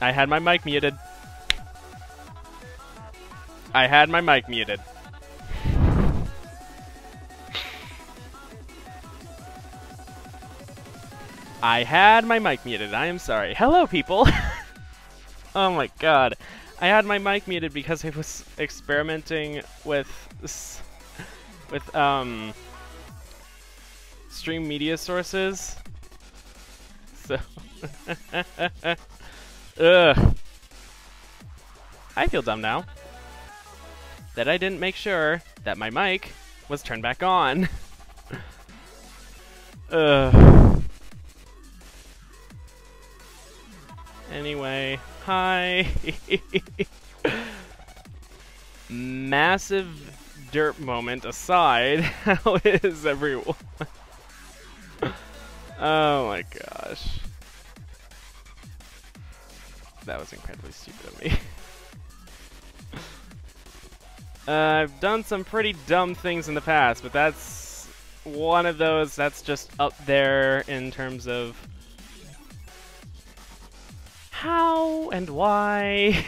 I had my mic muted. I had my mic muted. I had my mic muted. I am sorry. Hello, people. Oh my god. I had my mic muted because I was experimenting with stream media sources. So ugh. I feel dumb now that I didn't make sure that my mic was turned back on. Ugh. Anyway, hi. Massive derp moment aside, how is everyone? Oh my gosh. That was incredibly stupid of me. I've done some pretty dumb things in the past, but that's one of those that's just up there in terms of how and why.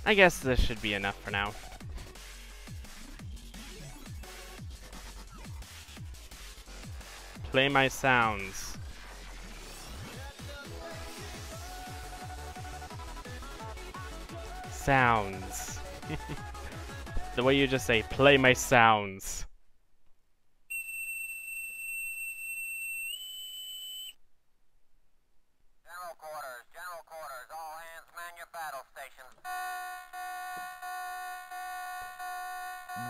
I guess this should be enough for now. Play my sounds. Sounds. The way you just say, play my sounds. General quarters, all hands man your battle stations.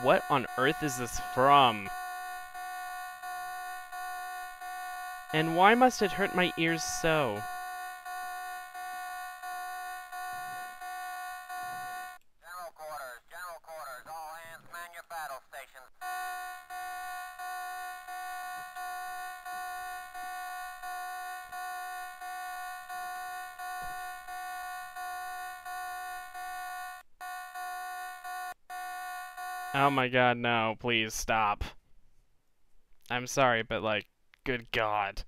What on earth is this from? And why must it hurt my ears so? General quarters, all hands man your battle stations. Oh my god, no, please stop. I'm sorry, but like, good god.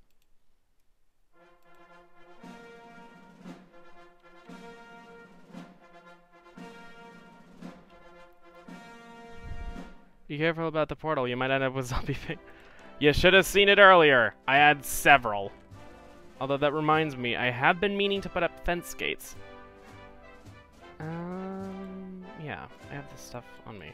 Be careful about the portal, you might end up with zombie pig. You should have seen it earlier. I had several. Although that reminds me, I have been meaning to put up fence gates. Yeah, I have this stuff on me.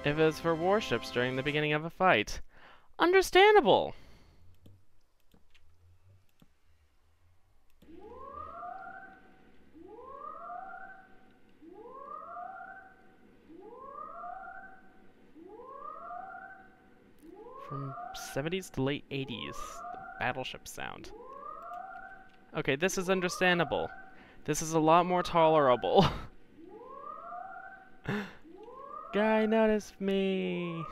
If it's for warships during the beginning of a fight. Understandable! From 70s to late 80s, the battleship sound. Okay, this is understandable. This is a lot more tolerable. Guy noticed me.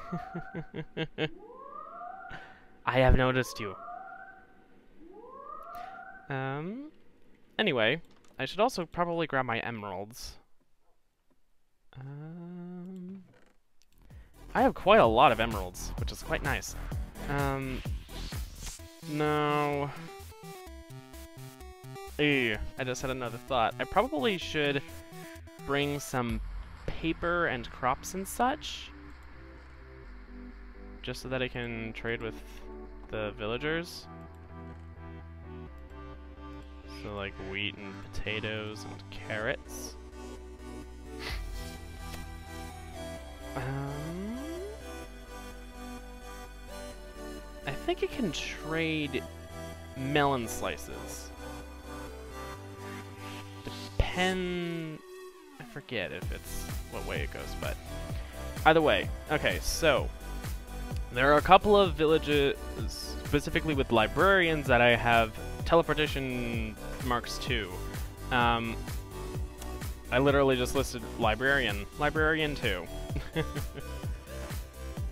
I have noticed you. Anyway, I should also probably grab my emeralds. I have quite a lot of emeralds, which is quite nice. No. Ew, I just had another thought. I probably should bring some paper and crops and such, just so that I can trade with the villagers. So like wheat and potatoes and carrots. I think I can trade melon slices. I forget if it's what way it goes, but Either way, okay, so there are a couple of villages, specifically with librarians, that I have teleportation marks to. I literally just listed librarian 2.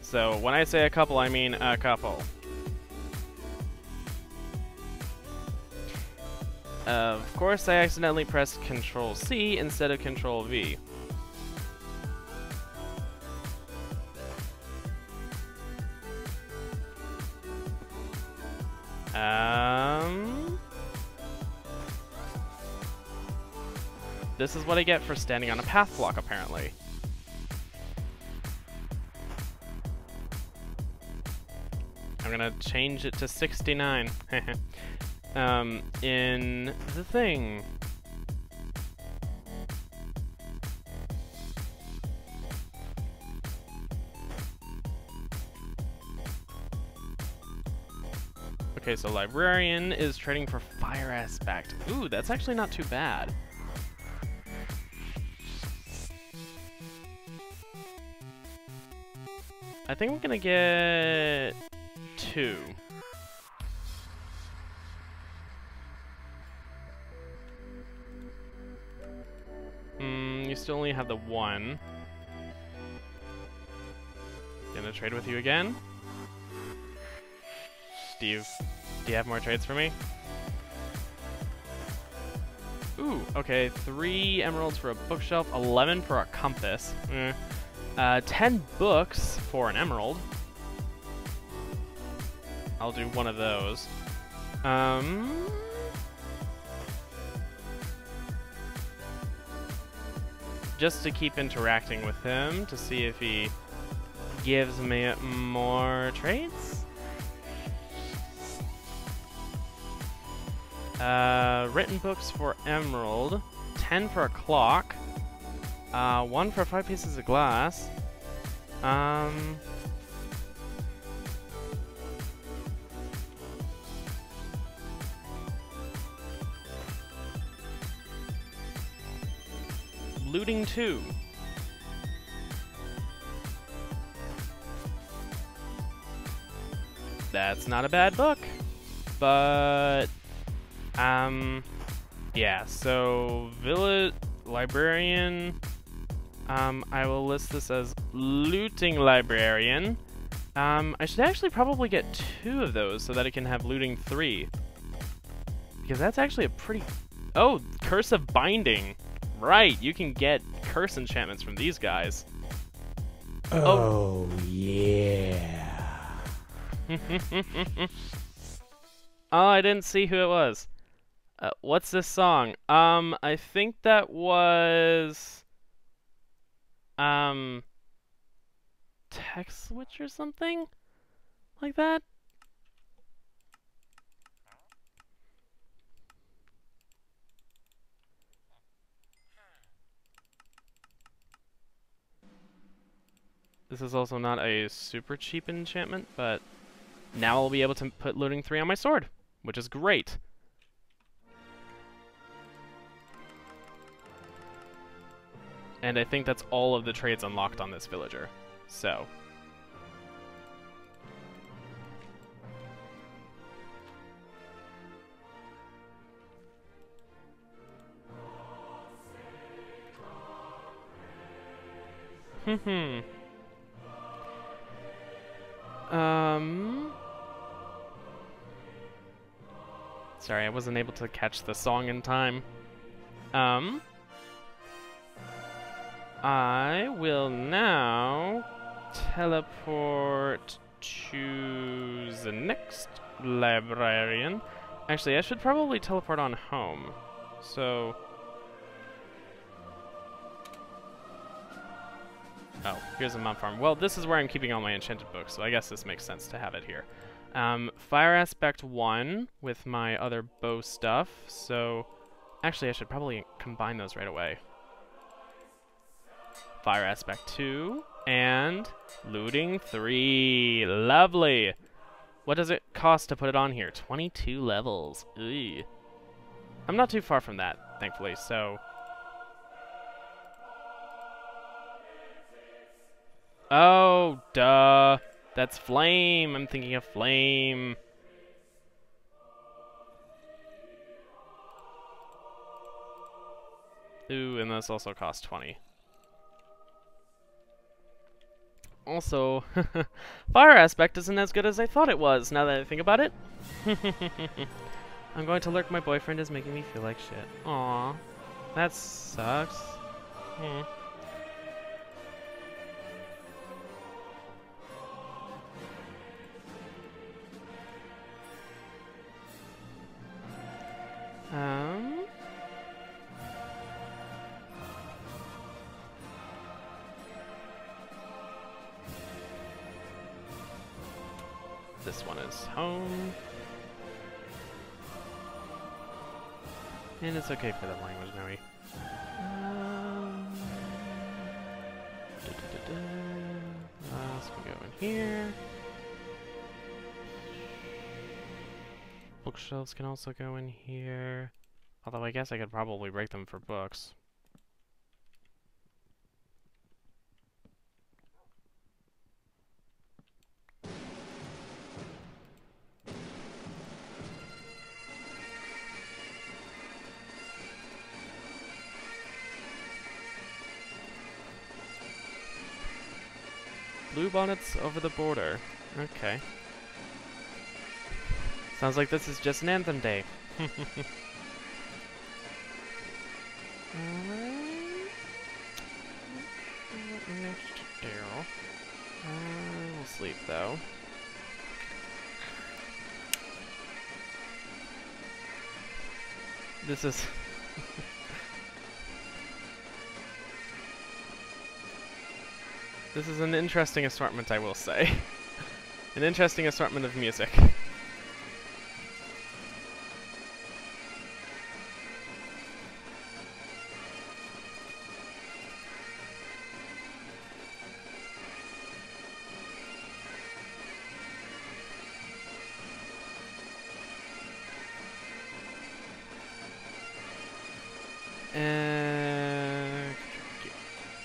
So when I say a couple, I mean a couple. Of course, I accidentally pressed Control C instead of Control V. This is what I get for standing on a path block, apparently. I'm gonna change it to 69. In the thing. Okay, so librarian is trading for fire aspect. Ooh, that's actually not too bad. I think I'm gonna get 2. You still only have the 1. Gonna trade with you again. Do you have more trades for me? Ooh, okay, 3 emeralds for a bookshelf, 11 for a compass. 10 books for an emerald. I'll do one of those. Just to keep interacting with him, to see if he gives me more trades. Written books for emerald, 10 for a clock, 1 for 5 pieces of glass. Looting 2. That's not a bad book, but yeah, so village librarian, I will list this as looting librarian. I should actually probably get 2 of those so that I can have looting 3, because that's actually a pretty... Oh, Curse of Binding. Right, you can get curse enchantments from these guys. Oh yeah. Oh, I didn't see who it was. What's this song? I think that was... Text Switch or something? Like that? This is also not a super cheap enchantment, but now I'll be able to put looting 3 on my sword, which is great. And I think that's all of the trades unlocked on this villager. So. Sorry, I wasn't able to catch the song in time. I will now teleport to the next librarian. Actually, I should probably teleport on home. So... Oh, here's a mob farm. Well, this is where I'm keeping all my enchanted books, so I guess this makes sense to have it here. Fire Aspect 1 with my other bow stuff, so... Actually, I should probably combine those right away. Fire Aspect 2, and Looting 3. Lovely! What does it cost to put it on here? 22 levels. Ew. I'm not too far from that, thankfully, so... Oh, duh. That's flame. I'm thinking of flame. Ooh, and this also costs 20. Also, fire aspect isn't as good as I thought it was, now that I think about it. I'm going to lurk. My boyfriend is making me feel like shit. Aw. That sucks. Hmm. This one is home. And it's okay for that language, Noe. This can go in here. Bookshelves can also go in here. Although I guess I could probably break them for books. Blue bonnets over the border. Okay. Sounds like this is just an anthem day. We'll sleep though. This is this is an interesting assortment, I will say. An interesting assortment of music.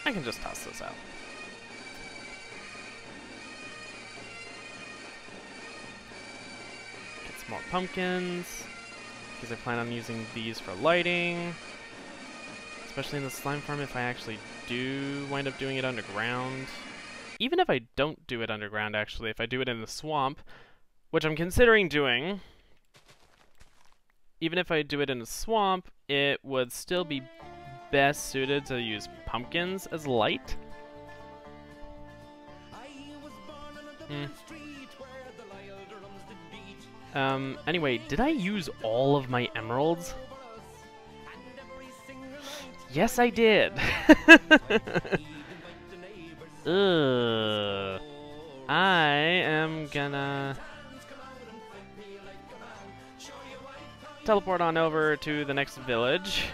I can just toss this out. Get some more pumpkins, because I plan on using these for lighting. Especially in the slime farm if I actually do wind up doing it underground. Even if I don't do it underground, actually, if I do it in the swamp, which I'm considering doing, even if I do it in a swamp, it would still be best suited to use pumpkins as light. Anyway, did I use all of my emeralds? Yes, I did. Ugh. I am gonna teleport on over to the next village.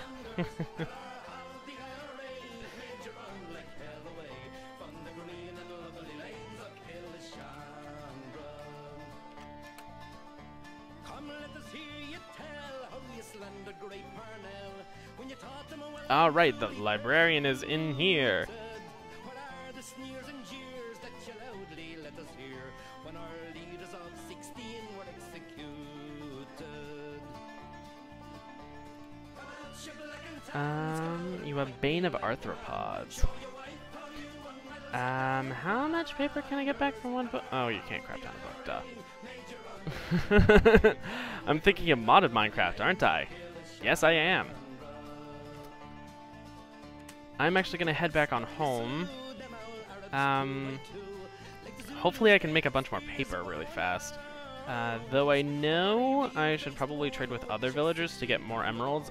Alright, the librarian is in here. You have Bane of Arthropods. How much paper can I get back from one book? Oh, you can't craft on a book, duh. I'm thinking of modded Minecraft, aren't I? Yes, I am. I'm actually gonna head back on home. Hopefully I can make a bunch more paper really fast. Though I know I should probably trade with other villagers to get more emeralds.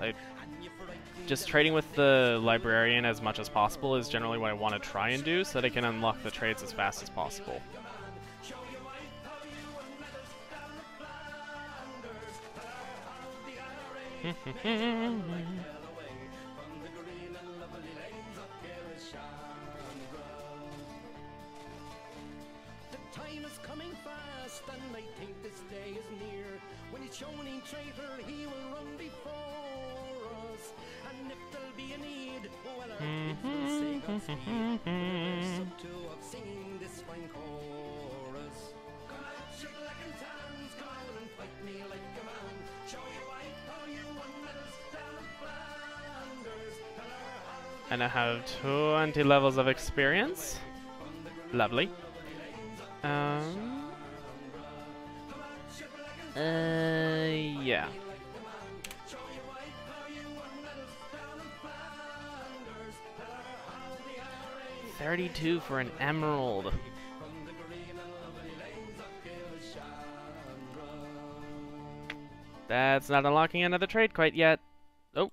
Just trading with the librarian as much as possible is generally what I want to try and do, so that I can unlock the trades as fast as possible. I now have 20 levels of experience. Lovely. Yeah. 32 for an emerald. That's not unlocking another trade quite yet. Oh.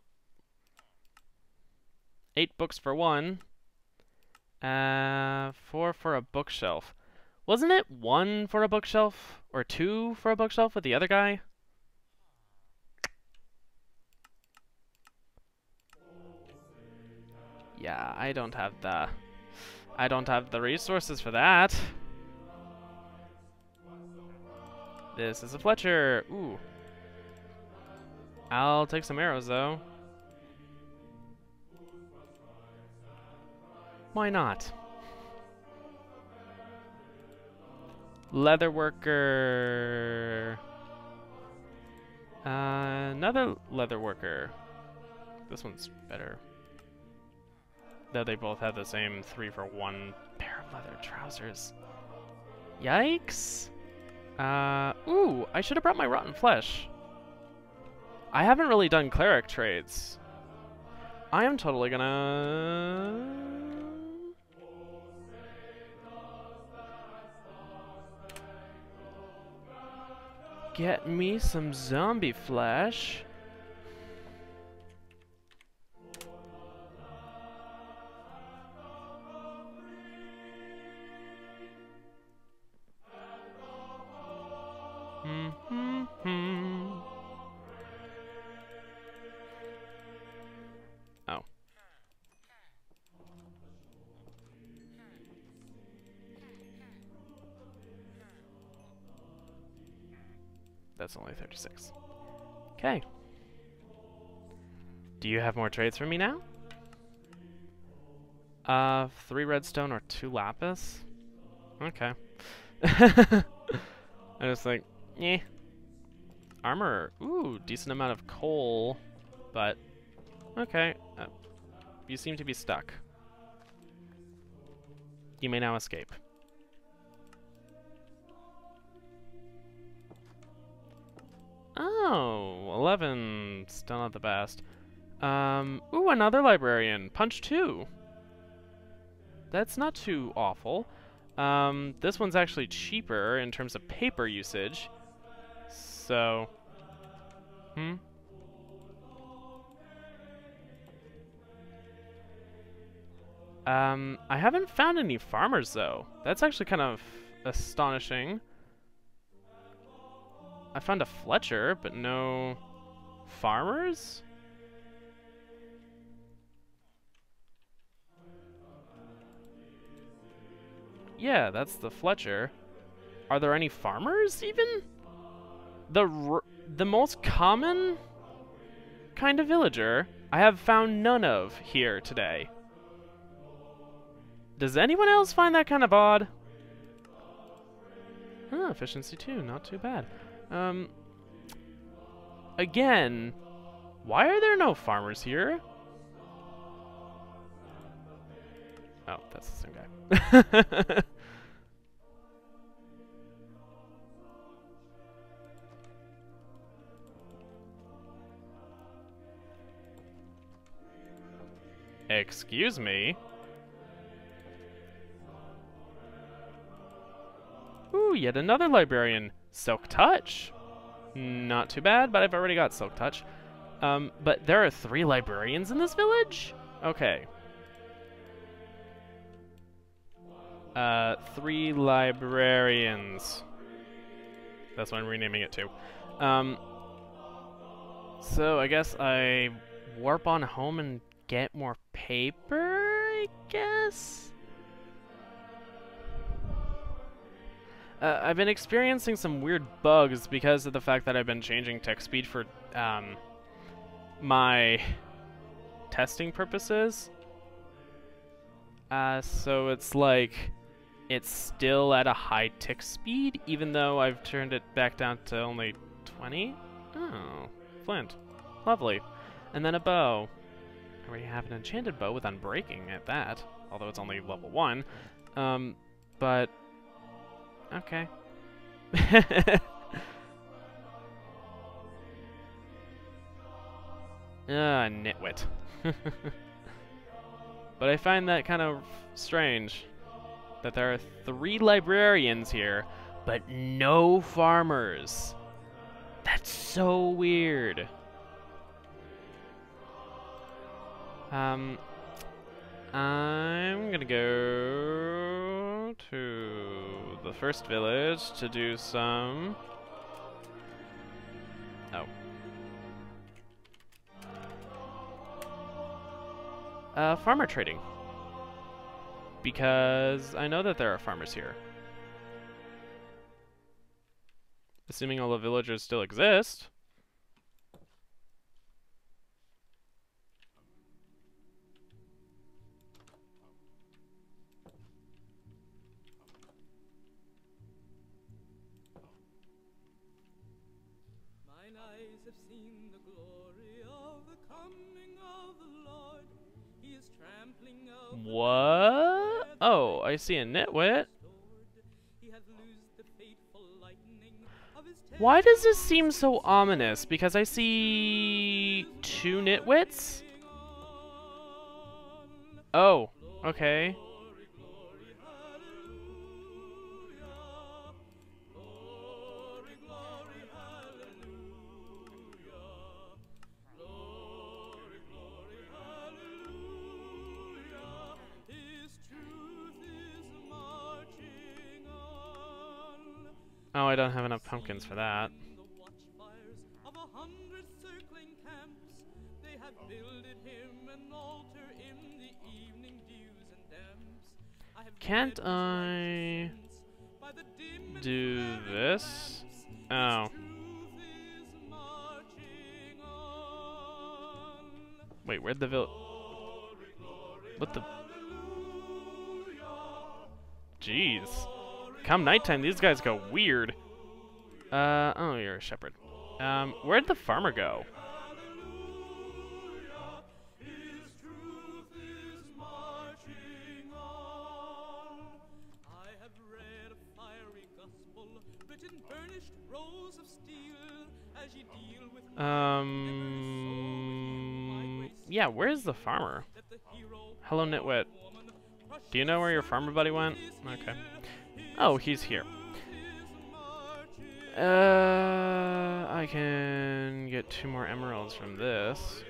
8 books for one. 4 for a bookshelf. Wasn't it 1 for a bookshelf? Or 2 for a bookshelf with the other guy? Yeah, I don't have the resources for that. This is a Fletcher. Ooh. I'll take some arrows though. Why not? Leatherworker. Another leatherworker. This one's better. Though they both have the same 3 for 1 pair of leather trousers. Yikes. Ooh, I should have brought my rotten flesh. I haven't really done cleric trades. I am totally gonna... get me some zombie flesh. Oh. That's only 36. Okay. Do you have more trades for me now? 3 redstone or 2 lapis? Okay. I was like, eh. Armor. Ooh, decent amount of coal. But, okay. You seem to be stuck. You may now escape. Oh, 11. Still not the best. Ooh, another librarian. Punch 2. That's not too awful. This one's actually cheaper in terms of paper usage. So... I haven't found any farmers, though. That's actually kind of astonishing. I found a Fletcher, but no farmers? Yeah, that's the Fletcher. Are there any farmers, even? The most common kind of villager I have found none of here today. Does anyone else find that kind of odd? Oh, efficiency 2, not too bad. Again, why are there no farmers here? Oh, that's the same guy. Excuse me? Ooh, yet another librarian. Silk Touch. Not too bad, but I've already got Silk Touch. But there are 3 librarians in this village? Okay. 3 librarians. That's what I'm renaming it to. So I guess I warp on home and get more paper, I guess? I've been experiencing some weird bugs because of the fact that I've been changing text speed for my testing purposes. So it's like it's still at a high tick speed, even though I've turned it back down to only 20. Oh, flint. Lovely. And then a bow. I already have an enchanted bow with unbreaking at that, although it's only level 1. But okay. Nitwit. But I find that kind of strange that there are 3 librarians here, but no farmers. That's so weird. I'm gonna go to the first village to do some... farmer trading. Because I know that there are farmers here. Assuming all the villagers still exist. Mine eyes have seen the glory of the coming of the Lord. He is trampling out What? Oh, I see a nitwit. He hath loosed the fateful lightning of his Why does this seem so ominous? Because I see 2 nitwits? Oh, okay. Oh, I don't have enough pumpkins for that. Can't I do this? Oh. Wait, where'd the what the? Jeez. Come nighttime, these guys go weird. Oh, you're a shepherd. Where'd the farmer go? Yeah, where's the farmer? Hello, Nitwit. Do you know where your farmer buddy went? Okay. Oh, he's here. I can get 2 more emeralds from this.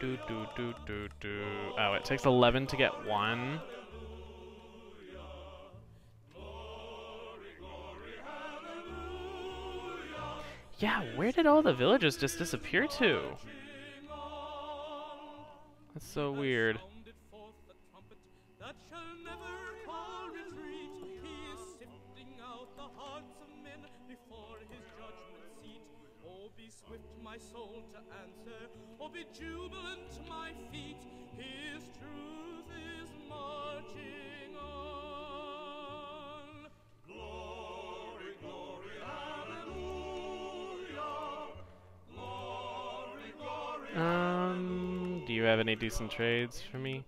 Oh, it takes 11 to get 1. Yeah, where did all the villagers just disappear to? That's so weird. My soul to answer, or be jubilant to my feet. His truth is marching on. Glory, glory, hallelujah. Glory, glory. Do you have any decent trades for me?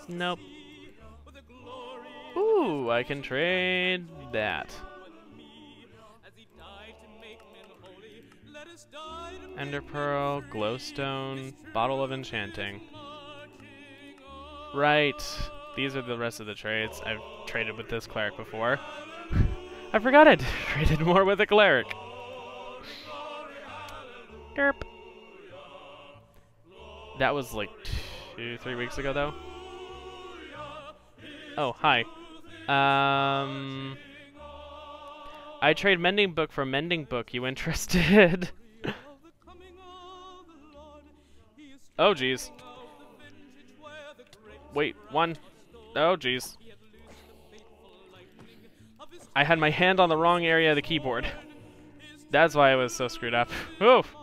Nope. Ooh, I can trade that. Ender Pearl, Glowstone, Bottle of Enchanting. Right. These are the rest of the trades. I've traded with this cleric before. I forgot I'd traded more with a cleric. Derp. That was like 2-3 weeks ago, though. Oh, hi. I trade Mending Book for Mending Book. You interested? Oh, jeez. Wait, 1. Oh, jeez. I had my hand on the wrong area of the keyboard. That's why I was so screwed up. Oof.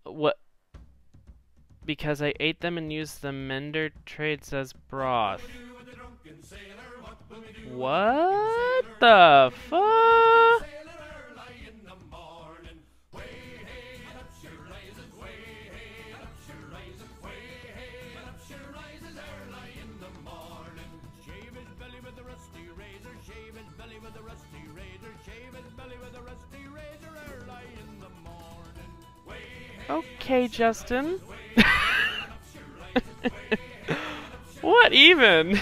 What? because I ate them and used the mender traits as broth. What the fuck? Okay, Justin. What even?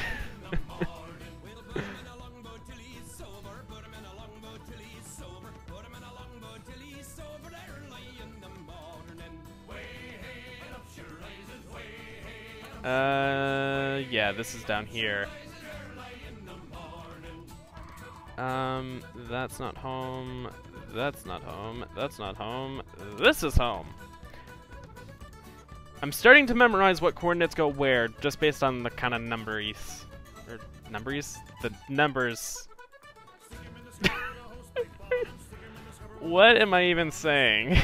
Yeah, this is down here. That's not home. That's not home. That's not home. This is home. I'm starting to memorize what coordinates go where, just based on the kind of numberies. Or numberies? The numbers. What am I even saying?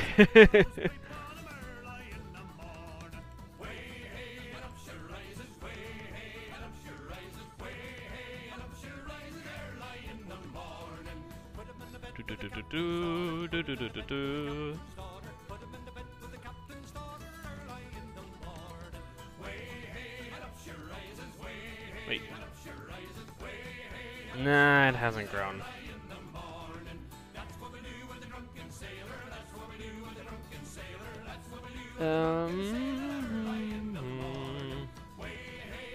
Wait. Nah, it hasn't grown.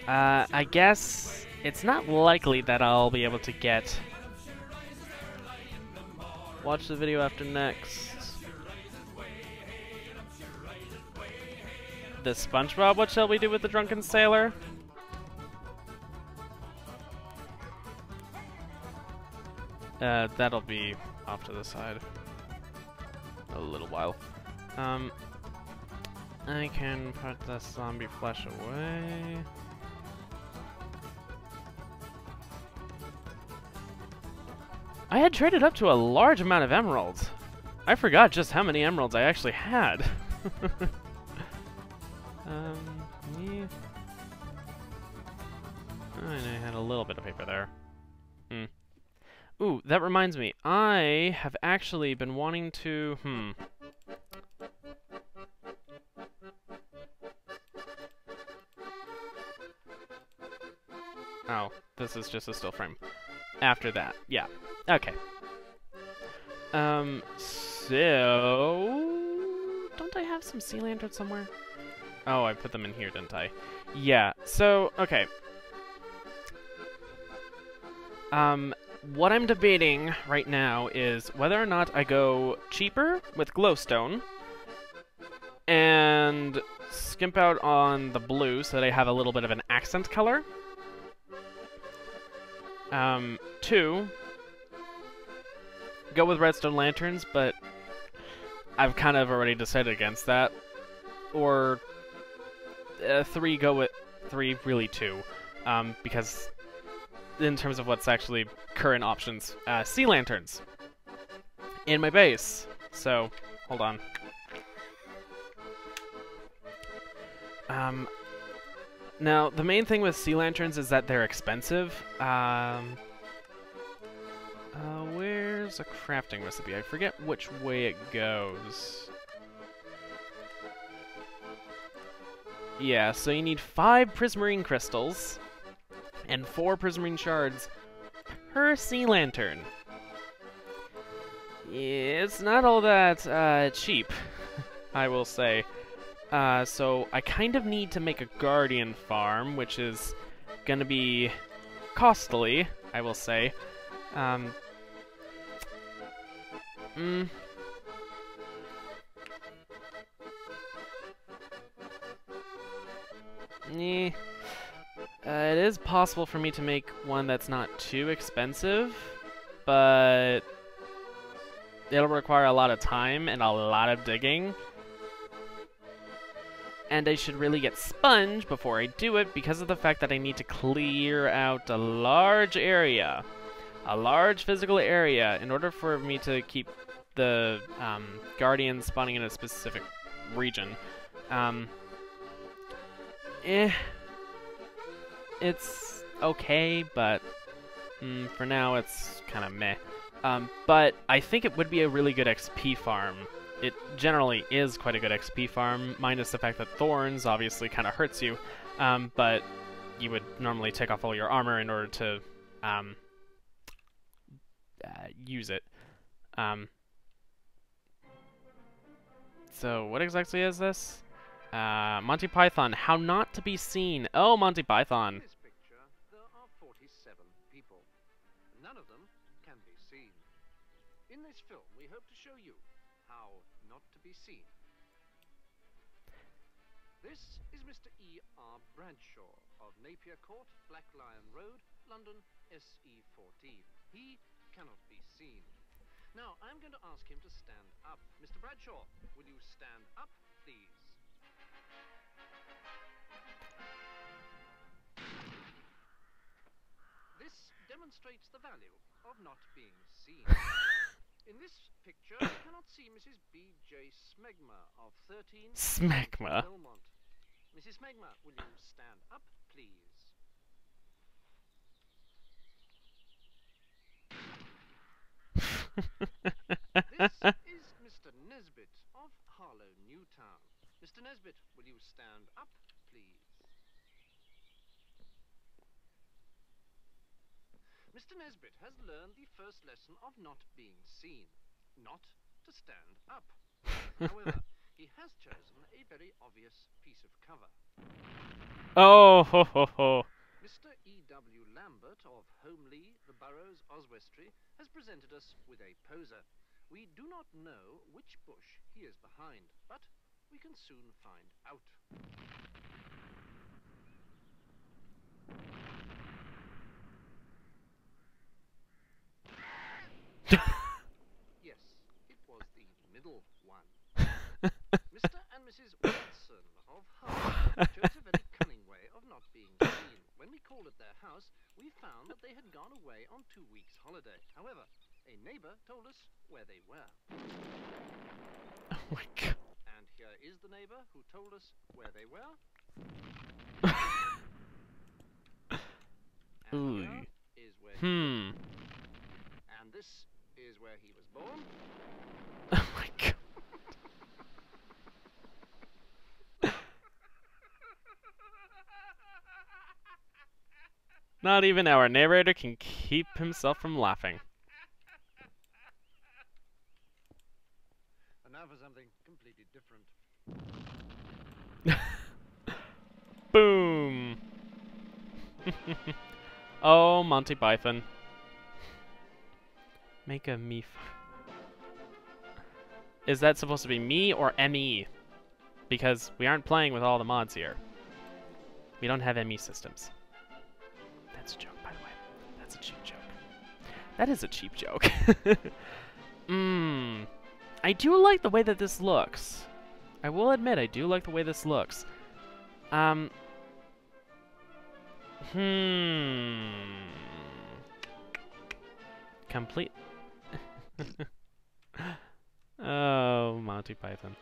I guess it's not likely that I'll be able to get. Watch the video after next. The SpongeBob, what shall we do with the drunken sailor? That'll be off to the side. A little while. I can put the zombie flesh away. I had traded up to a large amount of emeralds. I forgot just how many emeralds I actually had. Yeah. And I had a little bit of paper there. Ooh, that reminds me. I have actually been wanting to... Oh, this is just a still frame. After that, yeah. Okay. So... Don't I have some sea lanterns somewhere? Oh, I put them in here, didn't I? Yeah, so, okay. What I'm debating right now is whether or not I go cheaper with glowstone and skimp out on the blue so that I have a little bit of an accent color. 2, go with redstone lanterns, but I've kind of already decided against that. Or 3, go with 3, really 2, because in terms of what's actually current options, sea lanterns in my base. So, hold on. Now, the main thing with sea lanterns is that they're expensive. Where's a crafting recipe? I forget which way it goes. Yeah, so you need 5 prismarine crystals and 4 prismarine shards per sea lantern. It's not all that cheap, I will say. So I kind of need to make a guardian farm, which is gonna be costly, I will say. It is possible for me to make one that's not too expensive, but it'll require a lot of time and a lot of digging. And I should really get sponge before I do it because of the fact that I need to clear out a large area. A large physical area in order for me to keep the guardians spawning in a specific region. it's okay, but for now it's kind of meh. But I think it would be a really good XP farm. It generally is quite a good XP farm, minus the fact that thorns obviously kind of hurts you, but you would normally take off all your armor in order to use it. So what exactly is this? Monty Python, How Not to Be Seen. Oh, Monty Python. In this picture, there are 47 people. None of them can be seen. In this film, we hope to show you how not to be seen. This is Mr. E.R. Bradshaw of Napier Court, Black Lion Road, London, SE14. He cannot be seen. Now, I'm going to ask him to stand up. Mr. Bradshaw, will you stand up, please? This demonstrates the value of not being seen. In this picture, you cannot see Mrs. B.J. Smegma of 13 Smegma. Belmont. Mrs. Smegma, will you stand up, please? This is Mr. Nesbit of Harlow Newtown. Mr. Nesbit, will you stand up, please? Mr. Nesbit has learned the first lesson of not being seen, not to stand up. However, he has chosen a very obvious piece of cover. Oh, ho, ho, ho. Mr. E.W. Lambert of Holmley, the Burrows, Oswestry, has presented us with a poser. We do not know which bush he is behind, but we can soon find out. Yes, it was the middle one. Mr. and Mrs. Watson of Hull chose a very cunning way of not being seen. When we called at their house, we found that they had gone away on 2 weeks' holiday. However, a neighbor told us where they were. Oh my god. And here is the neighbor who told us where they were. And here is where he lived. And this is where he was born. Oh my god. Not even our narrator can keep himself from laughing. And now for something completely different. Boom. Oh, Monty Python. Make a me. Is that supposed to be me or ME? Because we aren't playing with all the mods here. We don't have ME systems. That's a joke, by the way. That's a cheap joke. That is a cheap joke. I do like the way that this looks. I will admit, I do like the way this looks. Complete. Oh, Monty Python.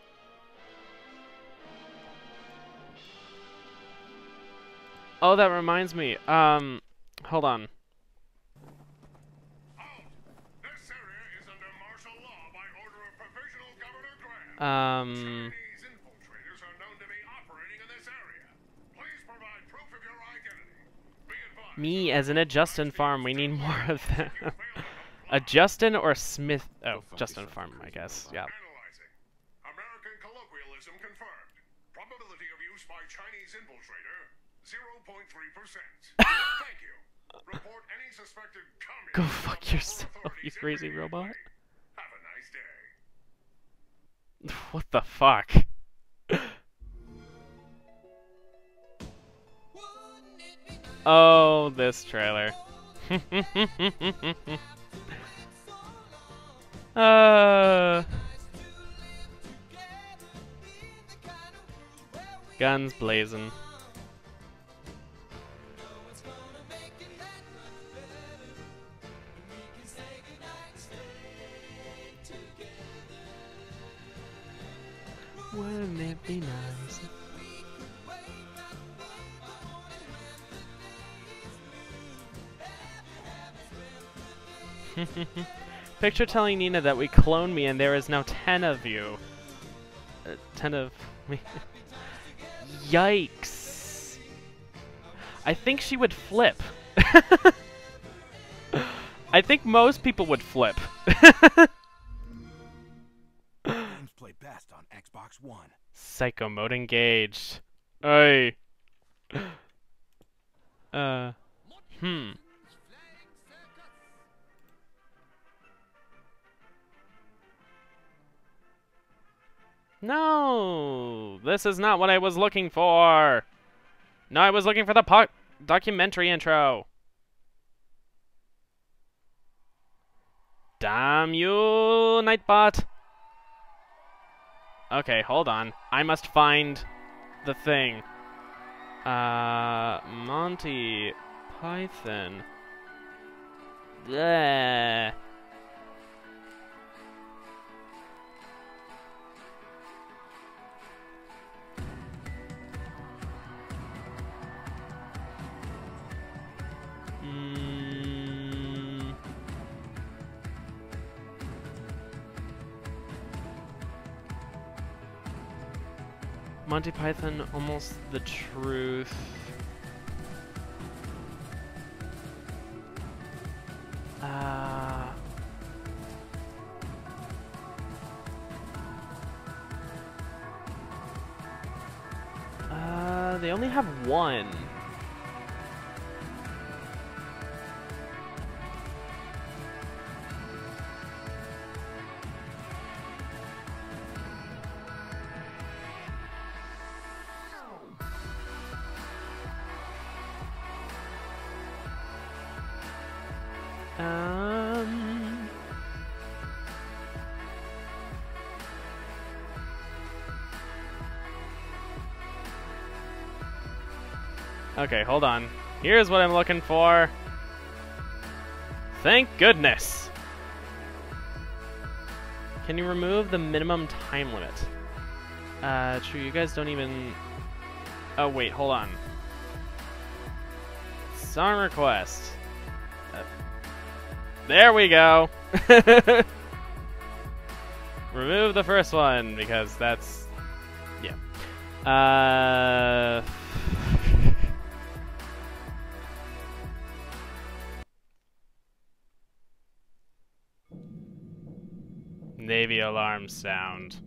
Oh, that reminds me. Hold on. This area is under martial law by order of Provisional Governor Graham. Chinese infiltrators are known to be operating in this area. Please provide proof of your identity. Be advised. Me as in a Justin farm. We need more of them. A Justin or Smith? Oh, Justin farm, I guess. Yeah. Analyzing. American colloquialism confirmed. Probability of use by Chinese infiltrator 0.3%. Thank you. Report any suspected communist. Go fuck yourself, you crazy robot. Have a nice day. What the fuck? Oh, this trailer. Guns blazing. Wouldn't it be nice? Picture telling Nina that we cloned me and there is now 10 of you. 10 of me. Yikes. I think she would flip. I think most people would flip. Games play best on Xbox One. Psycho mode engaged. Oi. No, this is not what I was looking for. No, I was looking for the documentary intro. Damn you, Nightbot. Okay, hold on. I must find the thing. Monty Python. Bleh. Monty Python, almost the truth. They only have one. Okay, hold on. Here's what I'm looking for. Thank goodness! Can you remove the minimum time limit? True, you guys don't even... Oh, wait, hold on. Song request. There we go! Remove the first one, because that's... Yeah. Navy alarm sound.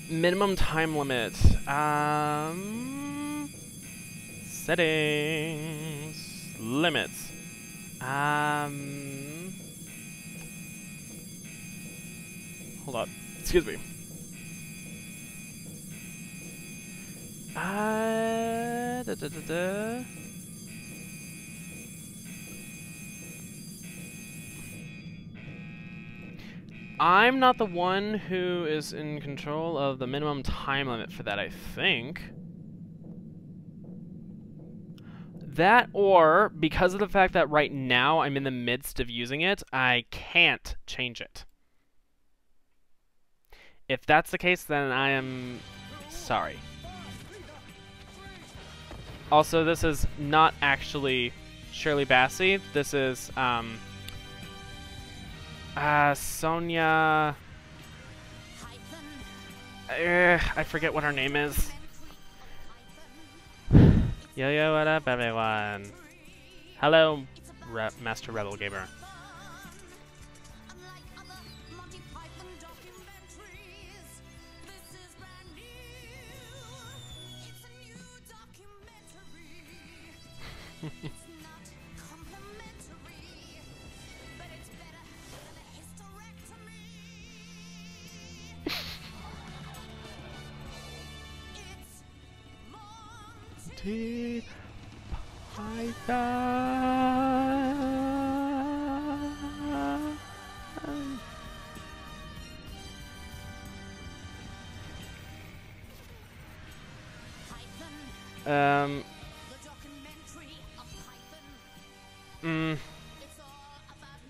Minimum time limit. Settings. Limits. Hold on. Excuse me. I'm not the one who is in control of the minimum time limit for that, I think. That, or because of the fact that right now I'm in the midst of using it, I can't change it. If that's the case, then I am sorry. Also, this is not actually Shirley Bassey. This is, Sonia... I forget what her name is. Yo, what up, everyone? Hello, Master Rebel Gamer.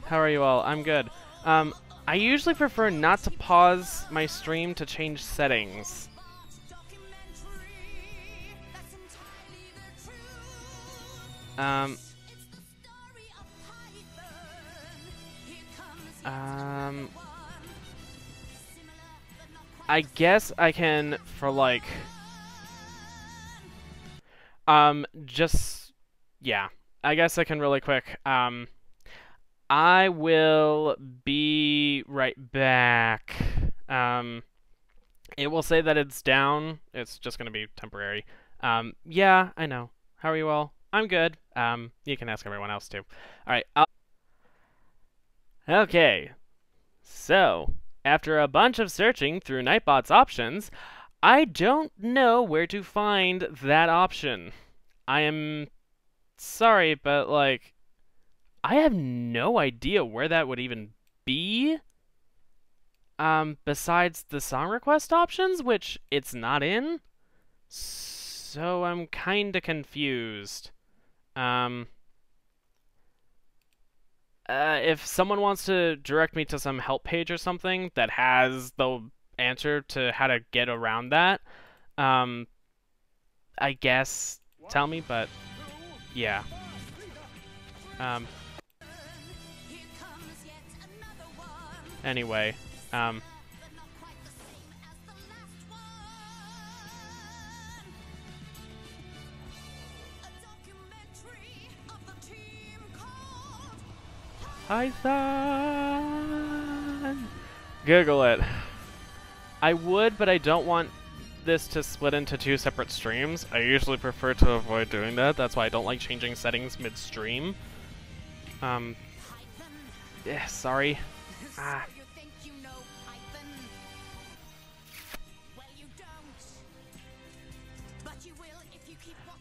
How are you all? I'm good. I usually prefer not to pause my stream to change settings. Um, I guess I can, for like, just, yeah, I guess I can really quick. I will be right back. It will say that it's down. It's just gonna be temporary. Yeah, I know. How are you all? I'm good. You can ask everyone else too. All right. Okay. So, after a bunch of searching through Nightbot's options, I don't know where to find that option. I am sorry, but like, I have no idea where that would even be. Besides the song request options, which it's not in. So I'm kinda confused. If someone wants to direct me to some help page or something that has the answer to how to get around that, I guess tell me, but yeah. Anyway, Python! Google it. I would, but I don't want this to split into 2 separate streams. I usually prefer to avoid doing that. That's why I don't like changing settings mid-stream. Sorry.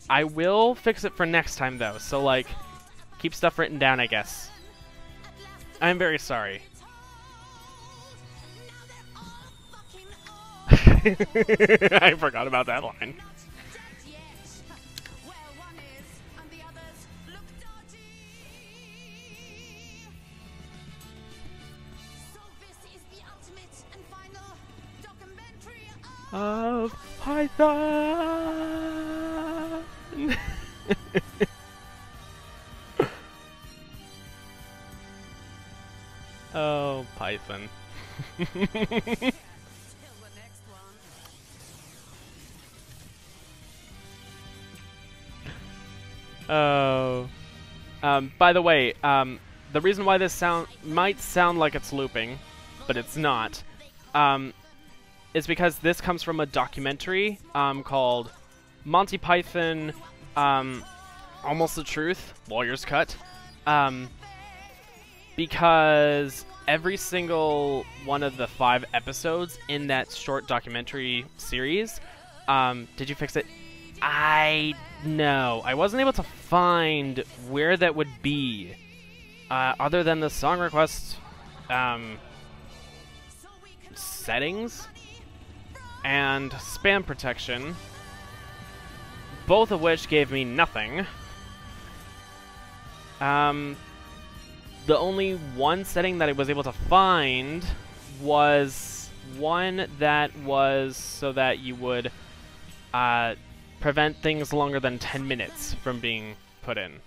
I will fix it for next time, though, so, like, keep stuff written down, I guess. I'm very sorry. I forgot about that line. Of Python. Oh, Python. Oh. By the way, the reason why this might sound like it's looping, but it's not, is because this comes from a documentary called Monty Python, Almost the Truth, Lawyer's Cut. Because every single one of the 5 episodes in that short documentary series, did you fix it? No, I wasn't able to find where that would be, other than the song request, settings, and spam protection, both of which gave me nothing. The only one setting that I was able to find was one that was so that you would prevent things longer than 10 minutes from being put in.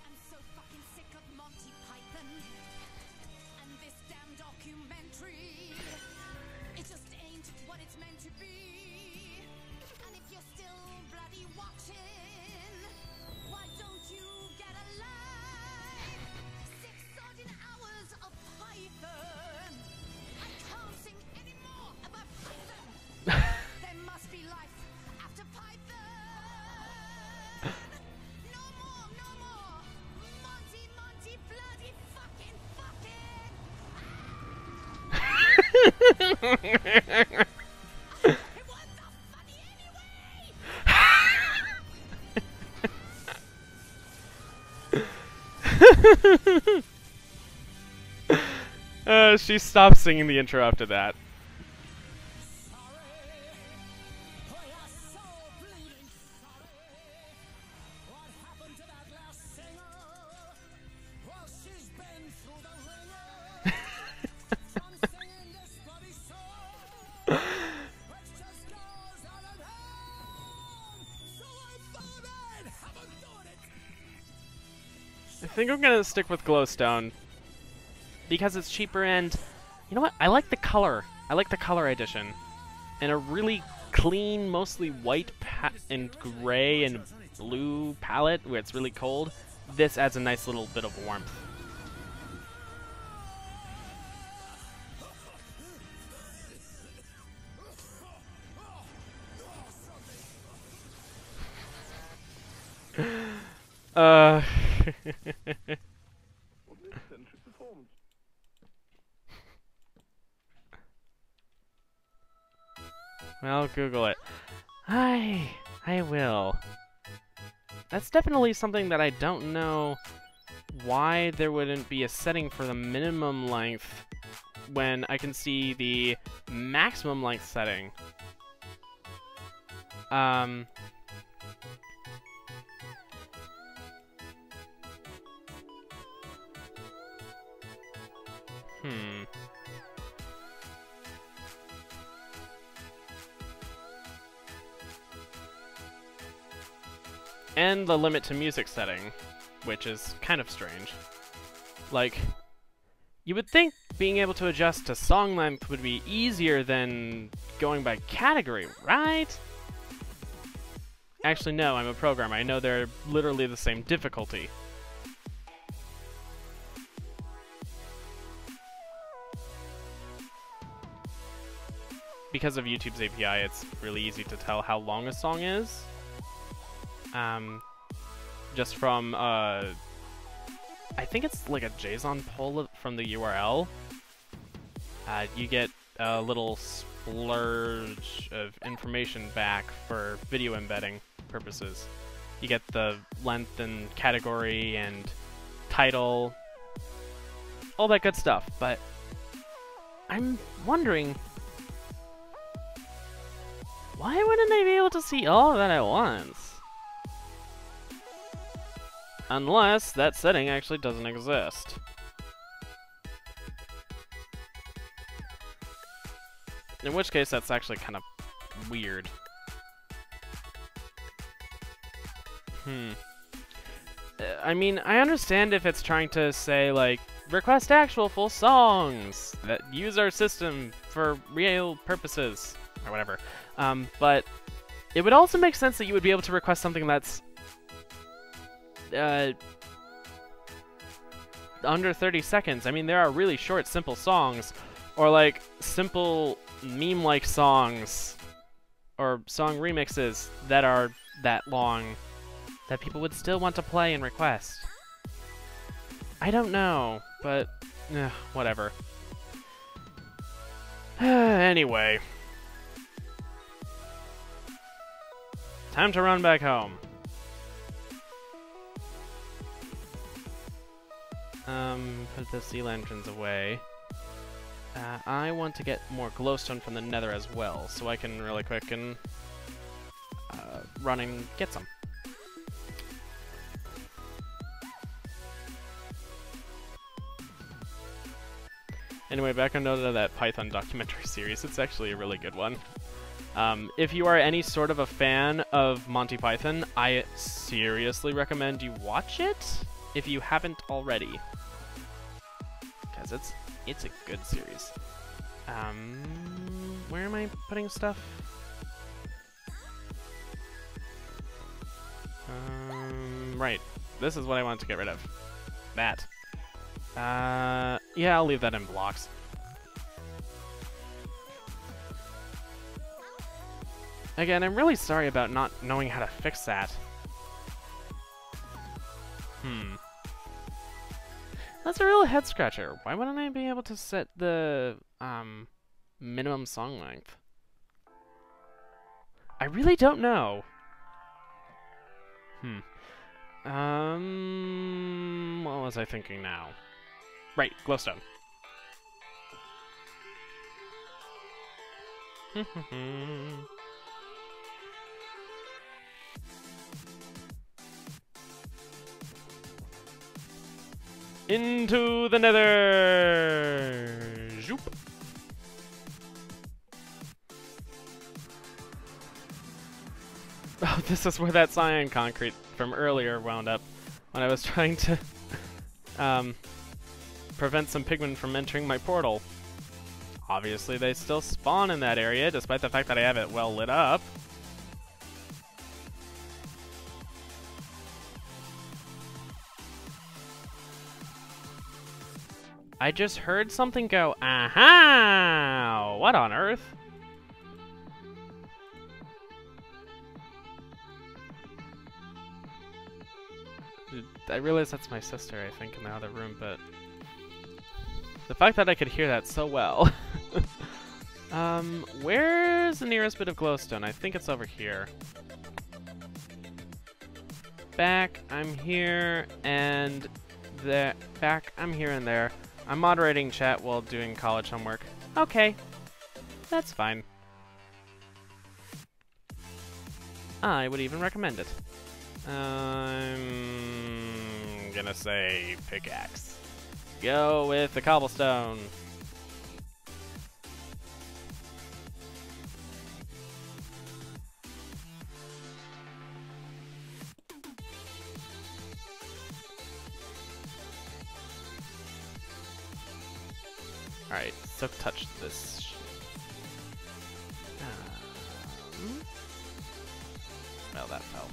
She stopped singing the intro after that. I think I'm gonna stick with glowstone because it's cheaper, and you know what? I like the color. I like the color edition. And a really clean, mostly white and gray and blue palette where it's really cold. This adds a nice little bit of warmth. Well, Google it. I will. That's definitely something that I don't know why there wouldn't be a setting for the minimum length when I can see the maximum length setting. And the limit to music setting, which is kind of strange. Like, you would think being able to adjust to song length would be easier than going by category, right? Actually, no, I'm a programmer. I know they're literally the same difficulty. Because of YouTube's API, it's really easy to tell how long a song is. Just from, I think it's like a JSON pull from the URL. You get a little splurge of information back for video embedding purposes. You get the length and category and title, all that good stuff, but I'm wondering, why wouldn't I be able to see all of that at once? Unless that setting actually doesn't exist. In which case, that's actually kind of weird. I mean, I understand if it's trying to say, like, request actual full songs that use our system for real purposes, or whatever. But it would also make sense that you would be able to request something that's under 30 seconds. I mean, there are really short, simple songs, or like simple meme-like songs, or song remixes that are that long that people would still want to play and request. I don't know, but whatever. Anyway. Time to run back home. Put the sea lanterns away. I want to get more glowstone from the nether as well, so I can really quick and run and get some. Anyway, back on note of that Python documentary series, it's actually a really good one. If you are any sort of a fan of Monty Python, I seriously recommend you watch it if you haven't already. Because it's a good series. Where am I putting stuff? Right. This is what I want to get rid of. That. Yeah, I'll leave that in blocks. Again, I'm really sorry about not knowing how to fix that. That's a real head scratcher. Why wouldn't I be able to set the minimum song length? I really don't know. What was I thinking now? Right, glowstone. Into the nether! Zoop! Oh, this is where that cyan concrete from earlier wound up when I was trying to prevent some pigmen from entering my portal. Obviously, they still spawn in that area, despite the fact that I have it well lit up. I just heard something go, aha! What on earth? I realize that's my sister, I think, in the other room, but the fact that I could hear that so well. Where's the nearest bit of glowstone? I think it's over here. Back, I'm here, and there. Back, I'm here and there. I'm moderating chat while doing college homework. Okay, that's fine. I would even recommend it. I'm gonna say pickaxe. Go with the cobblestone. Alright, Silk touched this shit. Well, that fell.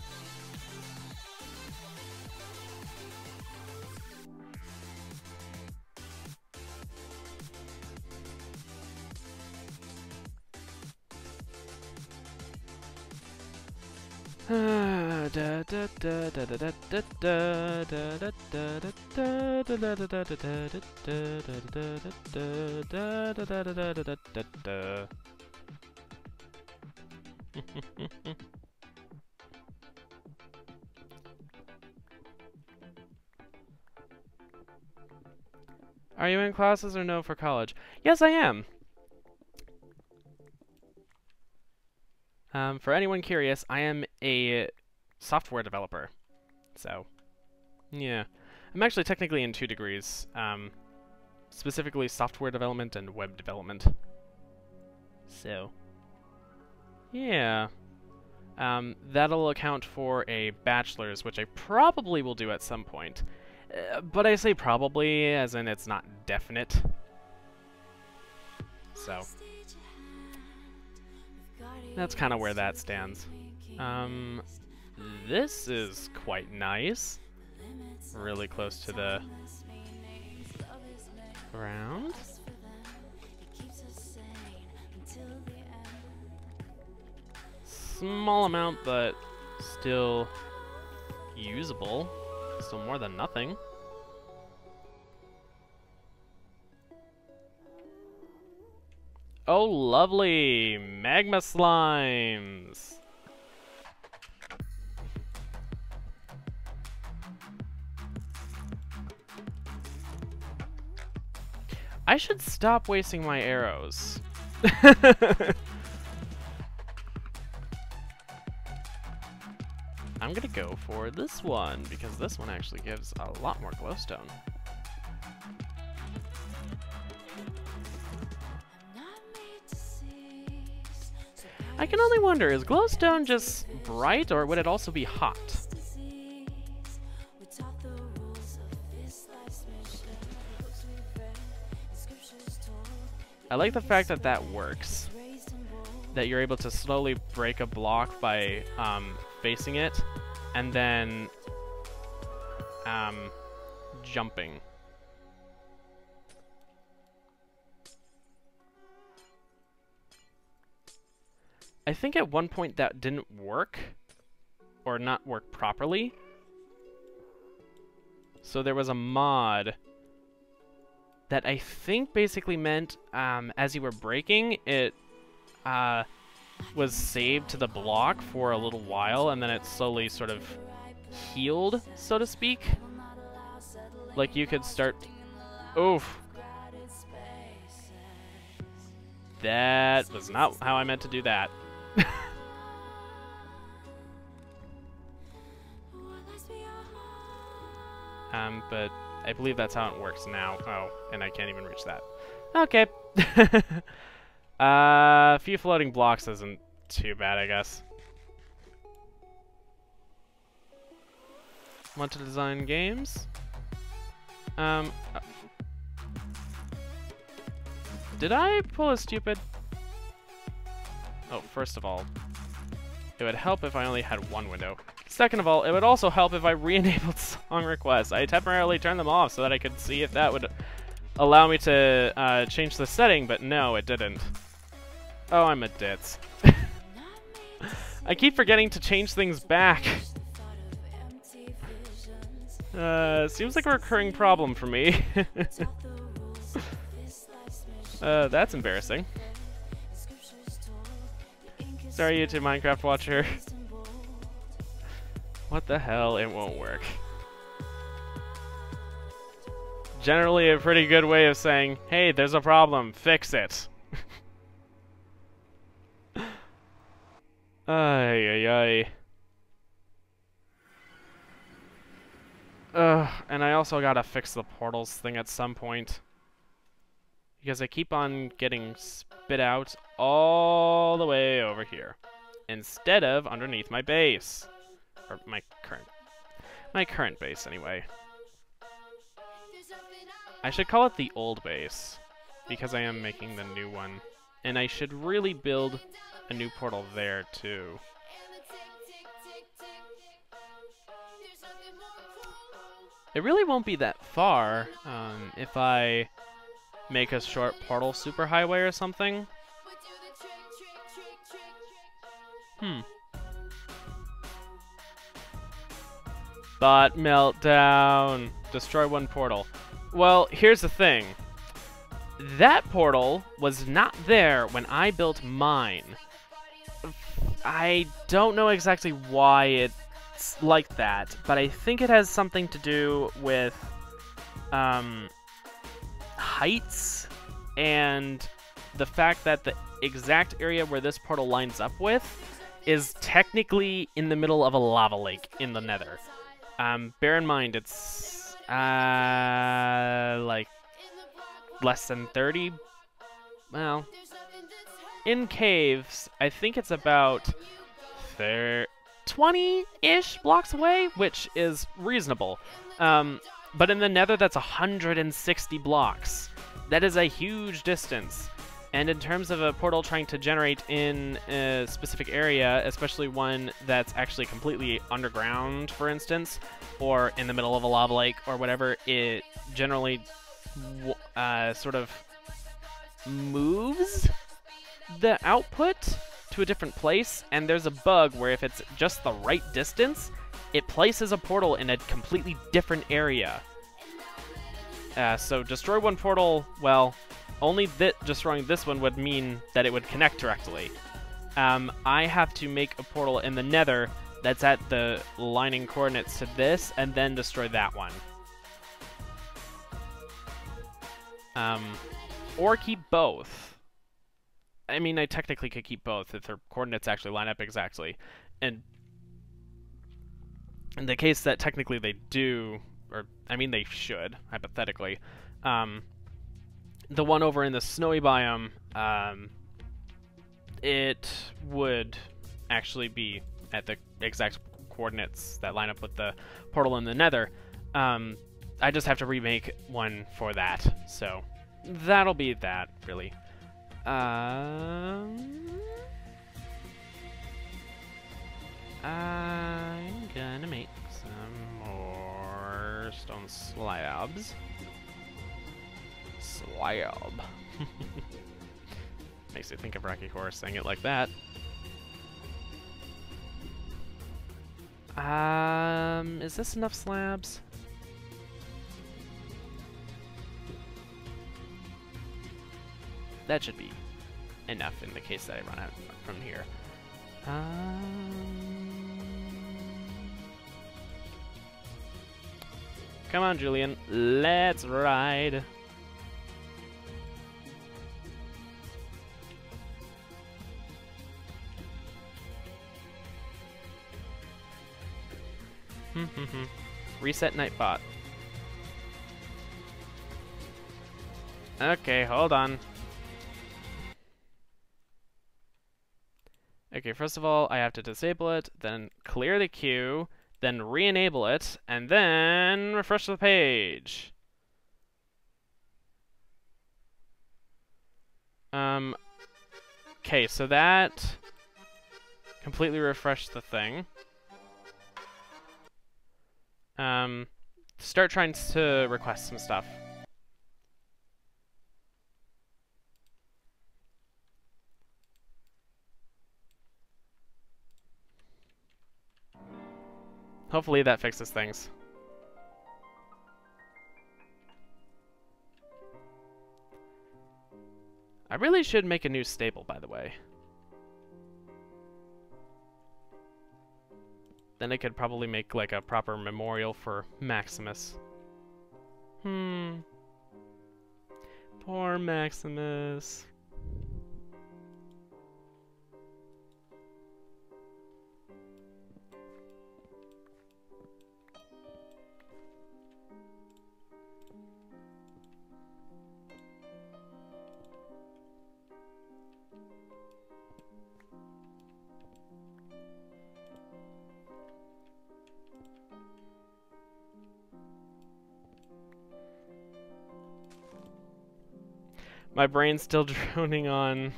Are you in classes or no for college? Yes, I am. For anyone curious, I am a software developer. So, yeah. I'm actually technically in 2 degrees. Specifically software development and web development. So, yeah. That'll account for a bachelor's, which I probably will do at some point. But I say probably, as in it's not definite. So, that's kind of where that stands. This is quite nice. Really close to the ground. Small amount, but still usable. Still more than nothing. Oh, lovely! Magma slimes! I should stop wasting my arrows. I'm gonna go for this one, because this one actually gives a lot more glowstone. I can only wonder, is glowstone just bright, or would it also be hot? I like the fact that that works. That you're able to slowly break a block by facing it, and then jumping. I think at one point that didn't work, or not work properly. So there was a mod that I think basically meant as you were breaking, it was saved to the block for a little while, and then it slowly sort of healed, so to speak. Like you could start... Oof. That was not how I meant to do that. But I believe that's how it works now. Oh, and I can't even reach that. Okay. A few floating blocks isn't too bad, I guess. Want to design games? Did I pull a stupid? Oh, first of all, it would help if I only had one window. Second of all, it would also help if I re-enabled song requests. I temporarily turned them off so that I could see if that would allow me to change the setting, but no, it didn't. Oh, I'm a ditz. I keep forgetting to change things back. Seems like a recurring problem for me. That's embarrassing. Sorry, YouTube Minecraft watcher. What the hell? It won't work. Generally a pretty good way of saying, hey, there's a problem, fix it. Ay, ay, ay. And I also gotta fix the portals thing at some point. Because I keep on getting spit out all the way over here. Instead of underneath my base. Or my current base, anyway. I should call it the old base. Because I am making the new one. And I should really build a new portal there, too. It really won't be that far if I make a short portal superhighway or something. Bot meltdown. Destroy one portal. Well, here's the thing. That portal was not there when I built mine. I don't know exactly why it's like that, but I think it has something to do with heights and the fact that the exact area where this portal lines up with is technically in the middle of a lava lake in the Nether. Bear in mind, it's like less than 30. Well, in caves, I think it's about 20-ish blocks away, which is reasonable. But in the Nether, that's 160 blocks. That is a huge distance. And in terms of a portal trying to generate in a specific area, especially one that's actually completely underground, for instance, or in the middle of a lava lake or whatever, it generally sort of moves the output to a different place, and there's a bug where if it's just the right distance, it places a portal in a completely different area. So destroy one portal, well, only destroying this one would mean that it would connect directly. I have to make a portal in the Nether that's at the lining coordinates to this, and then destroy that one. Or keep both. I mean, I technically could keep both if their coordinates actually line up exactly. And in the case that technically they do, or I mean they should, hypothetically, the one over in the snowy biome, it would actually be at the exact coordinates that line up with the portal in the Nether. I just have to remake one for that, so that'll be that, really. I'm gonna make some more stone slabs. Slab. Makes you think of Rocky Horror saying it like that. Is this enough slabs? That should be enough in the case that I run out from here. Come on, Julian. Let's ride. Reset Nightbot. Okay, hold on. Okay, first of all, I have to disable it, then clear the queue, then re-enable it, and then refresh the page. Okay, so that completely refreshed the thing. Start trying to request some stuff. Hopefully that fixes things. I really should make a new stable, by the way. Then I could probably make like a proper memorial for Maximus. Poor Maximus. My brain's still droning on...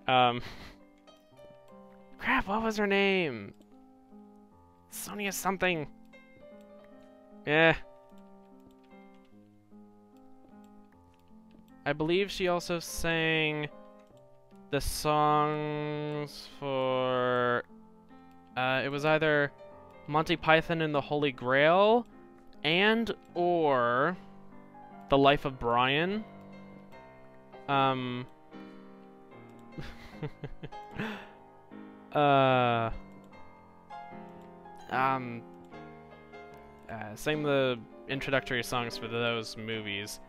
Crap, what was her name? Sonia something. Yeah. I believe she also sang the songs for... it was either Monty Python and the Holy Grail and or The Life of Brian. Sang the introductory songs for those movies.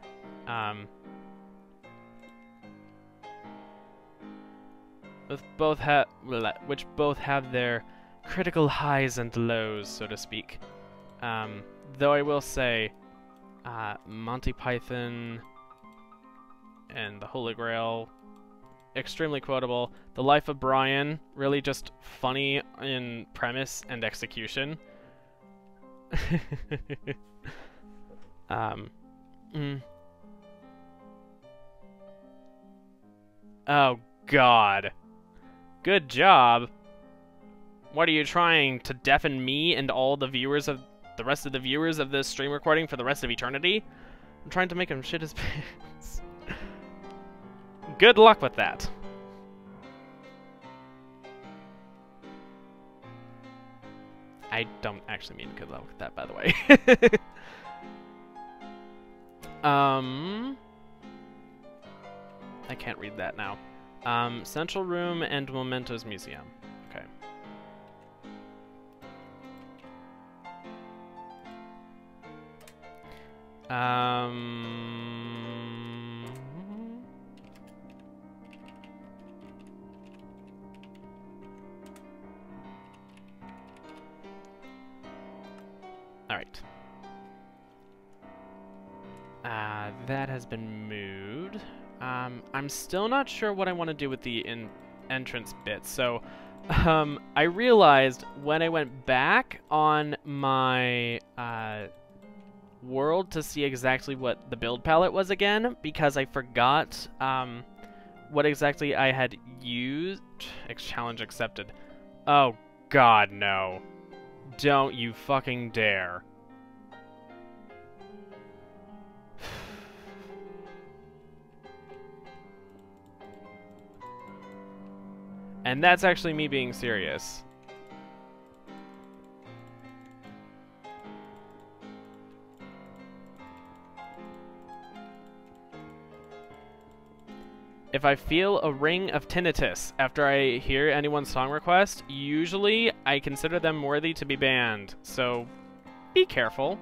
Which both have their critical highs and lows, so to speak. Though I will say, Monty Python and the Holy Grail, extremely quotable. The Life of Brian, really just funny in premise and execution. Oh God. Good job. What are you trying to deafen me and all the viewers of the rest of the viewers of this stream recording for the rest of eternity? I'm trying to make him shit his pants. Good luck with that. I don't actually mean good luck with that, by the way. I can't read that now. Central Room and Mementos Museum. Okay. Alright. That has been moved. I'm still not sure what I want to do with the entrance bit. So, I realized when I went back on my world to see exactly what the build palette was again, because I forgot what exactly I had used. Challenge accepted. Oh God, no. Don't you fucking dare. And that's actually me being serious. If I feel a ring of tinnitus after I hear anyone's song request, usually I consider them worthy to be banned, so be careful.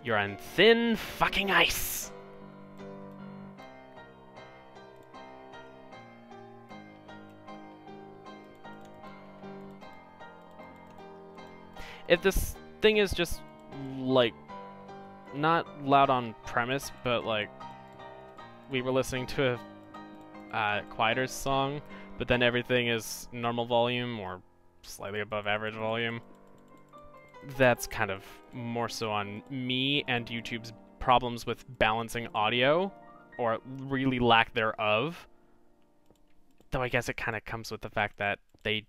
You're on thin fucking ice. If this thing is just, like, not loud on premise, but, like, we were listening to a quieter song, but then everything is normal volume or slightly above average volume, that's kind of more so on me and YouTube's problems with balancing audio. or really lack thereof. Though I guess it kind of comes with the fact that they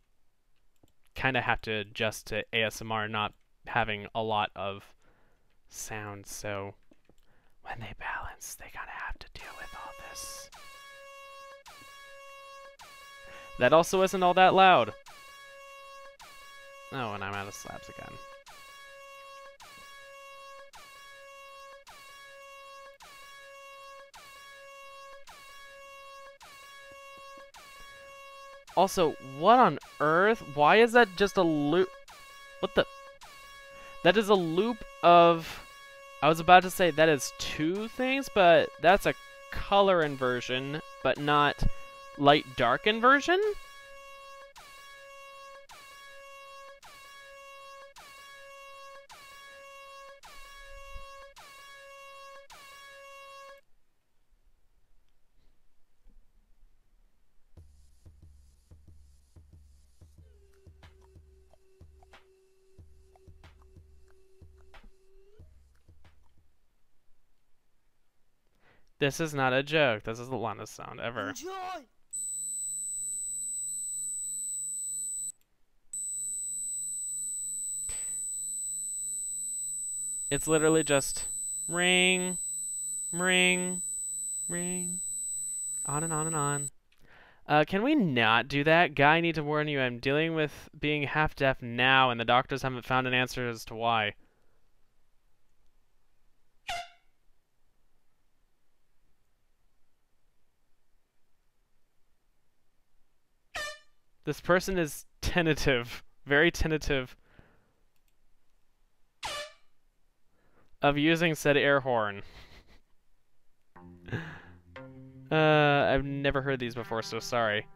kind of have to adjust to ASMR not having a lot of sound, so when they balance, they kind of have to deal with all this. That also isn't all that loud. Oh, and I'm out of slabs again. Also, what on earth? Why is that just a loop? What the? That is a loop of... I was about to say that is 2 things, but that's a color inversion, but not light-dark inversion? This is not a joke. This is the loudest sound ever. Enjoy. It's literally just ring, ring, ring, on and on and on. Can we not do that? Guy, I need to warn you, I'm dealing with being half deaf now, and the doctors haven't found an answer as to why. This person is tentative, very tentative, of using said air horn. I've never heard these before, so sorry.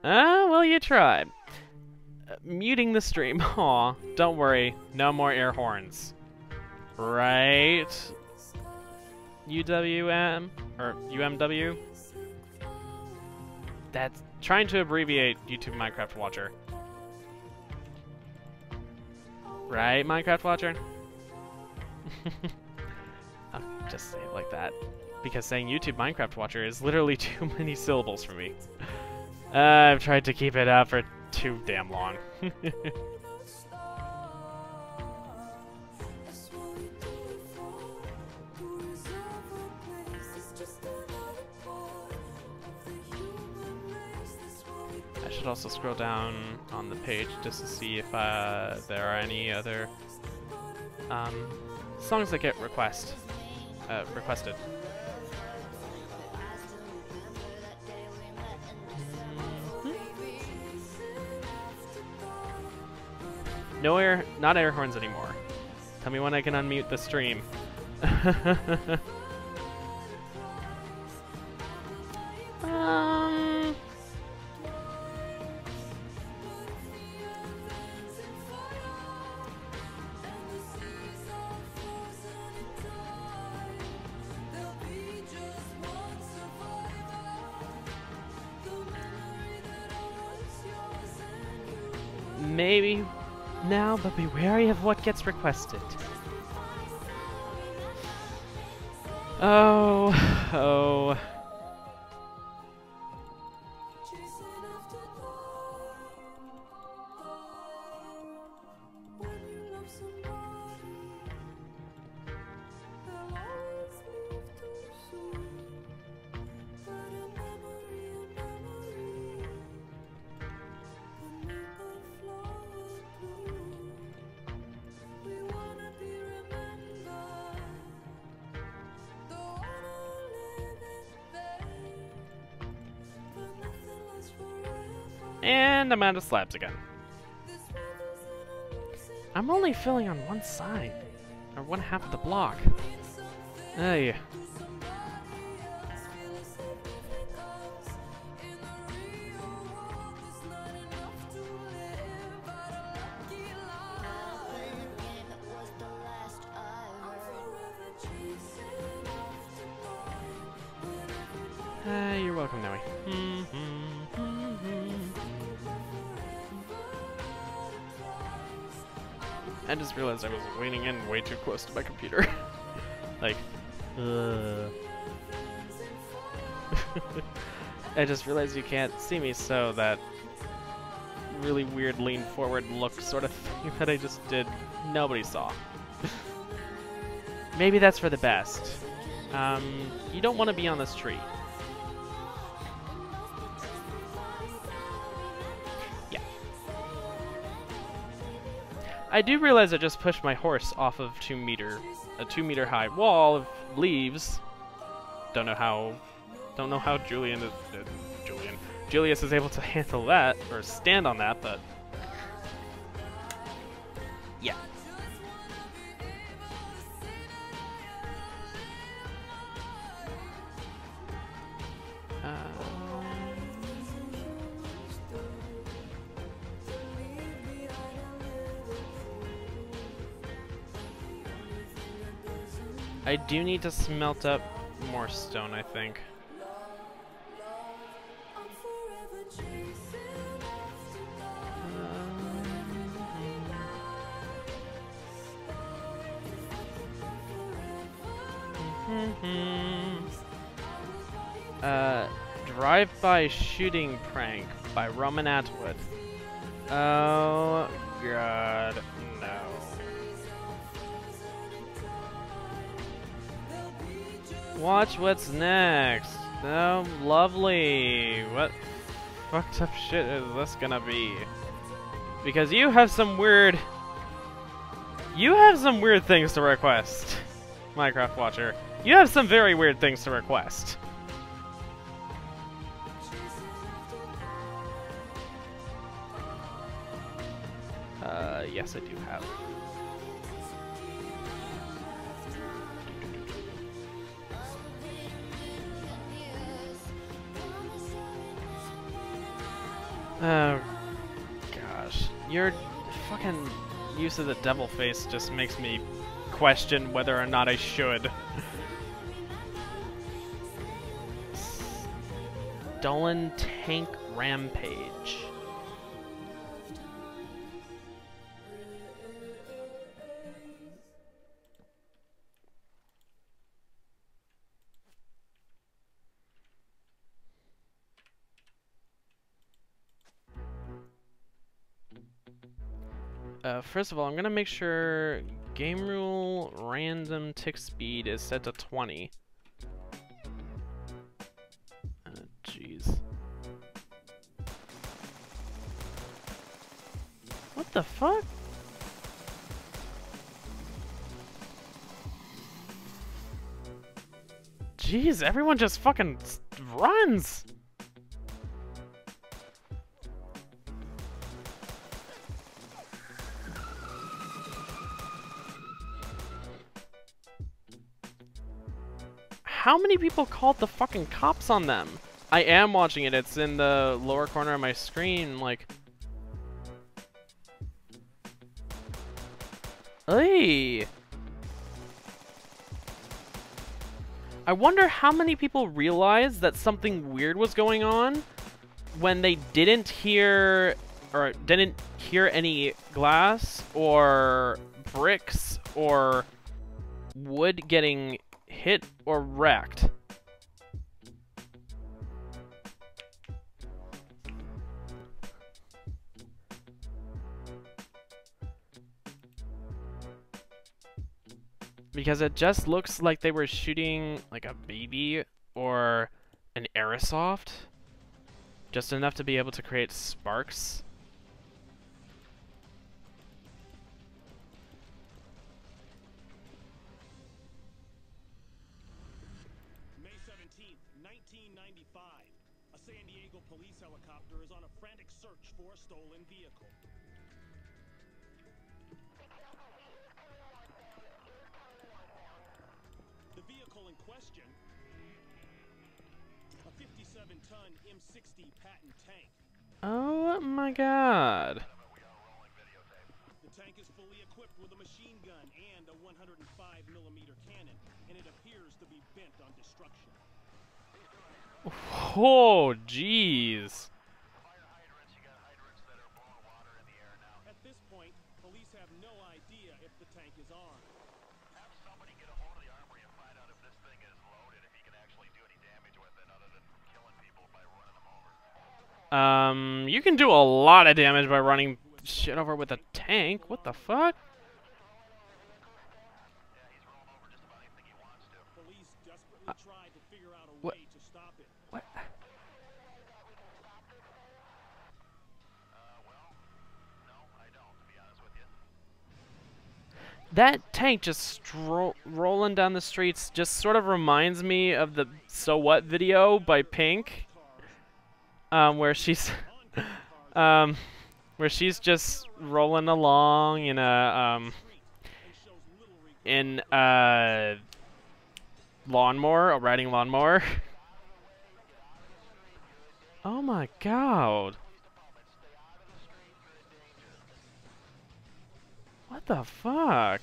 Well, you tried. Muting the stream. Aw, don't worry, no more air horns. Right? UWM? Or UMW? That's trying to abbreviate YouTube Minecraft Watcher. Right, Minecraft Watcher? I'll just say it like that. Because saying YouTube Minecraft Watcher is literally too many syllables for me. I've tried to keep it up for too damn long. I should also scroll down on the page just to see if there are any other songs that get requested. No air, not air horns anymore. Tell me when I can unmute the stream. Maybe now, but be wary of what gets requested. Oh. And I'm out of slabs again. I'm only filling on one side, or one half of the block. Hey. You're welcome, Noe. I just realized I was leaning in way too close to my computer. Like, I just realized you can't see me, so that really weird lean forward look sort of thing that I just did, nobody saw. Maybe that's for the best. You don't want to be on this tree. Yeah. I do realize I just pushed my horse off of a 2 meter high wall of leaves. Don't know how Julius is able to handle that, or stand on that, but yeah. I do need to smelt up more stone, I think. Drive-by shooting prank by Roman Atwood. Oh god, no. Watch what's next. Oh, lovely. What fucked up shit is this gonna be? Because you have some weird things to request, Minecraft Watcher. You have some very weird things to request. Yes, I do have. Oh, gosh. Your fucking use of the devil face just makes me question whether or not I should. Stolen Tank Rampage. First of all, I'm gonna make sure game rule random tick speed is set to 20. Jeez. What the fuck? Jeez, everyone just fucking runs! How many people called the fucking cops on them? I am watching it. It's in the lower corner of my screen, like... Hey! I wonder how many people realized that something weird was going on when they didn't hear any glass or bricks or wood getting hit or wrecked. Because it just looks like they were shooting like a BB or an airsoft. Just enough to be able to create sparks. May 17th, 1995. A San Diego police helicopter is on a frantic search for a stolen vehicle. The vehicle in question, a 57-ton M60 Patton tank. Oh my god. The tank is fully equipped with a machine gun and a 105mm cannon, and it appears to be bent on destruction. Oh, jeez. At this point, police have no idea if the tank is armed. Have somebody get a hold of the armory and find out if this thing is loaded, if he can actually do any damage with it other than You can do a lot of damage by running shit over with a tank. What the fuck? Police desperately tried to figure out a what? way to stop it. What? That tank just rolling down the streets just sort of reminds me of the So What video by Pink, where she's, where she's just rolling along in a, lawnmower, a riding lawnmower. Oh my god. What the fuck?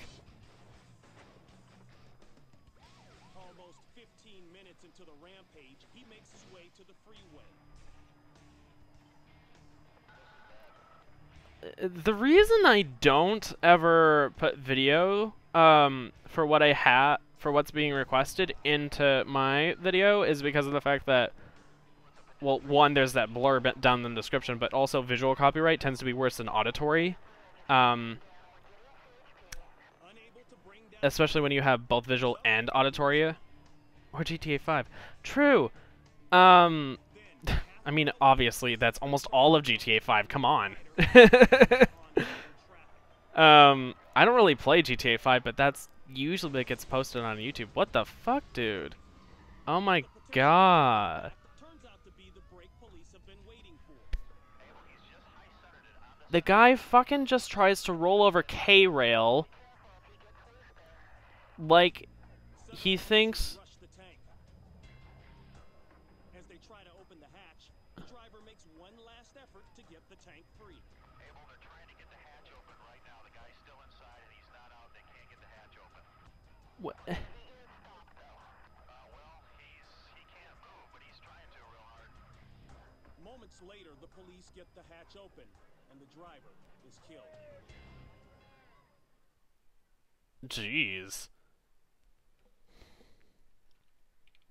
Almost 15 minutes into the rampage, he makes his way to the freeway. The reason I don't ever put video for what I have for what's being requested into my video is because of the fact that, well, one, there's that blurb down in the description, but also visual copyright tends to be worse than auditory. Especially when you have both visual and auditory, or GTA 5. True. I mean, obviously, that's almost all of GTA 5. Come on. I don't really play GTA 5, but that's usually what gets posted on YouTube. What the fuck, dude? Oh my god. The guy fucking just tries to roll over K-Rail like he thinks. As they try to open the hatch, the driver makes one last effort to get the tank free. Abel, they're trying to get the hatch open right now. The guy's still inside and he's not out. They can't get the hatch open. What? Well, he can't move, but he's trying to real hard. Moments later, the police get the hatch open, and the driver is killed. Jeez.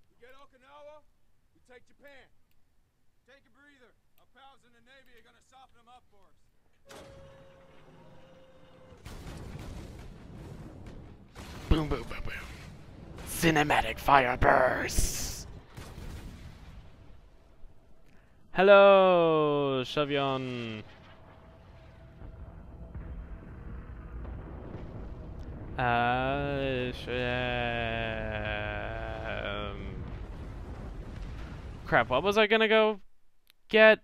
We get Okinawa, we take Japan. Take a breather. Our pals in the Navy are gonna soften them up for us. Boom, boom, boom, boom. Cinematic fire bursts. Hello, Shavyon. Crap, what was I gonna go get?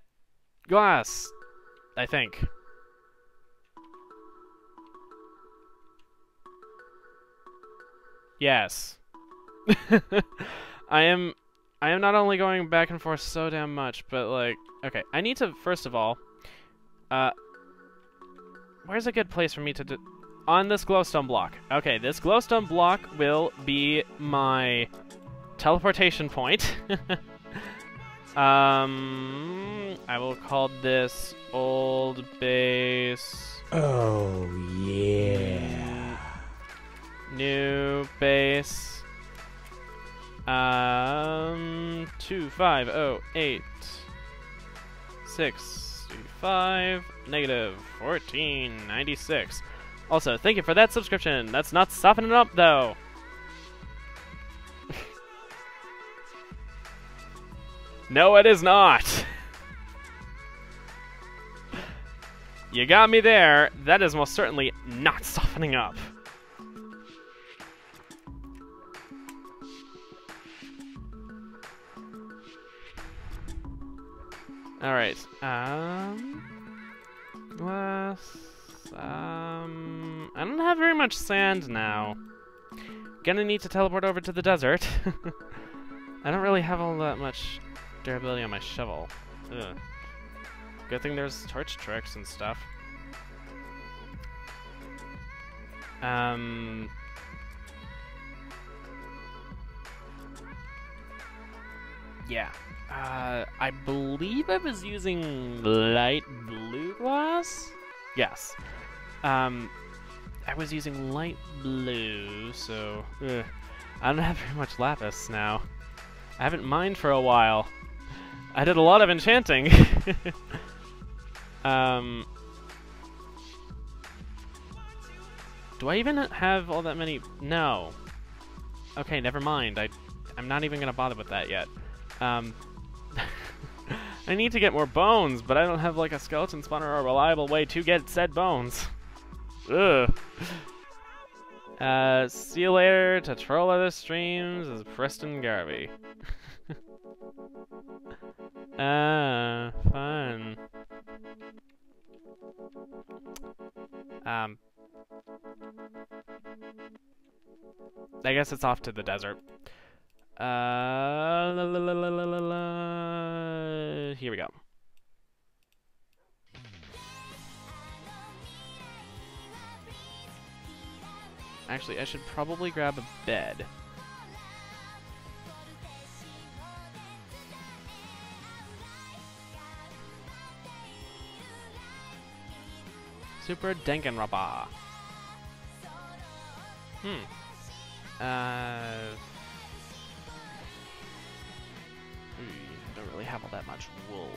Glass, I think. Yes. I am not only going back and forth so damn much, but like, okay, I need to, first of all, where's a good place for me to do? On this glowstone block. Okay, this glowstone block will be my teleportation point. I will call this old base. Oh, yeah. New base. 2508 635 negative 1496. Also, thank you for that subscription. That's not softening up, though. No, it is not. You got me there. That is most certainly not softening up. All right. Glass. I don't have very much sand now. Gonna need to teleport over to the desert. I don't really have all that much durability on my shovel. Ugh. Good thing there's torch tricks and stuff. Yeah. I believe I was using light blue glass? Yes. I was using light blue, so I don't have very much lapis now. I haven't mined for a while. I did a lot of enchanting. Do I even have all that many? No. Okay, never mind. I'm not even gonna bother with that yet. I need to get more bones, but I don't have like a skeleton spawner or a reliable way to get said bones. Ugh. See you later to troll other streams as Preston Garvey. Fun. I guess it's off to the desert. Here we go. Actually, I should probably grab a bed. Super Danganronpa. Don't really have all that much wool.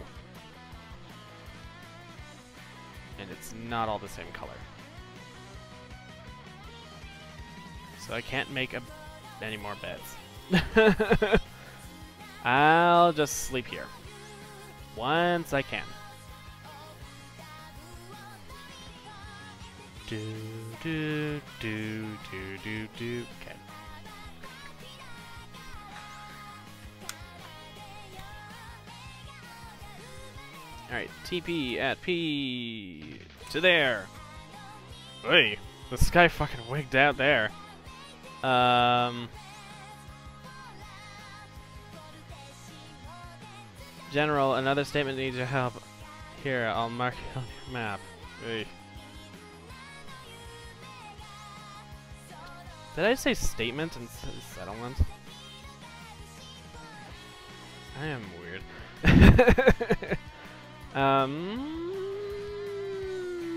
And it's not all the same color. So I can't make any more beds. I'll just sleep here. Once I can. Do. Okay. Alright, TP at P to there. Hey, the sky fucking wigged out there. General, another statement needs your help. Here, I'll mark it on your map. Hey. Did I say statement instead of settlement? I am weird.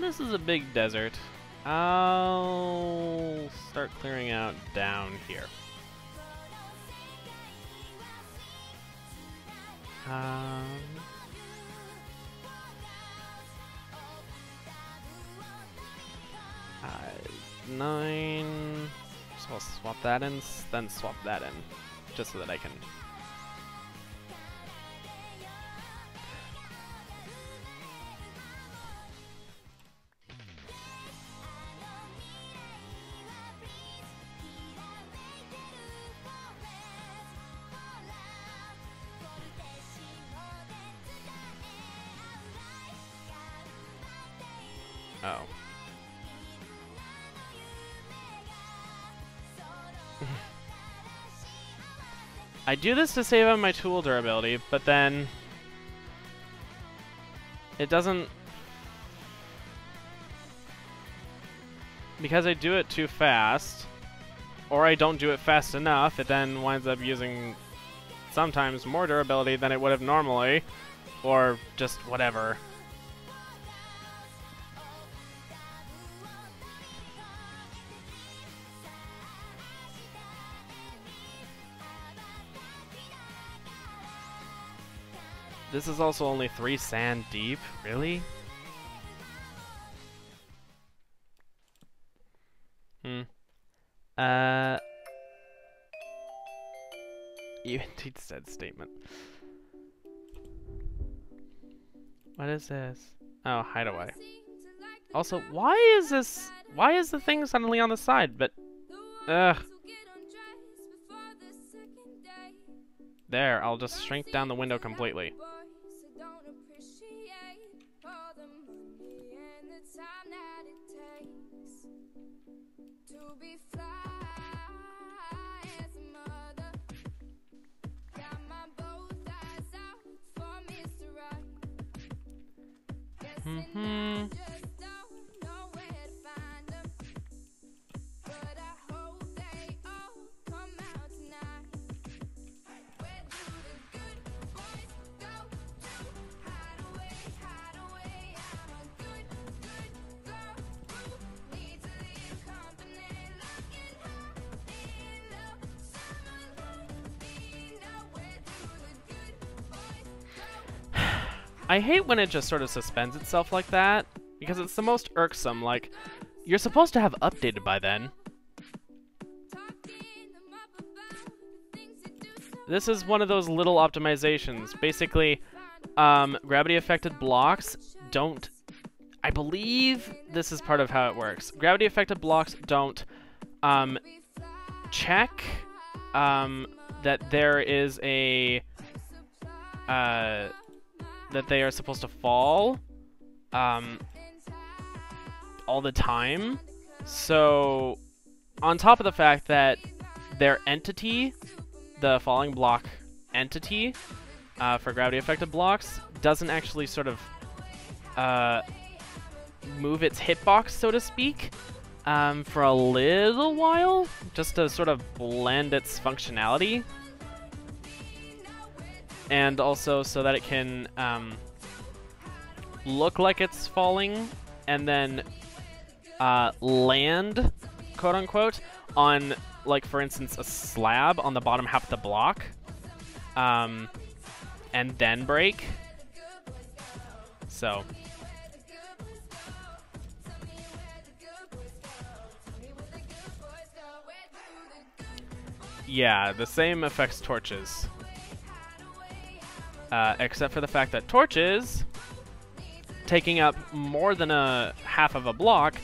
This is a big desert. I'll start clearing out down here. Nine. So I'll swap that in, then swap that in, just so that I can. Oh. I do this to save on my tool durability, but then it doesn't, because I do it too fast, or I don't do it fast enough, it then winds up using sometimes more durability than it would have normally, or just whatever. This is also only 3 sand deep? Really? You indeed said statement. What is this? Oh, hideaway. Also, why is the thing suddenly on the side? But, ugh. There, I'll just shrink down the window completely. I hate when it just sort of suspends itself like that, because it's the most irksome. Like, you're supposed to have updated by then. This is one of those little optimizations. Basically, gravity-affected blocks don't... I believe this is part of how it works. Gravity-affected blocks don't check that there is a... that they are supposed to fall all the time. So, on top of the fact that their entity, the falling block entity for gravity-affected blocks, doesn't actually sort of move its hitbox, so to speak, for a little while, just to sort of blend its functionality. And also so that it can look like it's falling and then land, quote-unquote, on, like, for instance, a slab on the bottom half of the block, and then break. So... yeah, the same affects torches. Except for the fact that torches, taking up more than a half of a block,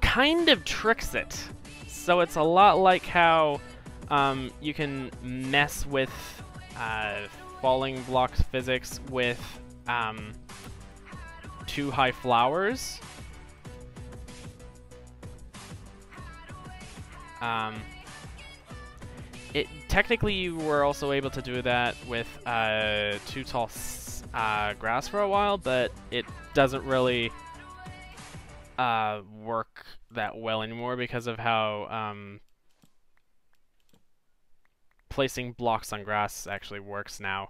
kind of tricks it. So it's a lot like how you can mess with falling blocks physics with too high flowers. Technically, you were also able to do that with too tall grass for a while, but it doesn't really work that well anymore because of how placing blocks on grass actually works now.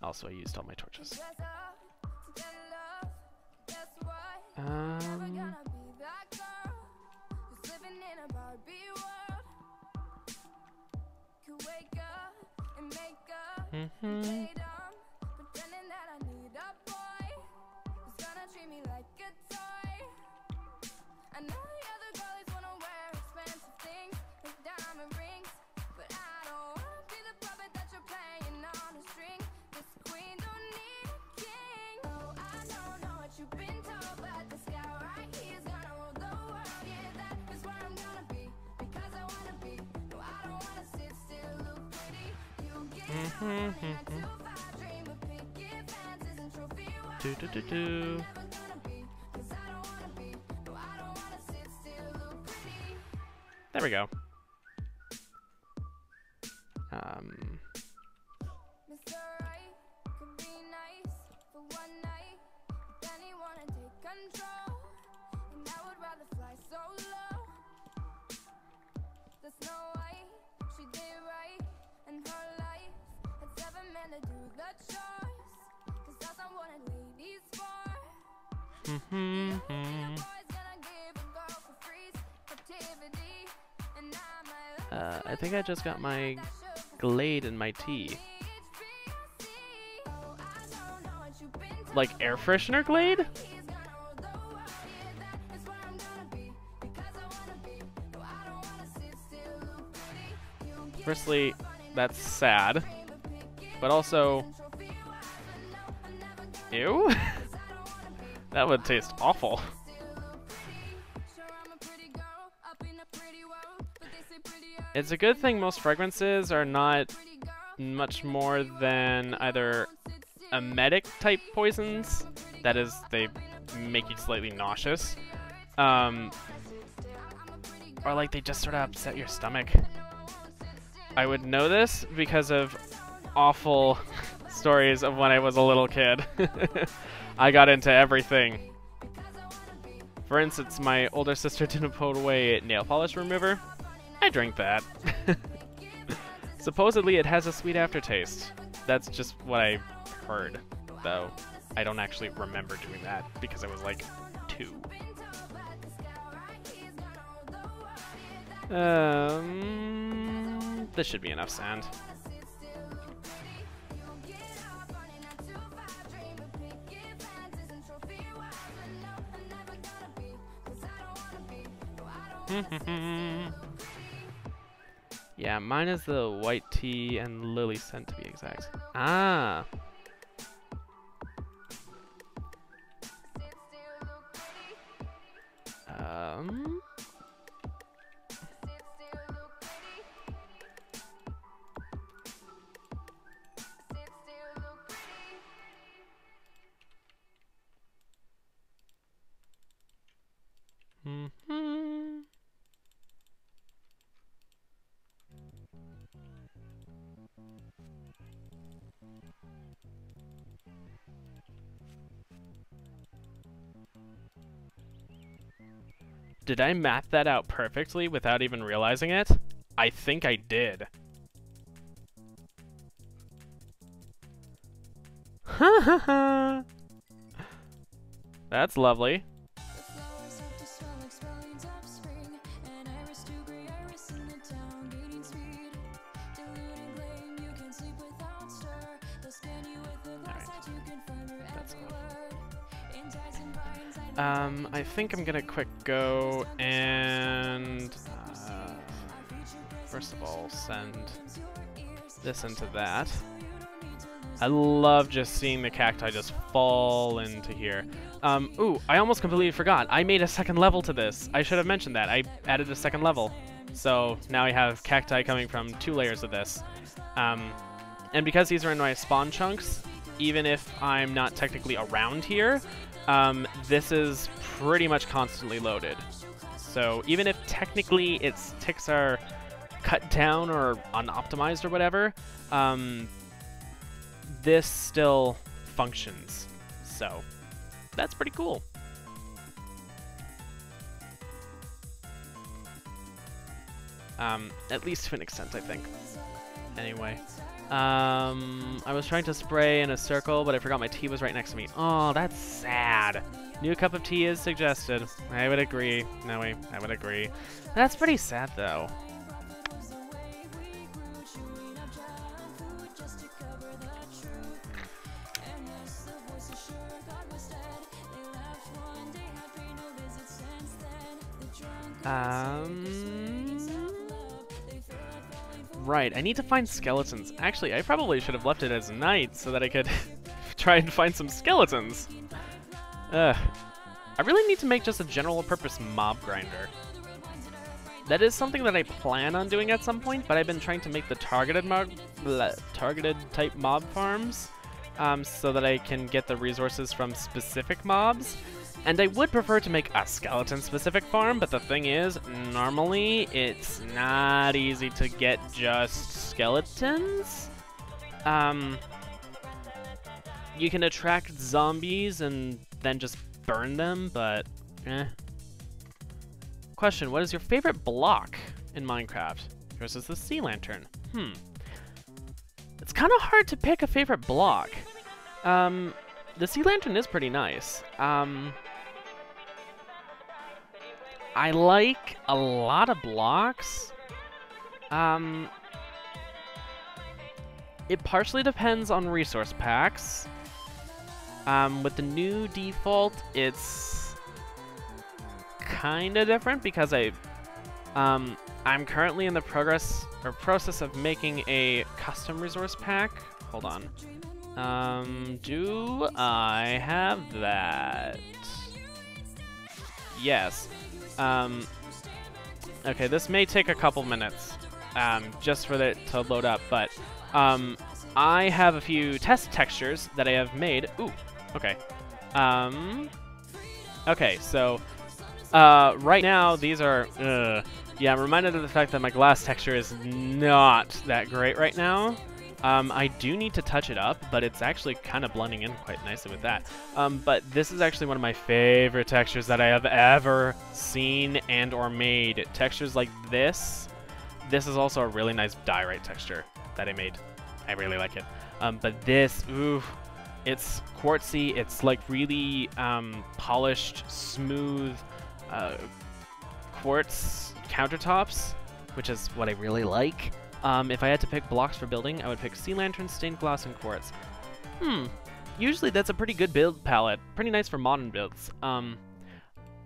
Also, I used all my torches. There we go. I think I just got my Glade in my tea. Like air freshener Glade? Firstly, that's sad, but also, ew? That would taste awful. It's a good thing most fragrances are not much more than either emetic type poisons, that is, they make you slightly nauseous, or like they just sort of upset your stomach. I would know this because of awful stories of when I was a little kid. I got into everything. For instance, my older sister didn't put away nail polish remover. I drank that. Supposedly it has a sweet aftertaste. That's just what I heard, though. I don't actually remember doing that because I was like 2. This should be enough sand. Yeah, mine is the white tea and lily scent to be exact. Ah. Did I map that out perfectly without even realizing it? I think I did. That's lovely. I think I'm gonna quick go and first of all send this into that. I love just seeing the cacti just fall into here. Ooh, I almost completely forgot. I made a second level to this. I should have mentioned that. I added a second level. So now I have cacti coming from 2 layers of this. And because these are in my spawn chunks, even if I'm not technically around here, this is pretty much constantly loaded. So even if technically its ticks are cut down or unoptimized or whatever, this still functions. So that's pretty cool. At least to an extent, I think. Anyway. I was trying to spray in a circle, but I forgot my tea was right next to me. Oh, that's sad. New cup of tea is suggested. I would agree. No, I would agree. That's pretty sad, though. Right, I need to find skeletons. Actually, I probably should have left it as night so that I could try and find some skeletons. I really need to make just a general purpose mob grinder. That is something that I plan on doing at some point, but I've been trying to make the targeted type mob farms so that I can get the resources from specific mobs. And I would prefer to make a skeleton-specific farm, but the thing is, normally, it's not easy to get just skeletons. You can attract zombies and then just burn them, but eh. Question, what is your favorite block in Minecraft? Yours is the sea lantern. It's kind of hard to pick a favorite block. The sea lantern is pretty nice. I like a lot of blocks. It partially depends on resource packs. With the new default, it's kind of different because I'm currently in the process of making a custom resource pack. Hold on. Do I have that? Yes. Okay, this may take a couple minutes, just for it to load up, but, I have a few test textures that I have made. Ooh, okay. Okay, so, right now, these are, yeah, I'm reminded of the fact that my glass texture is not that great right now. I do need to touch it up, but it's actually kind of blending in quite nicely with that. But this is actually one of my favorite textures that I have ever seen and or made. Textures like this. This is also a really nice diorite texture that I made. I really like it. But this, ooh, it's quartzy. It's like really polished, smooth quartz countertops, which is what I really like. If I had to pick blocks for building, I would pick sea lantern, stained glass, and quartz. Usually that's a pretty good build palette. Pretty nice for modern builds.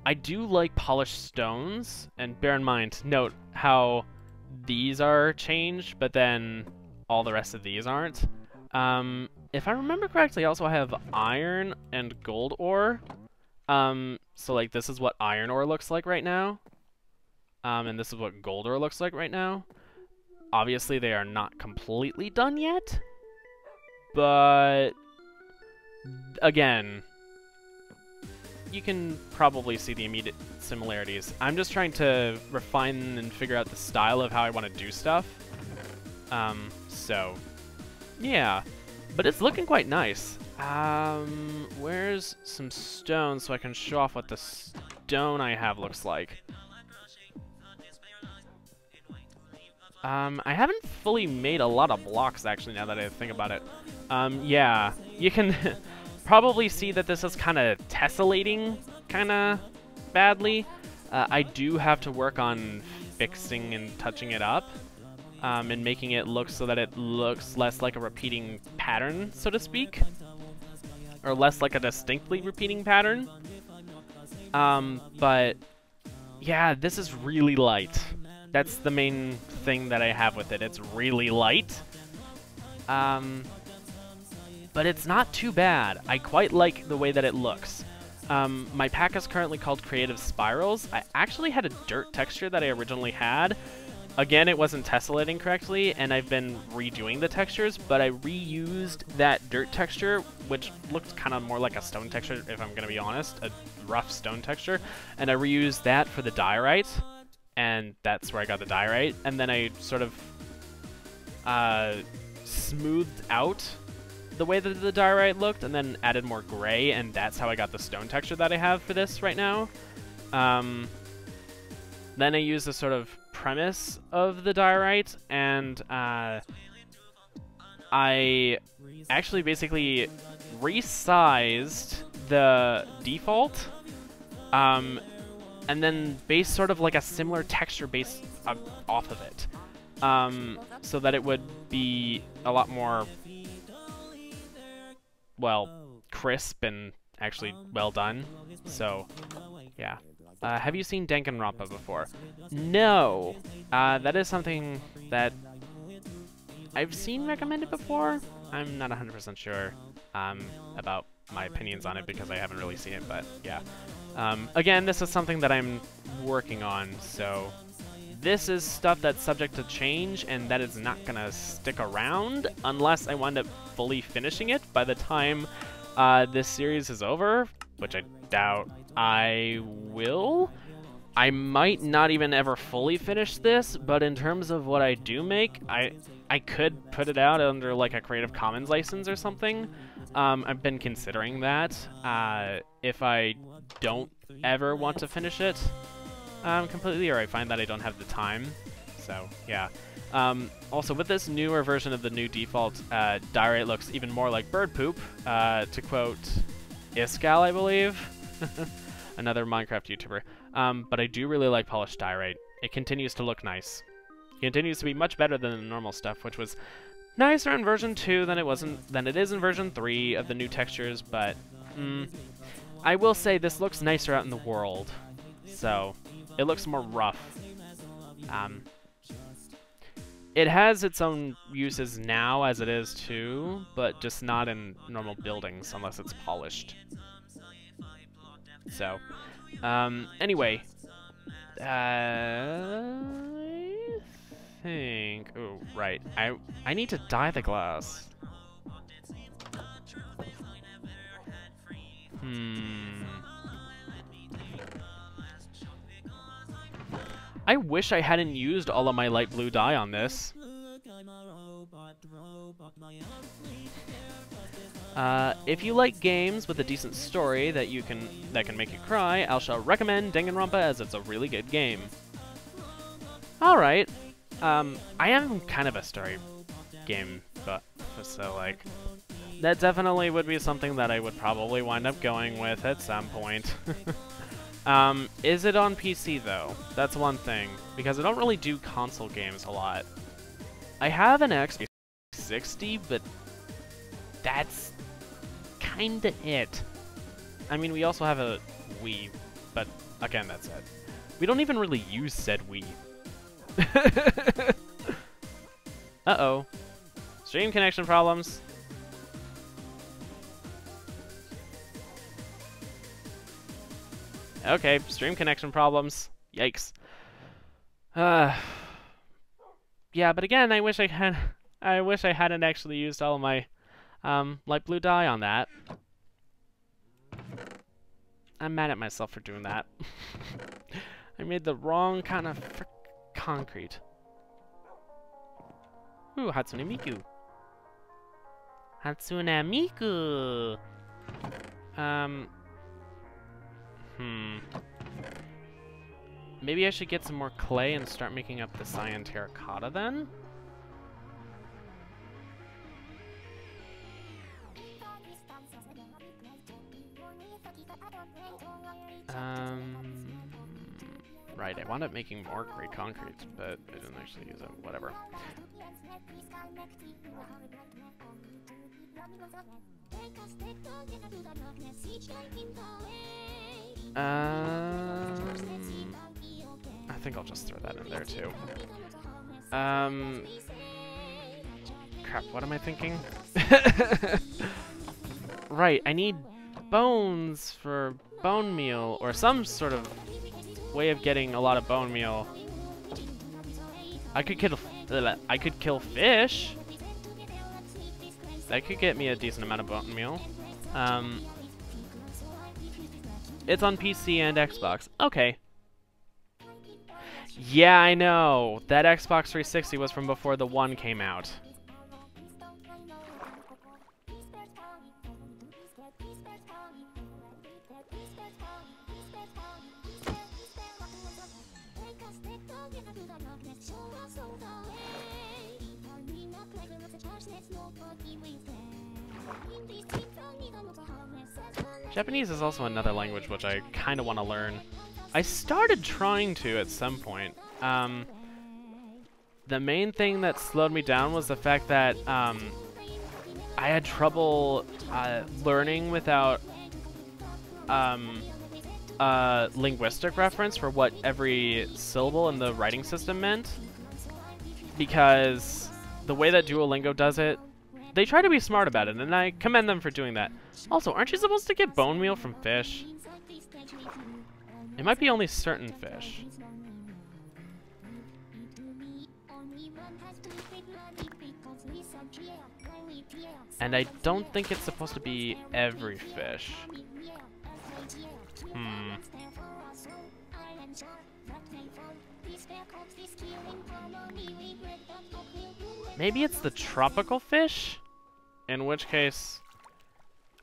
I do like polished stones, and bear in mind, note how these are changed, but then all the rest of these aren't. If I remember correctly, I also have iron and gold ore. So like this is what iron ore looks like right now. And this is what gold ore looks like right now. Obviously, they are not completely done yet, but again, you can probably see the immediate similarities. I'm just trying to refine and figure out the style of how I want to do stuff. So, yeah. But it's looking quite nice. Where's some stone so I can show off what the stone I have looks like? I haven't fully made a lot of blocks, actually, now that I think about it. Yeah, you can probably see that this is kind of tessellating kind of badly. I do have to work on fixing and touching it up, and making it look so that it looks less like a repeating pattern, so to speak. Or less like a distinctly repeating pattern. But, yeah, this is really light. That's the main thing that I have with it. It's really light. But it's not too bad. I quite like the way that it looks. My pack is currently called Creative Spirals. I actually had a dirt texture that I originally had. Again, it wasn't tessellating correctly, and I've been redoing the textures, but I reused that dirt texture, which looked kind of more like a stone texture, if I'm going to be honest, a rough stone texture, and I reused that for the diorite. And that's where I got the diorite, and then I sort of smoothed out the way that the diorite looked, and then added more gray, and that's how I got the stone texture that I have for this right now. Then I used the sort of premise of the diorite, and I actually basically resized the default, and then based sort of like a similar texture base off of it, so that it would be a lot more, well, crisp and actually well done. So, yeah. Have you seen Danganronpa before? No. That is something that I've seen recommended before. I'm not 100% sure about my opinions on it because I haven't really seen it, but yeah. Again, this is something that I'm working on, so this is stuff that's subject to change, and that is not gonna stick around unless I wind up fully finishing it by the time this series is over, which I doubt I will. I might not even ever fully finish this, but in terms of what I do make, I could put it out under like a Creative Commons license or something. I've been considering that. If I don't ever want to finish it completely, or I find that I don't have the time. So, yeah. Also, with this newer version of the new default, diorite looks even more like bird poop, to quote Iskal, I believe. Another Minecraft YouTuber. But I do really like polished diorite. It continues to look nice. It continues to be much better than the normal stuff, which was nicer in version 2 than it is in version 3 of the new textures, but I will say this looks nicer out in the world. So, it looks more rough. It has its own uses now as it is too, but just not in normal buildings unless it's polished. So, anyway, I think, oh, right, I need to dye the glass. I wish I hadn't used all of my light blue dye on this. If you like games with a decent story that can make you cry, I shall recommend Danganronpa as it's a really good game. Alright. I am kind of a story game buff, so like that definitely would be something that I would probably wind up going with at some point. Is it on PC though? That's one thing, because I don't really do console games a lot. I have an Xbox 360, but that's kinda it. I mean, we also have a Wii, but Again, that's it. We don't even really use said we. Uh-oh. Stream connection problems. Okay, stream connection problems. Yikes. Yeah, but again, I wish I hadn't actually used all of my light blue dye on that. I'm mad at myself for doing that. I made the wrong kind of concrete. Ooh, Hatsune Miku. Hatsune Miku. Maybe I should get some more clay and start making up the cyan terracotta then? Right, I wound up making more gray concrete, but I didn't actually use it. Whatever. I think I'll just throw that in there too. Crap, what am I thinking? Right, I need bones for bone meal, or some sort of way of getting a lot of bone meal. I could kill fish. That could get me a decent amount of bone meal. It's on PC and Xbox. Okay. Yeah, I know. That Xbox 360 was from before the 1 came out. Japanese is also another language which I kind of want to learn. I started trying to at some point. The main thing that slowed me down was the fact that I had trouble learning without linguistic reference for what every syllable in the writing system meant. Because the way that Duolingo does it, they try to be smart about it, and I commend them for doing that. Also, aren't you supposed to get bone meal from fish? It might be only certain fish. And I don't think it's supposed to be every fish. Maybe it's the tropical fish? In which case,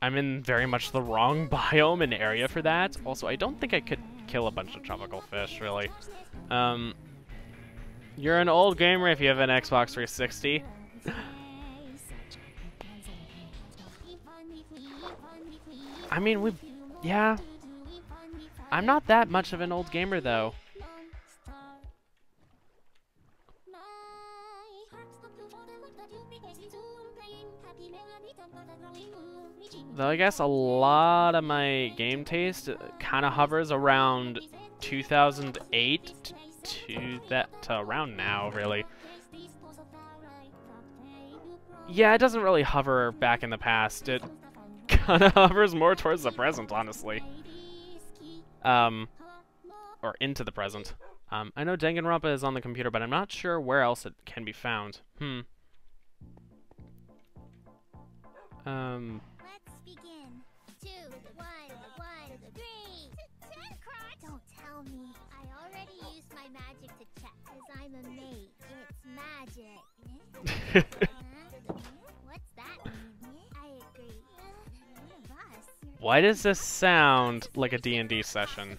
I'm in very much the wrong biome and area for that. Also, I don't think I could kill a bunch of tropical fish, really. You're an old gamer if you have an Xbox 360. I mean, yeah. I'm not that much of an old gamer, though. Though I guess a lot of my game taste kind of hovers around 2008 to around now, really. Yeah, it doesn't really hover back in the past. It kind of hovers more towards the present, honestly. Or into the present. I know Danganronpa is on the computer, but I'm not sure where else it can be found. Let's begin. 2, 1, 3. Don't tell me. I already used my magic to check, because I'm a mage. It's magic. What's that mean? I agree. Why does this sound like a D&D session?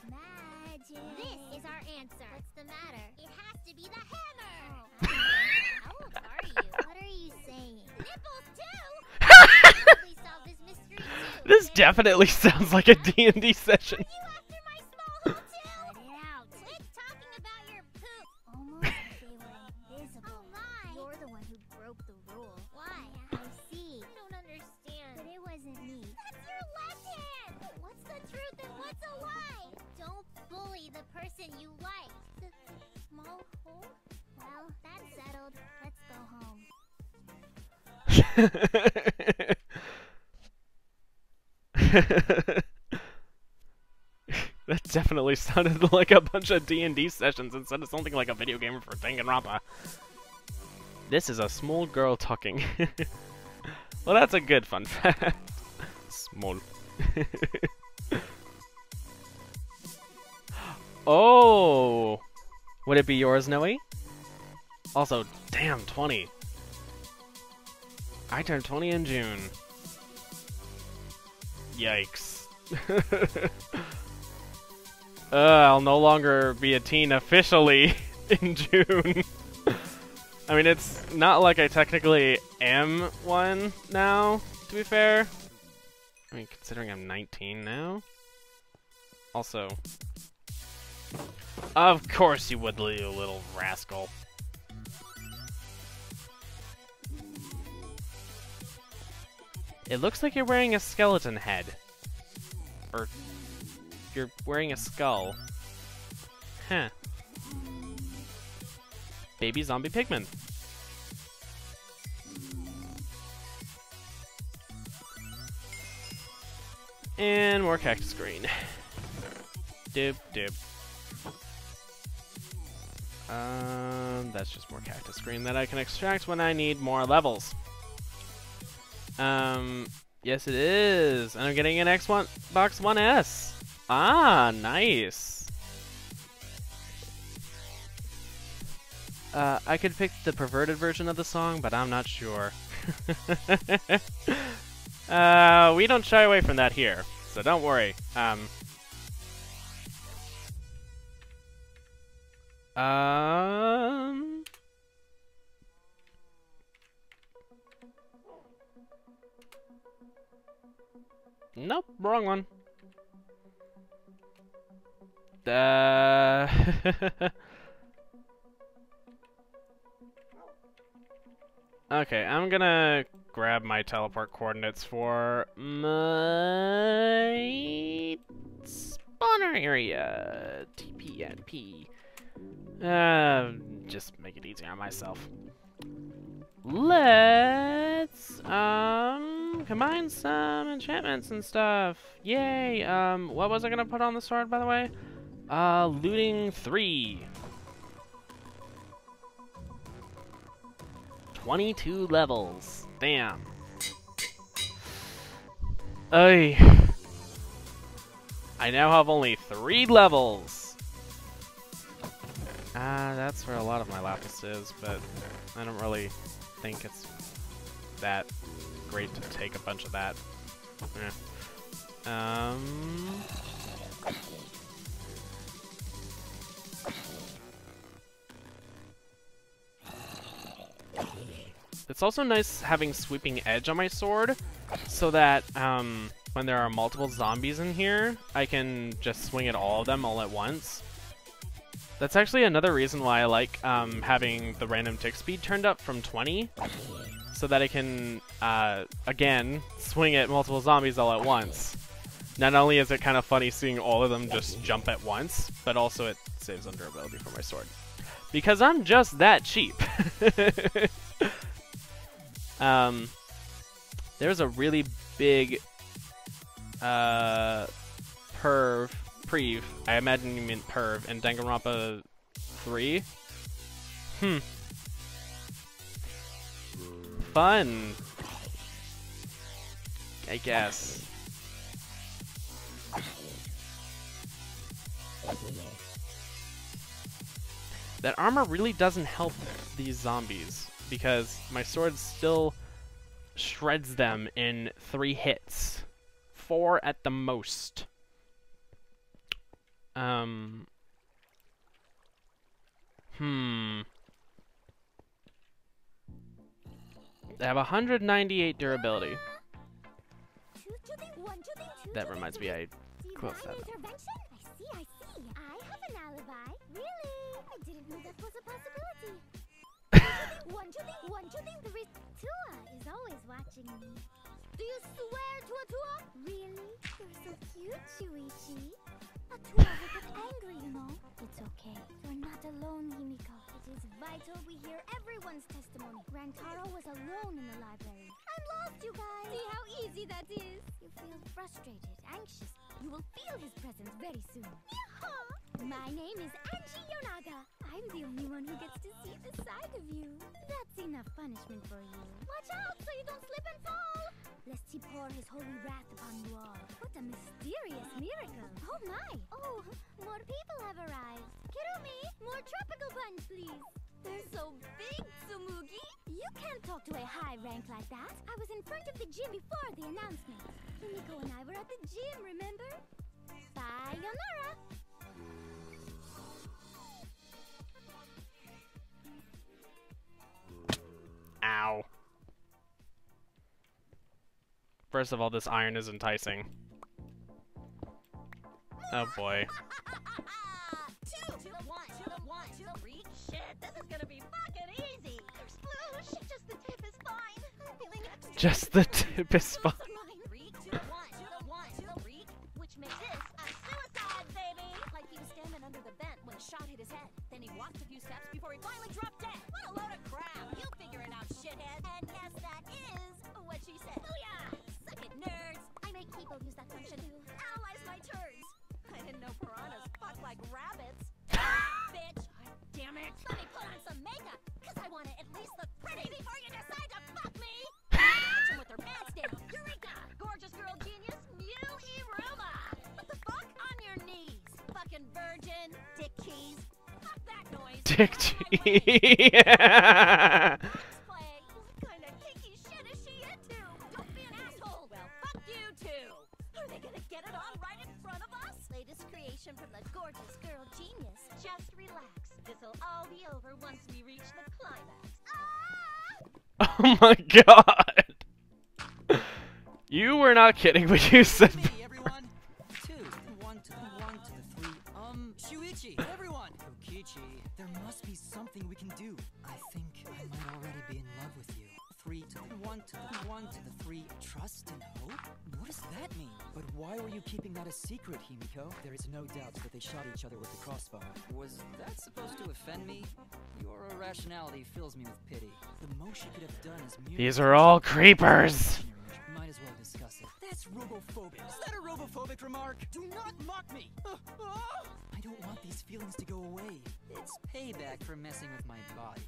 Magic. This is our answer. What's the matter? It has to be the hammer. How old are you? What are you saying? Nipples too? Solve this mystery too. This definitely sounds like a D&D session. Are you after my small hole too? Let it out. Quit talking about your poop. Almost like they were invisible. Oh my. You're the one who broke the rule. Why? I see. I don't understand. But it wasn't me. That's your left hand. What's the truth and what's a lie? Don't person you like. The small hole? Well, that's settled. Let's go home. That definitely sounded like a bunch of D&D sessions instead of something like a video game for Danganronpa. This is a small girl talking. Well, that's a good fun fact. Small. Oh! Would it be yours, Noe? Also, damn, 20. I turned 20 in June. Yikes. I'll no longer be a teen officially in June. I mean, it's not like I technically am one now, to be fair. I mean, considering I'm 19 now. Also, of course you would, you little rascal. It looks like you're wearing a skeleton head. Or you're wearing a skull. Huh. Baby zombie pigman. And more cactus green. Doop doop. That's just more cactus green that I can extract when I need more levels. Yes it is. And I'm getting an Xbox One S. Ah, nice. I could pick the perverted version of the song, but I'm not sure. We don't shy away from that here, so don't worry. Nope, wrong one. Okay, I'm gonna grab my teleport coordinates for my spawner area. TPNP. Just make it easier on myself. Let's combine some enchantments and stuff. Yay! What was I gonna put on the sword, by the way? Looting 3. 22 levels. Damn. Ay. I now have only 3 levels. That's where a lot of my lapis is, but I don't really think it's that great to take a bunch of that. It's also nice having sweeping edge on my sword, so that when there are multiple zombies in here, I can just swing at all of them all at once. That's actually another reason why I like having the random tick speed turned up from 20, so that I can, again, swing at multiple zombies all at once. Not only is it kind of funny seeing all of them just jump at once, but also it saves on durability for my sword. Because I'm just that cheap. There's a really big prev, I imagine you meant perv, in Danganronpa 3. Fun, I guess. That armor really doesn't help these zombies, because my sword still shreds them in 3 hits. 4 at the most. They have 198 durability. That reminds me, I closed that up. I see. I have an alibi. Really? I didn't know that was a possibility. One, two, three. Tua is always watching me. Do you swear, Tua? Really? You're so cute, Shuichi. A tool will get angry, you know. It's okay. You're not alone, Himiko. It is vital we hear everyone's testimony. Rantaro was alone in the library. I'm lost, you guys. See how easy that is? You feel frustrated, anxious. You will feel his presence very soon. Yeehaw! My name is Angie Yonaga. I'm the only one who gets to see this side of you. That's enough punishment for you. Watch out so you don't slip and fall! Lest he pour his holy wrath upon you all. What a mysterious miracle! Oh my! Oh, more people have arrived. Kirumi, more tropical punch, please. They're so big, Tsumugi. You can't talk to a high rank like that. I was in front of the gym before the announcement. Himiko and I were at the gym, remember? Sayonara! Ow. First of all, this iron is enticing. Oh boy. 2 to the 1 to the 1 to the 3. Shit, this is gonna be fucking easy. Sploosh, just the tip is fine. I'm feeling extra. Just the tip is fine. 3 to the 1 to the 1 to the 3, which makes this a suicide, baby. Like he was standing under the vent when a shot hit his head. Then he walked a few steps before he finally dropped dead. What a load of crap. You figure it out, shithead. And yes, that is what she said. Booyah! Suck it, nerds. I make people use that function to analyze my turds. I didn't know piranhas fuck like rabbits. Bitch! God damn it! Let me put on some makeup, cause I want to at least look pretty before you decide to fuck me! Catch 'em with their pants down. Eureka! Gorgeous girl genius, Mew Iruma! What the fuck? On your knees! Fucking virgin! Dick cheese! Fuck that noise! Dick cheese! Play! What kind of kinky shit is she into? Don't be an asshole! Well, fuck you too! Are they gonna get it on right in front of us? Latest creation from the gorgeous girl genius. Just relax. This'll all be over once we reach the climax. Oh my god! You were not kidding when you said Me, that. everyone. 2 to the 1 to the 1 to the 3. Shuichi, everyone. Kokichi, there must be something we can do. I think I might already be in love with you. 3 to the 1 to the 1 to the 3. Trust and hope? What does that mean? But why were you keeping that a secret, Himiko? There is no doubt that they shot each other with the crossbow. Was that supposed to offend me? Your irrationality fills me with pity. The most you could have done is merely... These are all creepers! Might as well discuss it. That's robophobic. Is that a robophobic remark? Do not mock me! I don't want these feelings to go away. It's payback for messing with my body.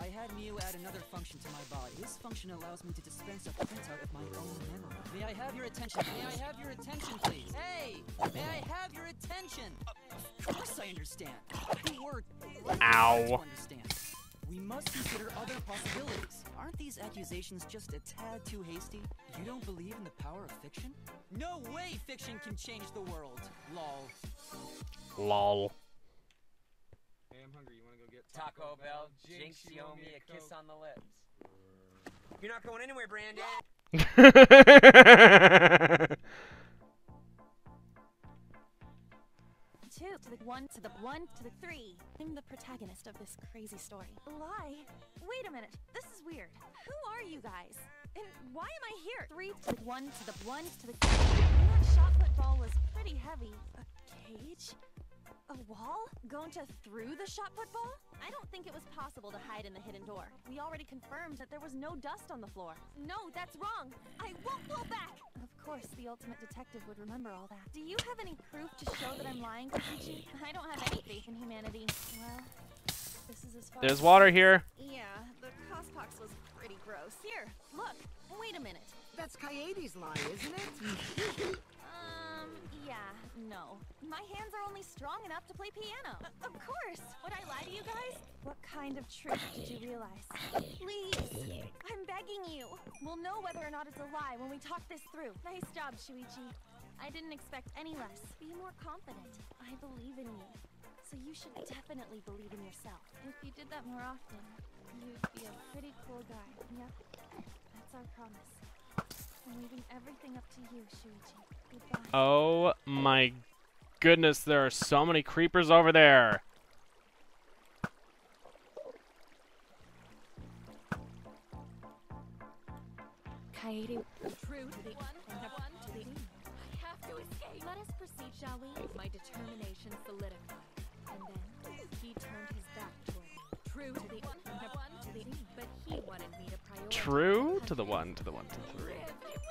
I had Mew add another function to my body. This function allows me to dispense a printout of my own memory. May I have your attention? May I have your attention, please? Hey! May I have your attention? Of course I understand. The word... Ow. To understand. We must consider other possibilities. Aren't these accusations just a tad too hasty? You don't believe in the power of fiction? No way fiction can change the world. Lol. Lol. Hey, I'm hungry. You wanna go get Taco Bell? Jinx, you owe me a kiss on the lips. You're not going anywhere, Brandon. 2 to the 1 to the 1 to the 3. I'm the protagonist of this crazy story. Lie? Wait a minute. This is weird. Who are you guys? And why am I here? 3 to the 1 to the 1 to the 3. That shot put ball was pretty heavy. A cage? A wall? Going to through the shot put ball? I don't think it was possible to hide in the hidden door. We already confirmed that there was no dust on the floor. No, that's wrong. I won't pull back. Of course, the ultimate detective would remember all that. Do you have any proof to show that I'm lying, Kokichi? I don't have any faith in humanity. Well, this is as far There's water here. Yeah, the Cospox was pretty gross. Here, look. Wait a minute. That's Coyote's lie, isn't it? Yeah, no. My hands are only strong enough to play piano. Of course! Would I lie to you guys? What kind of truth did you realize? Please! I'm begging you! We'll know whether or not it's a lie when we talk this through. Nice job, Shuichi. I didn't expect any less. Be more confident. I believe in you. So you should definitely believe in yourself. If you did that more often, you'd be a pretty cool guy. Yep. That's our promise. I'm leaving everything up to you, Shuichi. Goodbye. Oh my goodness, there are so many creepers over there. Coyote, true to the one, and Let us proceed, shall we? My determination solidified. And then he turned his back toward me. True to the one to the but he wanted me to prioritize. True to the 1 to the 1 to the 3. I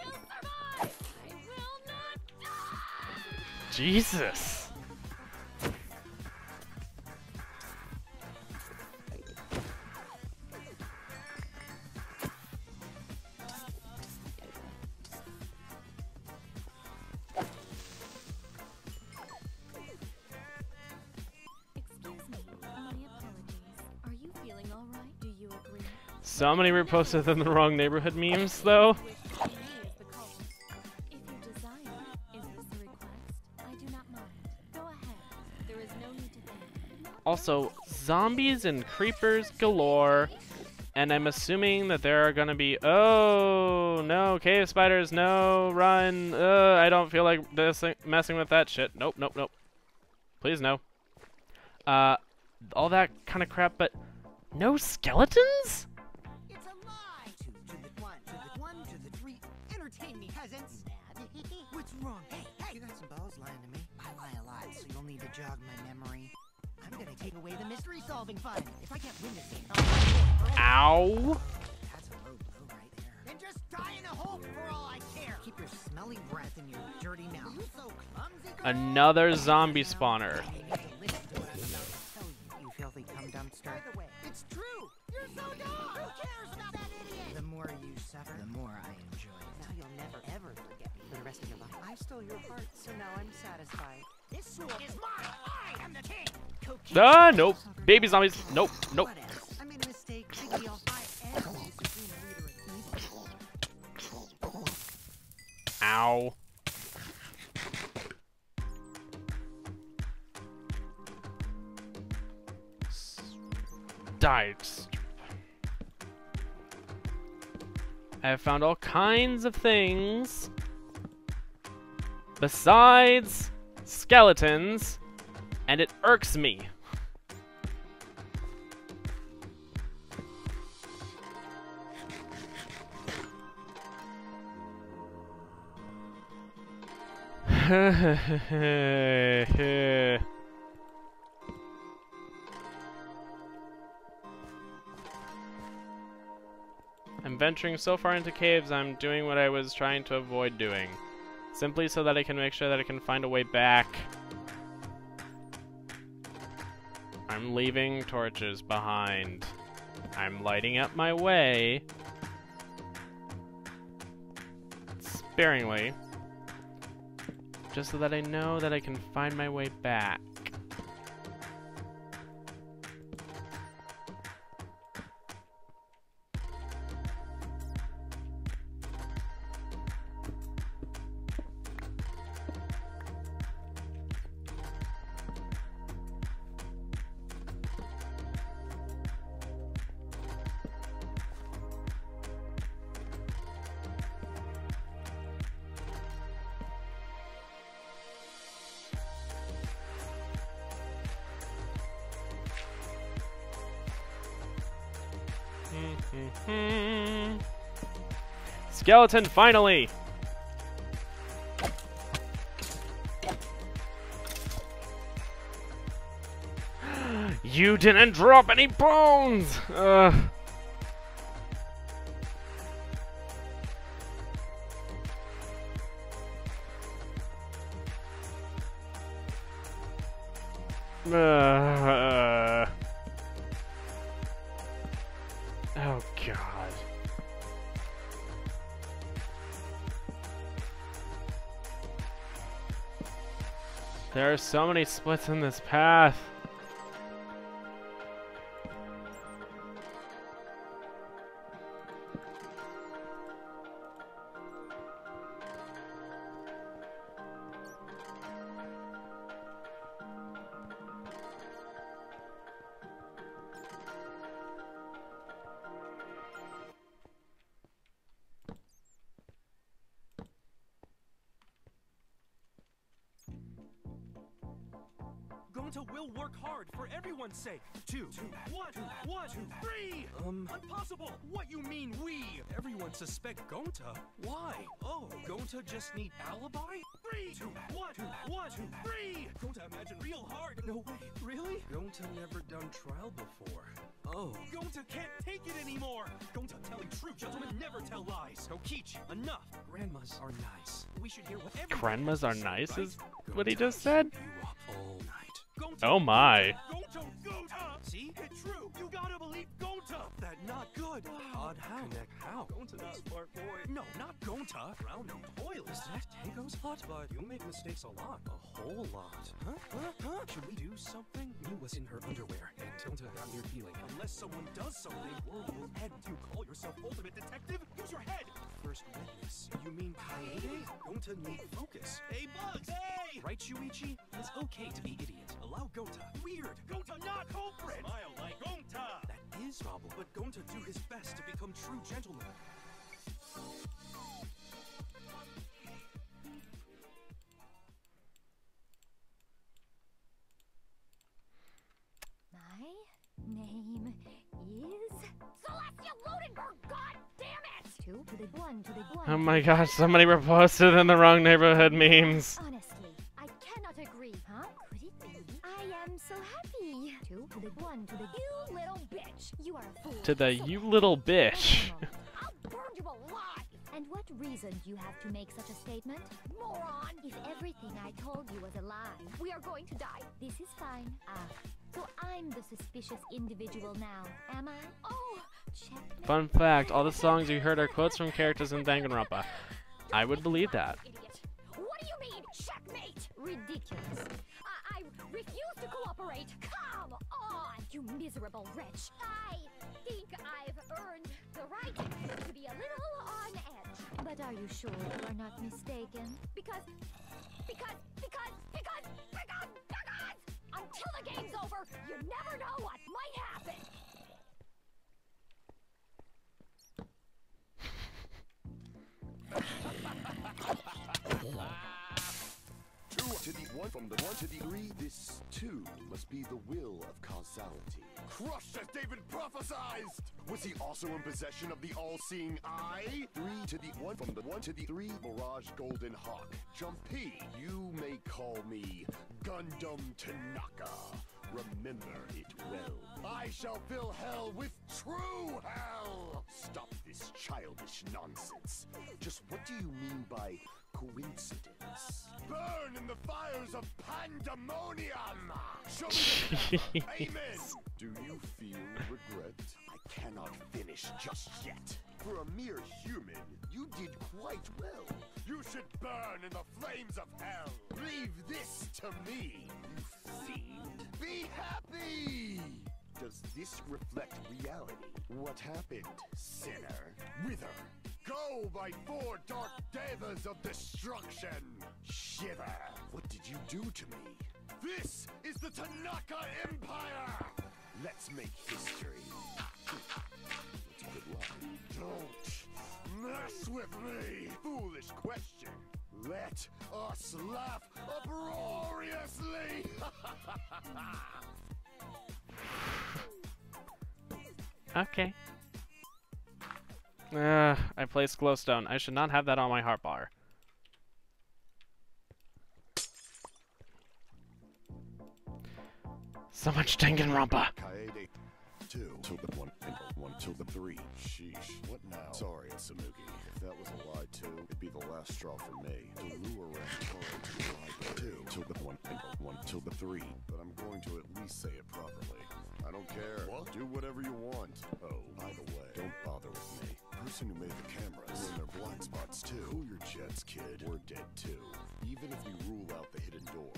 will survive! I will not die! Jesus! So many reposted in the wrong neighborhood memes, though. Also, zombies and creepers galore, and I'm assuming that there are gonna be— oh no, cave spiders, no, run, I don't feel like messing with that shit. Nope, nope, nope. Please no. All that kind of crap, but no skeletons? What's wrong? Hey, you got some balls lying to me. I lie a lot, so you'll need to jog my memory. I'm gonna take away the mystery-solving fun. If I can't win this game, ow! That's a low blow right there. Then just die in a hole for all I care. Keep your smelly breath in your dirty mouth. You so clumsy, girl. Another zombie spawner. You filthy cum dumpster. By the way, it's true. You're so dumb. Who cares about that idiot? The more you suffer, the more I enjoy it. Now you'll never ever forget me for the rest of your life. I stole your heart, so now I'm satisfied. This sword is mine. I am the king. Ah, nope. Baby zombies. Nope, nope. I made a mistake. Big deal. I am the supreme leader of evil. Ow. Died. I have found all kinds of things besides skeletons, and it irks me. I'm venturing so far into caves, I'm doing what I was trying to avoid doing. Simply so that I can make sure that I can find a way back. I'm leaving torches behind. I'm lighting up my way. Sparingly. Just so that I know that I can find my way back. Skeleton, finally! You didn't drop any bones! Oh god. There are so many splits in this path. Gonta will work hard for everyone's sake. One, three! Impossible! What you mean, we? Everyone suspect Gonta? Why? Oh, Gonta just need alibi? 3, 2, 1, 2, 1, 2, 3. Gonta, imagine real hard. No way. Really? Gonta never done trial before. Oh. Gonta can't take it anymore. Gonta telling true gentlemen never tell lies. Kokichi, enough. Grandmas are nice. We should hear what everyone Grandmas are has to say, nice right? is what he just said? You up all night. Gonta, Oh my. Gonta, Gonta! See? It's true. You gotta believe Gonta. That not good. Odd how? Connect how? Gonta not smart boy. No, not Gonta. Drowning toilet. Is that Tango's hut? But you make mistakes a lot. A whole lot. Huh? Should we do something? Miu was in her underwear, and Gonta got weird feeling. Unless someone does something, world will end. You call yourself ultimate detective? Use your head. First witness. You mean Kaede? Gonta need focus. Hey, Bugs! Hey! Right, Shuichi? It's okay to be idiot. Allow Gonta. Weird! Gonta not culprit! Smile like Gonta! That is problem, but Gonta do his best to become true gentleman. My name is Celestia Ludenberg. God damn it! 2 to the 1 to the 1. Oh my gosh, somebody reposted in the wrong neighborhood memes. Honestly, I cannot agree. Huh? Could it be? I am so happy. 2 to the 1 to the you little bitch. You are a fool. To the you little bitch. I'll burn you alive. And what reason do you have to make such a statement? Moron! If everything I told you was a lie, we are going to die. This is fine. So I'm the suspicious individual now, am I? Oh, checkmate. Fun fact, all the songs you heard are quotes from characters in Danganronpa. I would believe that. Idiot. What do you mean, checkmate? Ridiculous. I refuse to cooperate. Come on, you miserable wretch. I think I've earned the right to be a little on edge. But are you sure you are not mistaken? Because until the game's over, you never know what might happen. To the 1 from the 1 to the 3, this too must be the will of causality. Crushed as David prophesied! Was he also in possession of the all-seeing eye? 3 to the 1 from the 1 to the 3, Mirage Golden Hawk. Jumpy, you may call me Gundam Tanaka. Remember it well. I shall fill hell with true hell! Stop this childish nonsense. Just what do you mean by coincidence? Burn in the fires of pandemonium! Show me the Amen! Do you feel regret? I cannot finish just yet. For a mere human, you did quite well. You should burn in the flames of hell. Leave this to me, you fiend. Be happy! Does this reflect reality? What happened, sinner? Wither! Go, my 4 dark devas of destruction! Shiver! What did you do to me? This is the Tanaka Empire! Let's make history. That's a good line. Don't mess with me! Foolish question. Let us laugh uproariously! Okay. I placed glowstone. I should not have that on my heart bar. So much Danganronpa. Kaede 2 till the 1 and 1 till the 3. Sheesh. What now? Sorry, Samugi. If that was a lie too, it'd be the last straw for me. To lure around Toro to lie 2 till the 1 and 1 till the 3. But I'm going to at least say it properly. I don't care. What? Do whatever you want. Oh, by the way, don't bother with me. Person who made the cameras in their blind spots too. Cool your jets, kid. We're dead too. Even if we rule out the hidden door,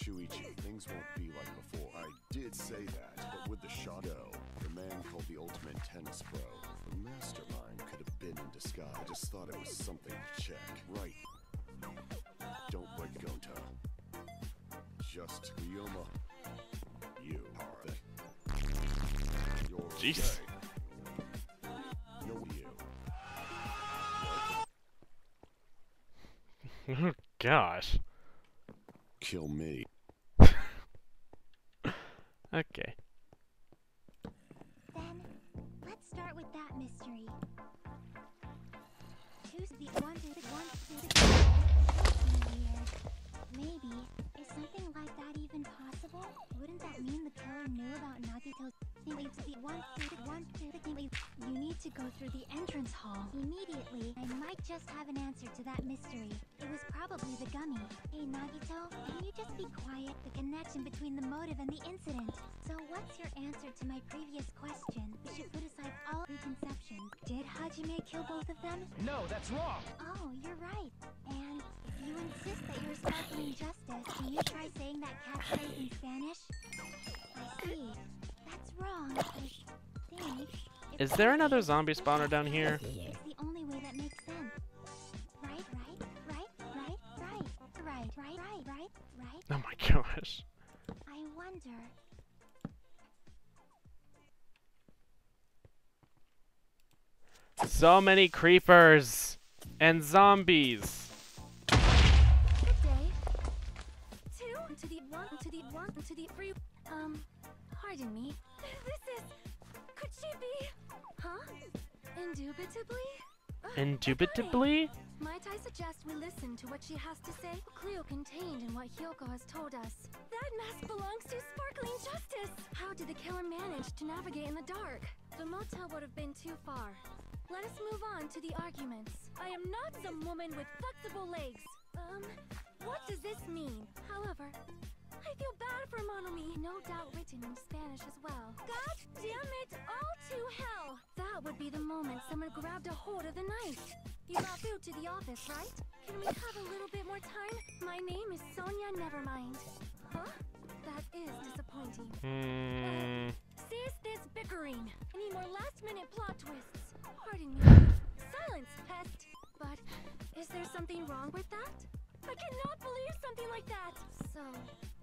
Shuichi, things won't be like before. I did say that, but with the shot go, the man called the ultimate tennis pro, the mastermind could have been in disguise. I just thought it was something to check. Right. Don't break Gonta. Just Ryoma. You are it. You're Jeez. okay. No, you. Oh gosh. Kill me. Okay. Then, let's start with that mystery. Choose the 1 to the 1 to the 3. Maybe. Is something like that even possible? Wouldn't that mean the killer knew about Nagito's thing? You need to go through the entrance hall immediately. I might just have an answer to that mystery. It was probably the gummy. Hey Nagito, can you just be quiet? The connection between the motive and the incident. So what's your answer to my previous question? We should put aside all preconceptions. Did Hajime kill both of them? No, that's wrong! Oh, you're right. And if you insist that you're sparkling justice, can you try saying that catchphrase in Spanish? I see. That's wrong. I think... Is there another zombie spawner down here? It's the only way that makes sense. Right. Oh my gosh. I wonder... So many creepers and zombies. Good day. 2 to the 1 to the 1 to the 3. Pardon me. This is... Could she be... Huh? Indubitably? Indubitably? Might I suggest we listen to what she has to say? Clue contained in what Hyoko has told us. That mask belongs to Sparkling Justice! How did the killer manage to navigate in the dark? The motel would have been too far. Let us move on to the arguments. I am not some woman with flexible legs. What does this mean? However, I feel bad for Monomi. No doubt written in Spanish as well. God damn it all to hell! That would be the moment someone grabbed a hold of the knife. You brought food to the office, right? Can we have a little bit more time? My name is Sonia Nevermind. Huh? That is disappointing. Cease this bickering. I need more last-minute plot twists. Pardon me. Silence, pest. But is there something wrong with that? I cannot believe something like that. So,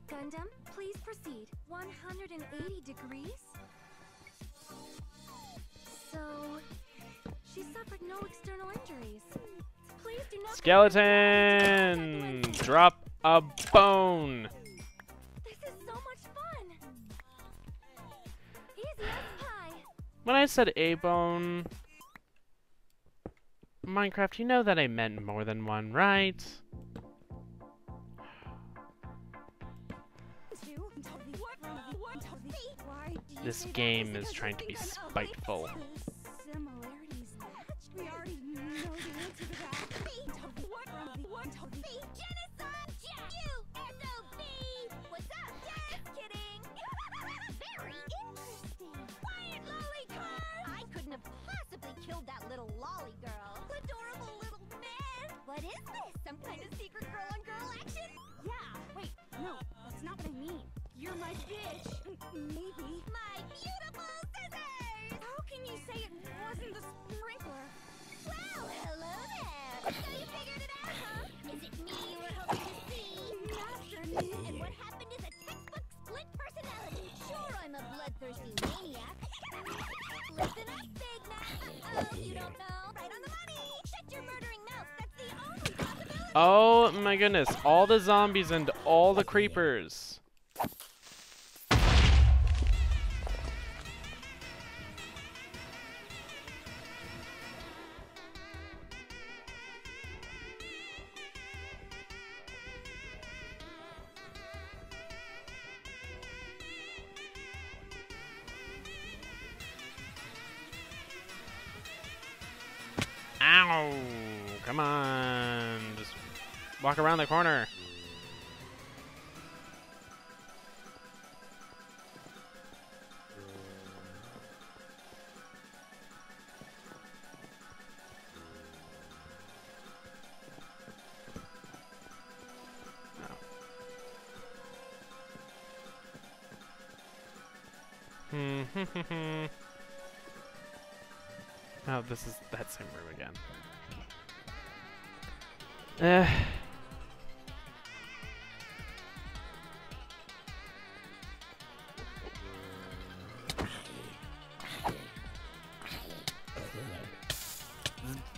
Gundam, please proceed. 180 degrees? So, she suffered no external injuries. Please do not... Skeleton! Drop a bone! This is so much fun! Easy as pie! When I said a bone... Minecraft, you know that I meant more than one, right? This game is trying to be spiteful. Similarities matched? We already know the answer to that. Genocide! You SOB! What's up? Just kidding! Very interesting! Quiet, lolly car! I couldn't have possibly killed that little lolly girl. Adorable little man! What is this? Some kind of secret girl-on-girl action? Yeah! Wait, no, that's not what I mean. You're my bitch! Maybe. My beautiful scissors! How can you say it wasn't the sprinkler? Well, hello there! So you figured it out, huh? Is it me you were hoping to see? Master! And what happened is a textbook split personality. Sure, I'm a bloodthirsty maniac. Listen up, Big Mac! Oh, you don't know? Right on the money! Shut your murdering mouth! That's the only possibility! Oh my goodness, all the zombies and all the creepers. Ow! Come on, just walk around the corner. Oh, this is that same room again.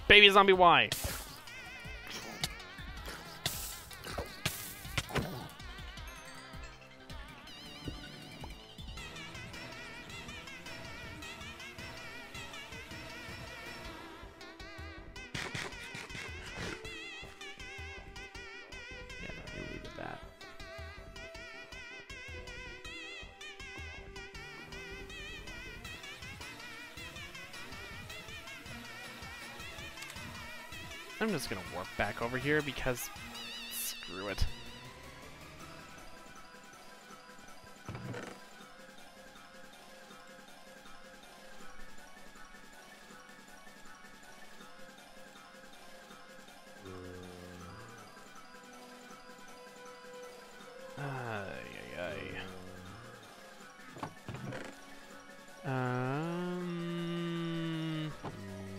Baby zombie Y. I'm just gonna warp back over here because screw it.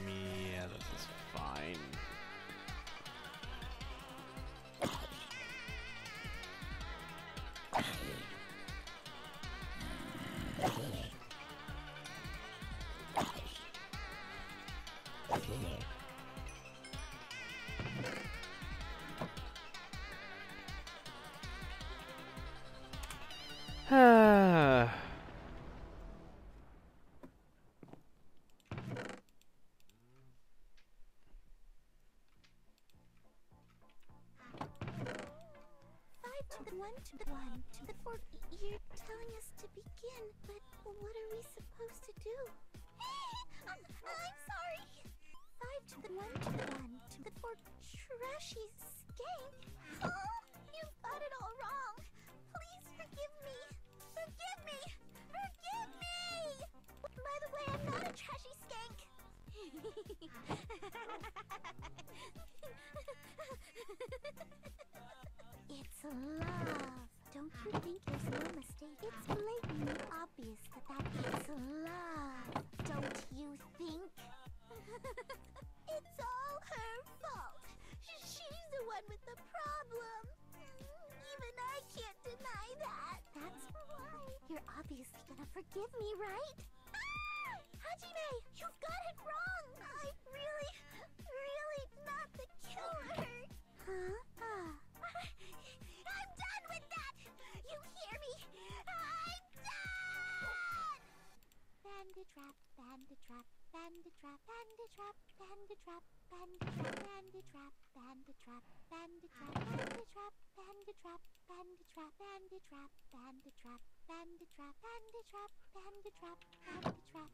Yeah, this is fine. One to the four. You're telling us to begin, but what are we supposed to do? I'm sorry. 5 to the 1 to the 1 to the 4. Trashy skank. Oh, you've got it all wrong. Please forgive me. Forgive me. Forgive me. By the way, I'm not a trashy skank. It's love. Don't you think there's no mistake? It's blatantly obvious that is love. Don't you think? It's all her fault. She's the one with the problem. Even I can't deny that. That's why. You're obviously gonna forgive me, right? Ah! Hajime, you've got it wrong. I'm really not the killer. Huh? I'm done with that! You hear me? I'm done! Bandit trap, bandit trap, bandit trap, bandit trap, bandit trap, bandit trap, bandit trap, bandit trap, bandit trap, bandit trap, bandit trap, bandit trap, bandit trap, bandit trap, bandit trap, bandit trap, bandit trap.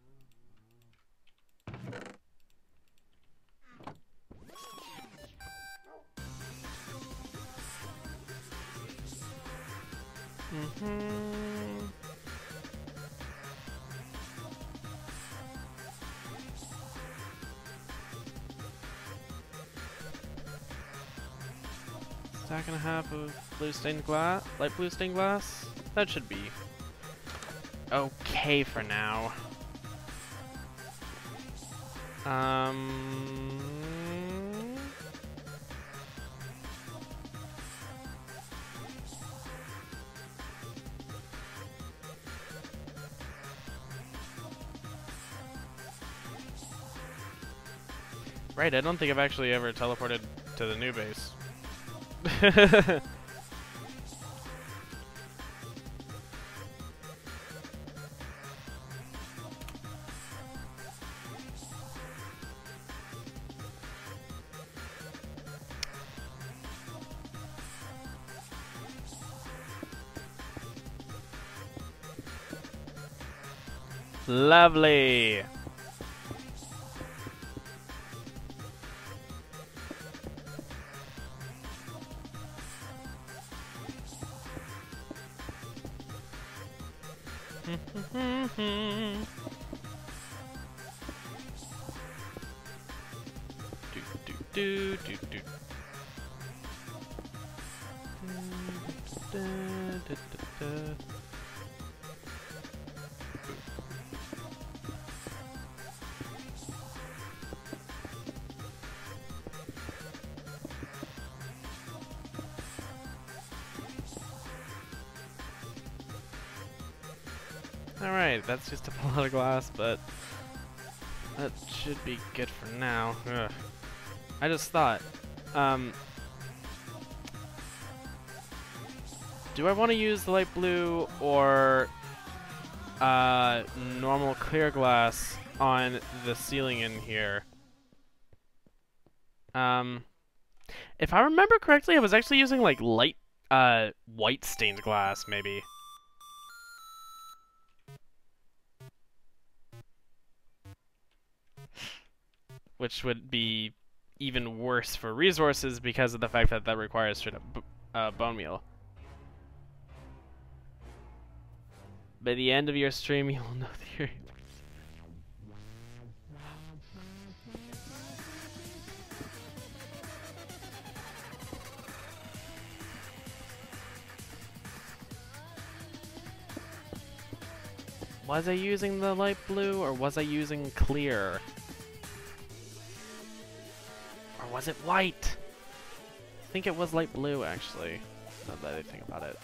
Stack and a half of blue stained glass, light blue stained glass. That should be okay for now. Right, I don't think I've actually ever teleported to the new base. Lovely. Alright, that's just a lot of glass, but that should be good for now. Ugh. I just thought, do I want to use the light blue or normal clear glass on the ceiling in here? If I remember correctly, I was actually using like light white stained glass, maybe. Which would be even worse for resources because of the fact that that requires straight up bone meal. By the end of your stream, you'll know the Was I using the light blue, or was I using clear? Or was it white? I think it was light blue, actually, now that I think about it.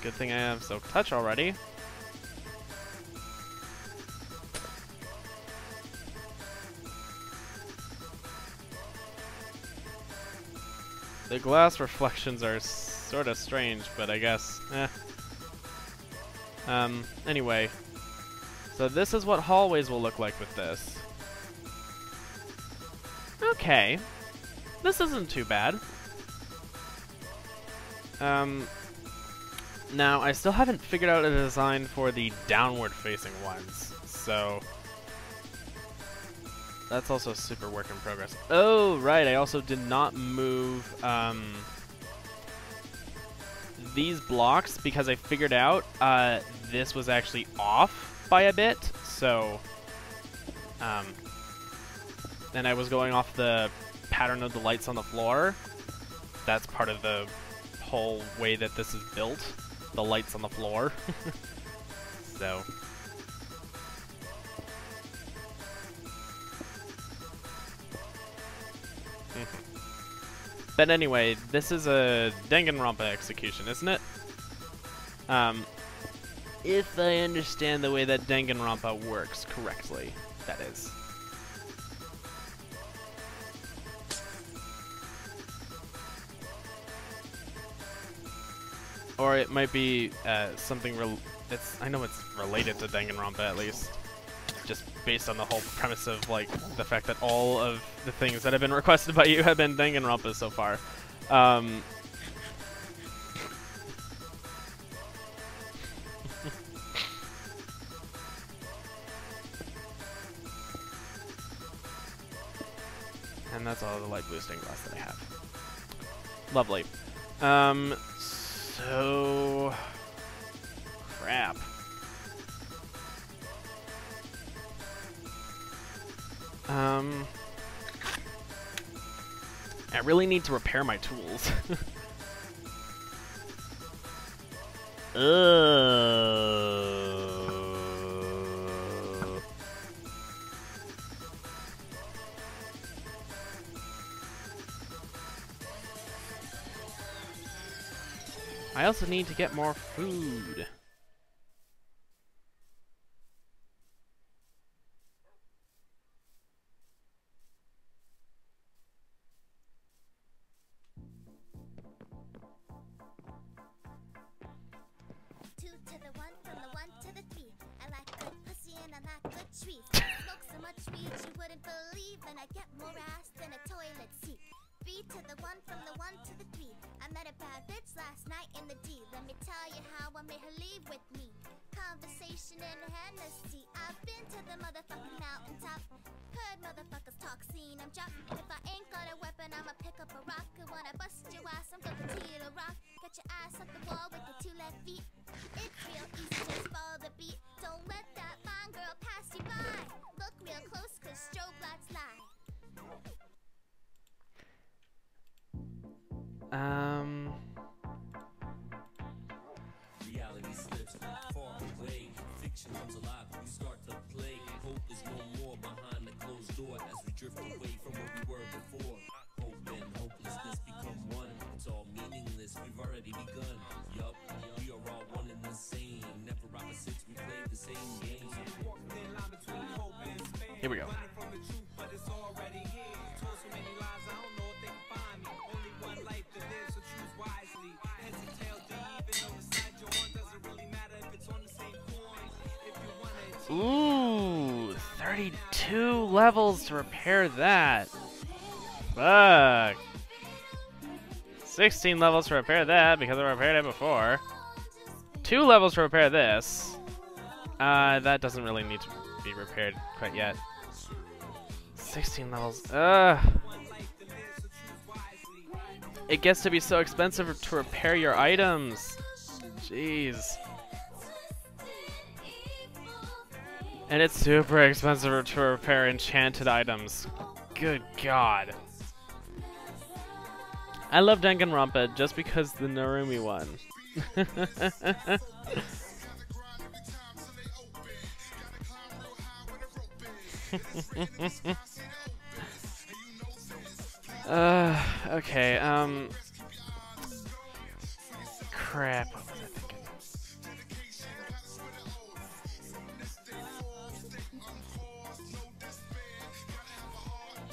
Good thing I have Soak Touch already. The glass reflections are sort of strange, but I guess, anyway. So this is what hallways will look like with this. Okay. This isn't too bad. Now, I still haven't figured out a design for the downward-facing ones, so that's also a super work in progress. Oh, right, I also did not move these blocks because I figured out this was actually off by a bit, so and I was going off the pattern of the lights on the floor. That's part of the whole way that this is built. The lights on the floor. So. But anyway, this is a Danganronpa execution, isn't it? If I understand the way that Danganronpa works correctly, that is. Or it might be something I know it's related to Danganronpa at least, just based on the whole premise of like the fact that all of the things that have been requested by you have been Danganronpa so far. And that's all the light boosting glass that I have. Lovely. So crap. I really need to repair my tools. I also need to get more food. Reality slips far away. Fiction comes alive when you start to play. Hope is no more behind the closed door as we drift away from where we were before. Hope and hopelessness become one. It's all meaningless, we've already begun. Yup, we are all one and the same. Never opposites, we play the same game. Here we go. Ooh, 30 32 levels to repair that. Fuck. 16 levels to repair that because I repaired it before. 2 levels to repair this. That doesn't really need to be repaired quite yet. 16 levels. It gets to be so expensive to repair your items. Jeez. And it's super expensive to repair enchanted items. Good God. I love Danganronpa just because the Narumi won. Okay, crap, what was I thinking?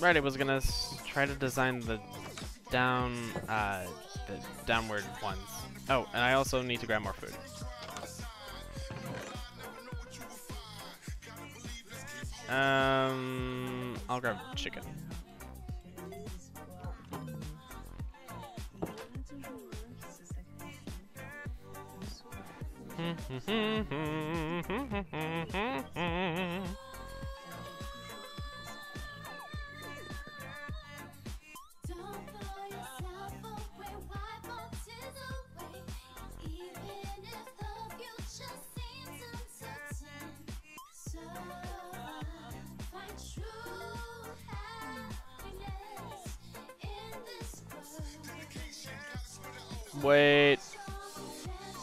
Right, I was gonna try to design the downward ones. Oh, and I also need to grab more food. I'll grab chicken. Wait.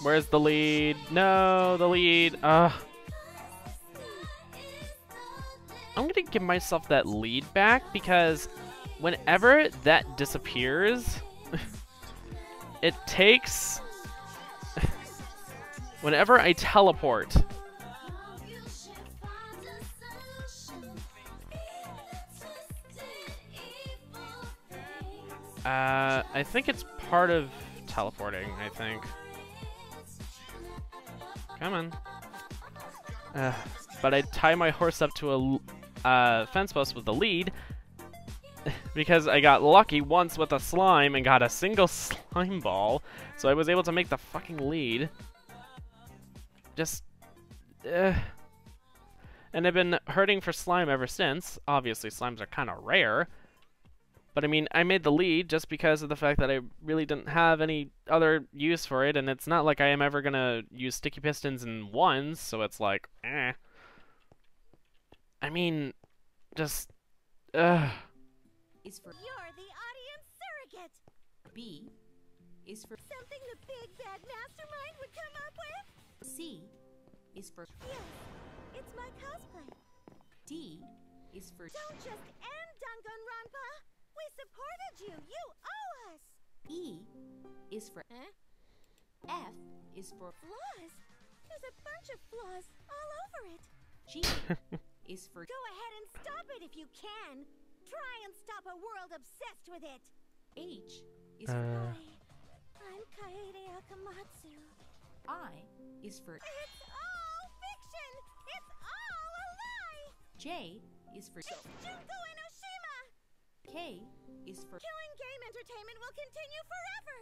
Where's the lead? No, the lead. I'm gonna give myself that lead back because whenever that disappears, it takes... whenever I teleport, I think it's part of teleporting, I think. Come on. But I tie my horse up to a fence post with the lead because I got lucky once with a slime and got a single slime ball, so I was able to make the fucking lead. Just... and I've been hurting for slime ever since. Obviously, slimes are kind of rare. But I mean, I made the lead just because of the fact that I really didn't have any other use for it, and it's not like I am ever gonna use sticky pistons in ones, so it's like, eh. I mean, just, Is for you're the audience surrogate. B is for Something the big bad mastermind would come up with. C is for Yes, it's my cosplay. D is for Don't just end Danganronpa. We supported you. You owe us. E is for F is for flaws. There's a bunch of flaws all over it. G is for Go ahead and stop it if you can. Try and stop a world obsessed with it. H is for I'm Kaede Akamatsu. I is for It's all fiction. It's all a lie. J is for It's Junko Enoshima. K is for Killing game entertainment will continue forever.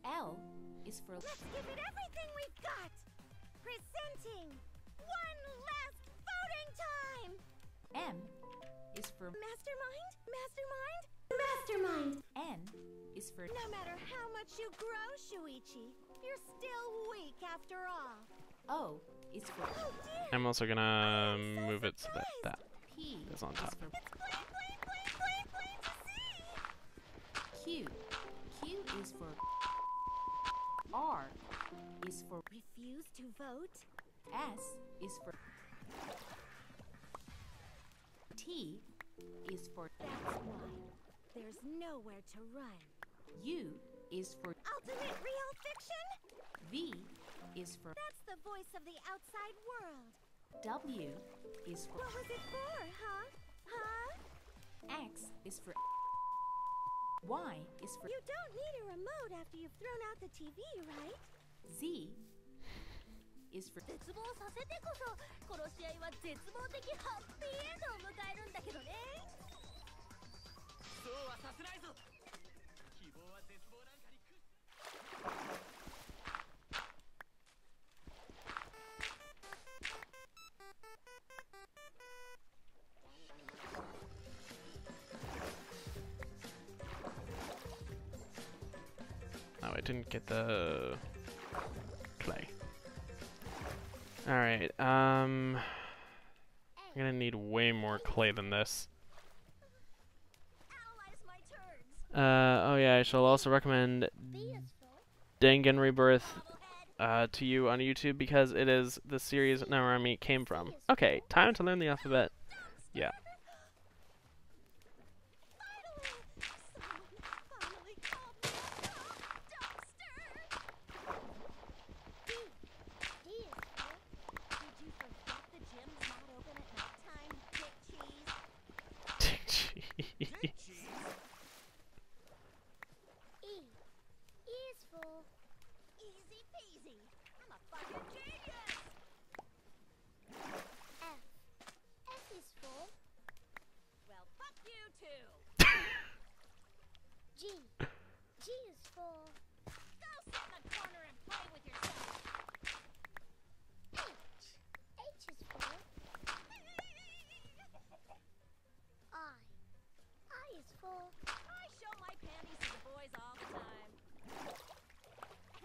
L is for Let's give it everything we've got. Presenting one last voting time. M is for Mastermind? Mastermind? Mastermind! N is for No matter how much you grow, Shuichi, you're still weak after all. O is for Oh dear! I'm also gonna move it so that that P is on top. It's plain to see. Q. Q is for R is for Refuse to vote? S is for T is for That's why. There's nowhere to run. U is for Ultimate real fiction? V is for That's the voice of the outside world. W is for What was it for, huh? Huh? X is for Y is for You don't need a remote after you've thrown out the TV, right? Z is for 絶望させてこそ殺し合いは絶望的ハッピーエンドを迎えるんだけどね。そうはさせないぞ。希望は絶望なんかに屈し Oh, I didn't get the clay. Alright, I'm gonna need way more clay than this. Oh yeah, I shall also recommend Dangan Rebirth to you on YouTube because it is the series Narami came from. Okay, time to learn the alphabet. Yeah. G is for... Go sit in the corner and play with yourself. H is for... I is for... I show my panties to the boys all the time.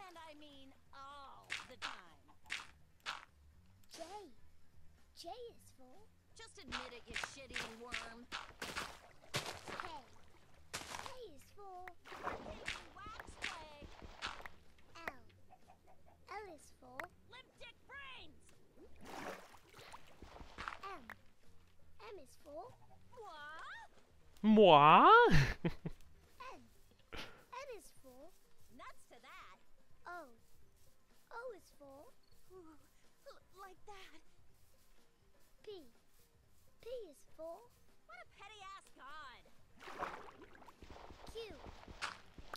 And I mean all the time. J is for... Just admit it, you shit-eating worm. K is for... Wax play. L is for... Limp dick brains. M is for... What? Moi? N is for... Nuts to that. O is for... Like that. P is for... What a petty-ass god. Q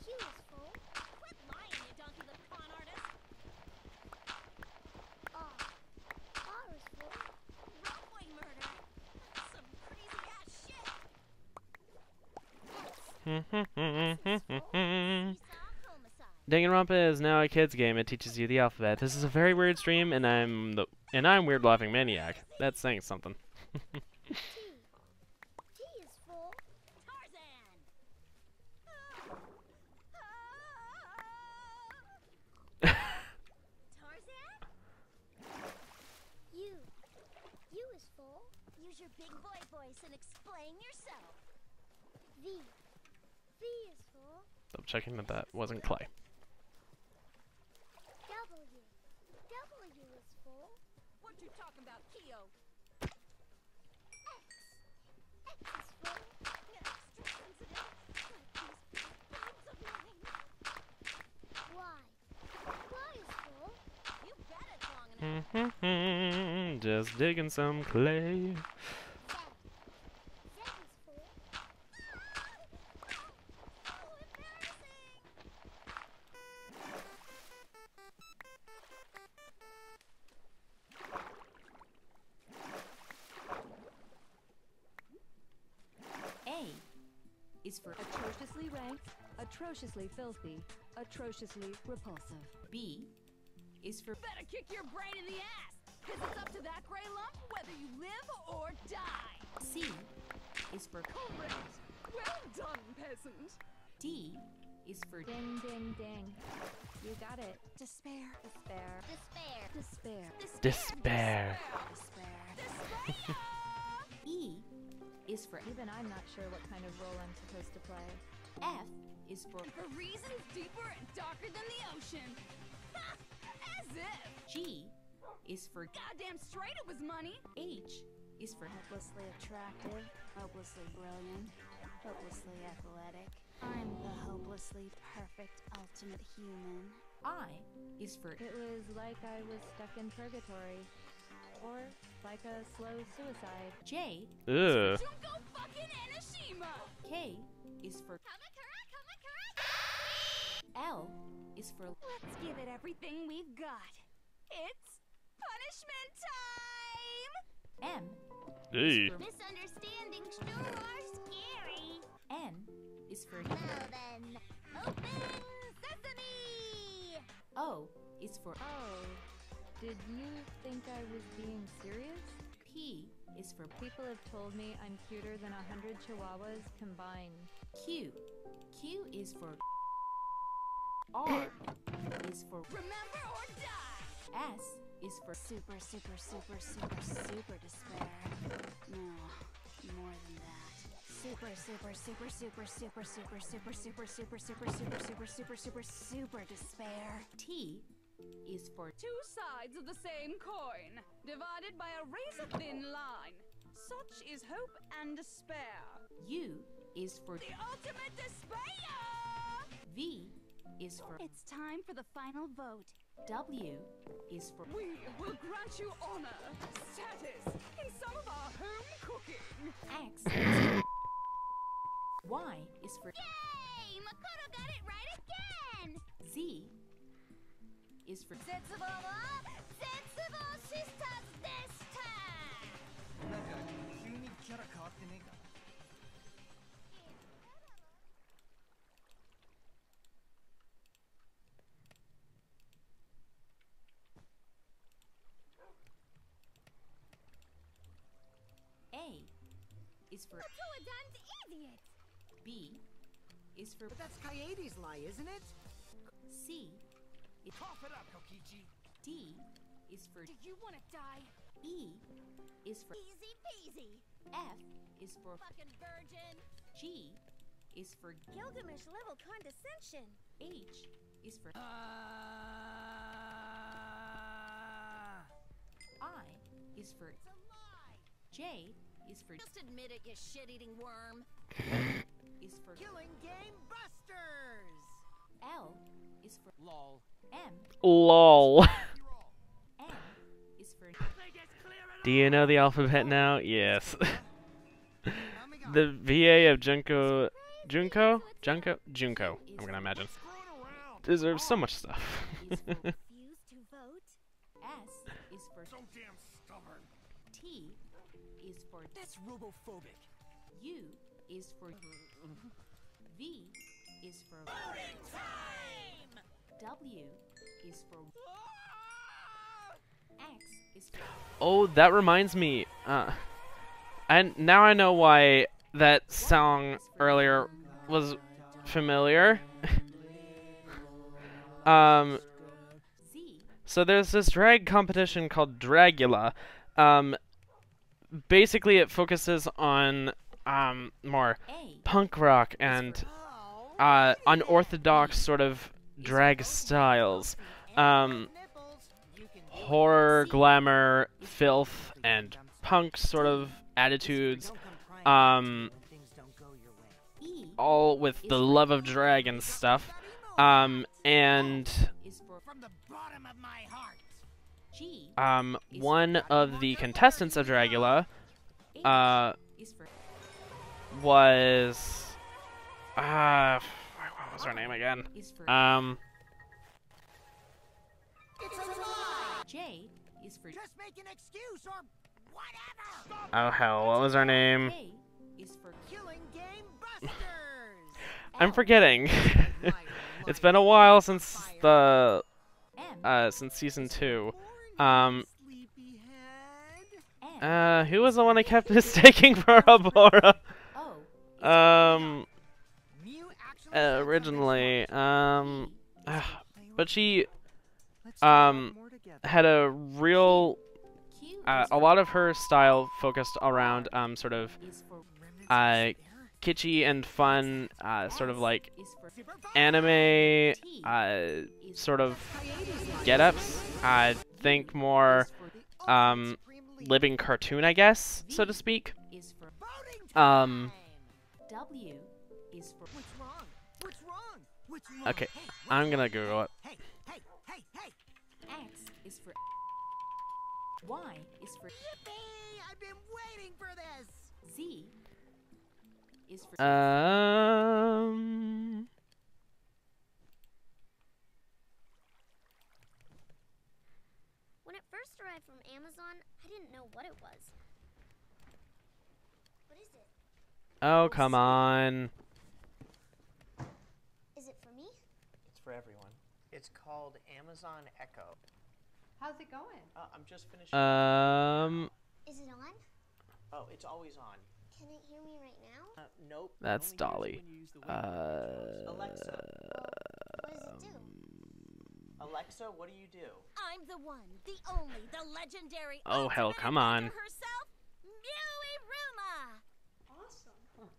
is for... Quit lying, you donkey-lipped con artist. R is for... Rolling murder. Some crazy-ass shit. Danganronpa is now a kids game. It teaches you the alphabet. This is a very weird stream, and I'm weird laughing maniac. That's saying something. T is for... Tarzan. Tarzan? U is for... Use your big boy voice and explain yourself. V is for... I'm checking that that wasn't clay. W is for... What you talking about, Keo? X is for... Extra sensitive, like these boobs of mine. Y is for... You bet it's long enough. Just digging some clay. Z is for... A is for atrociously ranked, atrociously filthy, atrociously repulsive. B is for Better kick your brain in the ass, because it's up to that gray lump whether you live or die. C is for Correct. Well done, peasant. D is for Ding, ding, ding. You got it. Despair. Despair. Despair. Despair. Despair. E is for Even I'm not sure what kind of role I'm supposed to play. F is for For reasons deeper and darker than the ocean. As if. G is for Goddamn straight it was money. H is for Hopelessly attractive, hopelessly brilliant, hopelessly athletic. I'm the hopelessly perfect ultimate human. I is for It was like I was stuck in purgatory. Or like a slow suicide. J Ugh. Junko fucking Enoshima! K is for L is for Let's give it everything we've got. It's punishment time! M Hey. Misunderstandings sure are scary. N is for Well then, open sesame! O is for Oh, did you think I was being serious? P is for People have told me I'm cuter than 100 chihuahuas combined. Q. Q is for R is for Remember or die! S is for Super despair. No, more than that. Super despair. T is for Two sides of the same coin, divided by a razor-thin line. Such is hope and despair. U is for The ultimate despair! V is for It's time for the final vote. W is for We will grant you honor, status, in some of our home cooking. X is for Y is for Yay! Makoto got it right again! Z is for Sensible sisters this time! A is for Makoto-dan's idiot! B is for But that's Coyote's lie, isn't it? C is Cough it up, Kokichi. D is for Do you want to die? E is for Easy peasy! F is for Fucking virgin! G is for Gilgamesh level condescension! H is for I is for It's a lie! J is for Just admit it, you shit-eating worm! is for Killing Game Busters! L is for LOL. M LOL. N is for Do you know the alphabet now? Yes. The VA of Junko, I'm gonna imagine, deserves so much stuff. Refuse to vote? S is for So damn stubborn. T is for That's robophobic. U is for V is for Voting time! W is for X is for Oh, that reminds me. And now I know why that song earlier was familiar. So there's this drag competition called Dragula. Basically, it focuses on more punk rock and unorthodox sort of drag styles. Horror, glamour, filth, and punk sort of attitudes. All with the love of drag and stuff. And one of the contestants of Dragula was what was her name again? J is for Just make an excuse or whatever. Oh hell, what was her name? K is for Killing Game Busters. I'm forgetting. It's been a while since the since season 2. Who was the one I kept mistaking for Abora? Originally, but she had a real a lot of her style focused around sort of kitschy and fun, sort of like anime sort of get-ups. I think more living cartoon, I guess, so to speak. W is for What's wrong? What's wrong? What's wrong? Okay, I'm gonna Google it. Hey. X is for Y is for Yippee! I've been waiting for this. Z is for When it first arrived from Amazon, I didn't know what it was. What is it? Oh, come on. Is it for me? It's for everyone. It's called Amazon Echo. How's it going? I'm just finishing. Is it on? Oh, it's always on. Can it hear me right now? Nope. That's Dolly. Alexa. What does it do? Alexa, what do you do? I'm the one, the only, the legendary. Oh, hell, come on. Herself, Mewy Ruma. Awesome.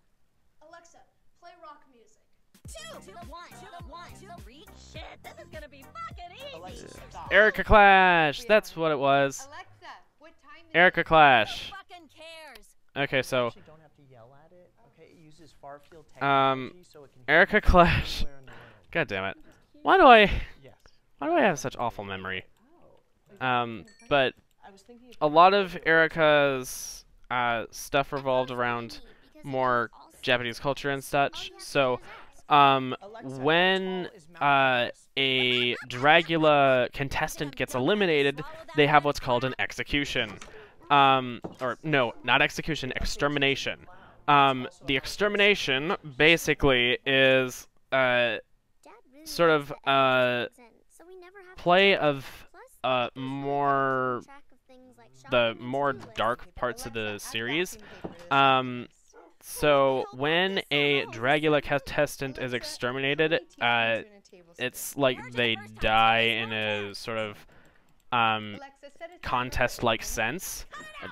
Alexa, play rock music. 2 to the 1 to the 1 to the 3. Shit, this is gonna be fucking easy. Alexa, stop. Erica Clash. That's what it was. Alexa, what time is Erica Clash. Who fucking cares? Okay, so. You actually don't have to yell at it. Okay, it uses far field technology, so it can Erica Clash. God damn it. Why do I have such awful memory? But a lot of Erica's stuff revolved around more Japanese culture and such. So, when a Dragula contestant gets eliminated, they have what's called an execution. Or no, not execution, extermination. The extermination basically is sort of play of the more dark parts of the series. So when a Dragula contestant is exterminated, it's like they die in a sort of contest-like sense.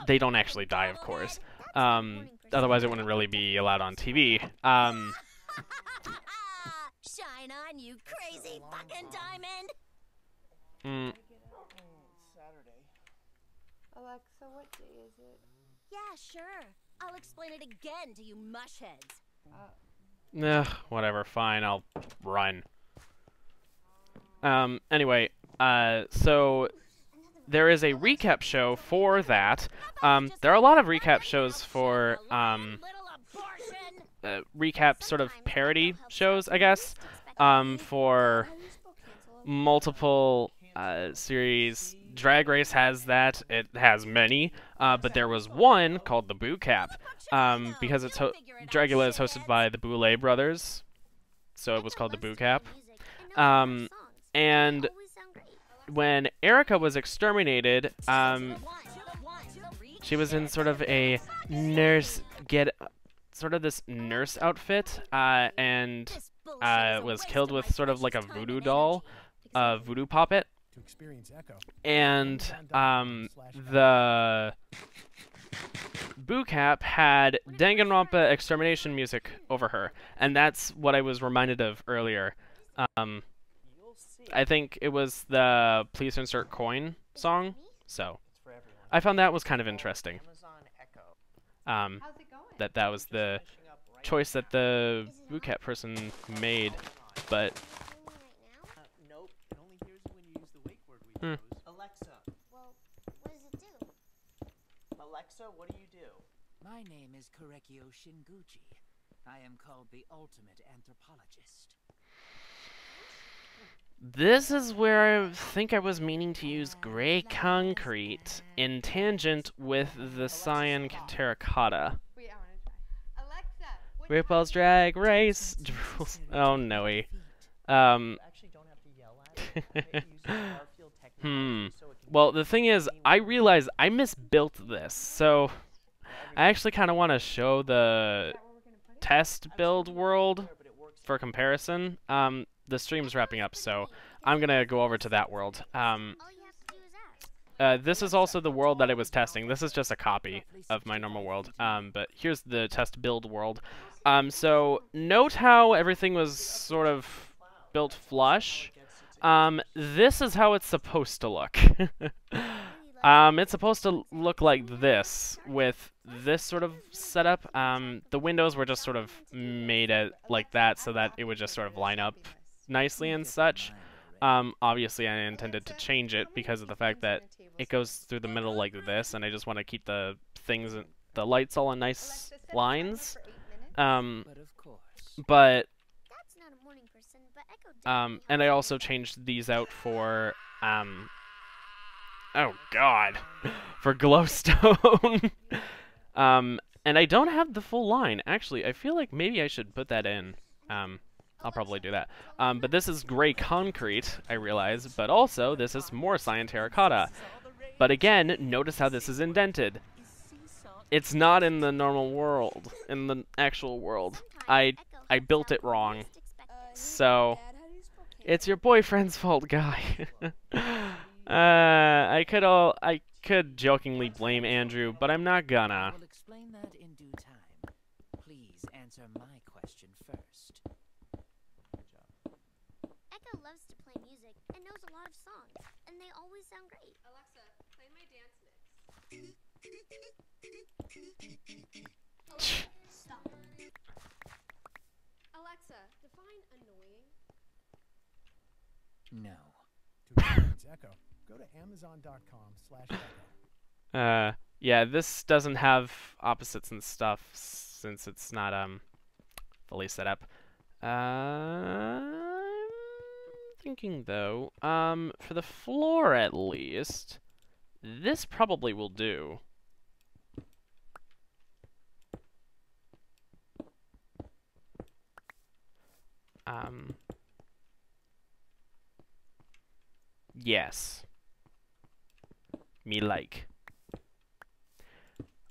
They don't actually die, of course. Otherwise, it wouldn't really be allowed on TV. Shine on, you crazy fucking diamond! Saturday. Alexa, what day is it? Yeah, sure. I'll explain it again to you mushheads. Whatever, fine, I'll run. Anyway, so there is a recap show for that. There are a lot of recap shows for, recap sort of parody shows, I guess, for multiple series. Drag Race has that. It has many, but there was one called the Boo Cap, because it's Dragula is hosted by the Boulay brothers, so it was called the Boo Cap. And when Erica was exterminated, she was in sort of a sort of this nurse outfit, and was killed with sort of like a voodoo doll, voodoo puppet. And the Boo Cap had Danganronpa extermination music over her, and that's what I was reminded of earlier. I think it was the Please Insert Coin song, so I found that was kind of interesting. That was the choice that the Boo Cap person made, but Nope, it only hears when you use the wake word we chose. Alexa. Well, what does it do? Alexa, what do you do? My name is Korekio Shinguchi. I am called the ultimate anthropologist. this is where I think I was meaning to use gray concrete in tangent with the cyan terracotta. Wait, I want to try. Alexa, what RuPaul's Drag Race. Oh no. Well, the thing is, I realized I misbuilt this, so I actually kind of want to show the test build world for comparison. The stream's wrapping up, so I'm gonna go over to that world. This is also the world that I was testing. This is just a copy of my normal world, but here's the test build world. So note how everything was sort of built flush. This is how it's supposed to look. It's supposed to look like this, with this sort of setup. The windows were just sort of made like that so that it would just sort of line up nicely and such. Obviously I intended to change it because of the fact that it goes through the middle like this, and I just want to keep the lights all in nice lines. But and I also changed these out for Oh God, for glowstone. And I don't have the full line. Actually, I feel like maybe I should put that in. I'll probably do that. But this is gray concrete, I realize, but also this is more cyan terracotta. But again, notice how this is indented. It's not in the normal world, in the actual world. I built it wrong. So, it's your boyfriend's fault, guy. I could jokingly blame Andrew, but I'm not gonna. I will explain that in due time. Please answer my question first. Echo loves to play music and knows a lot of songs, and they always sound great. Alexa, play my dance mix. Stop. Alexa, define annoying. No. To experience Echo, go to amazon.com/echo. Yeah, this doesn't have opposites and stuff since it's not fully set up. I'm thinking though, for the floor at least, this probably will do. Yes. Me like.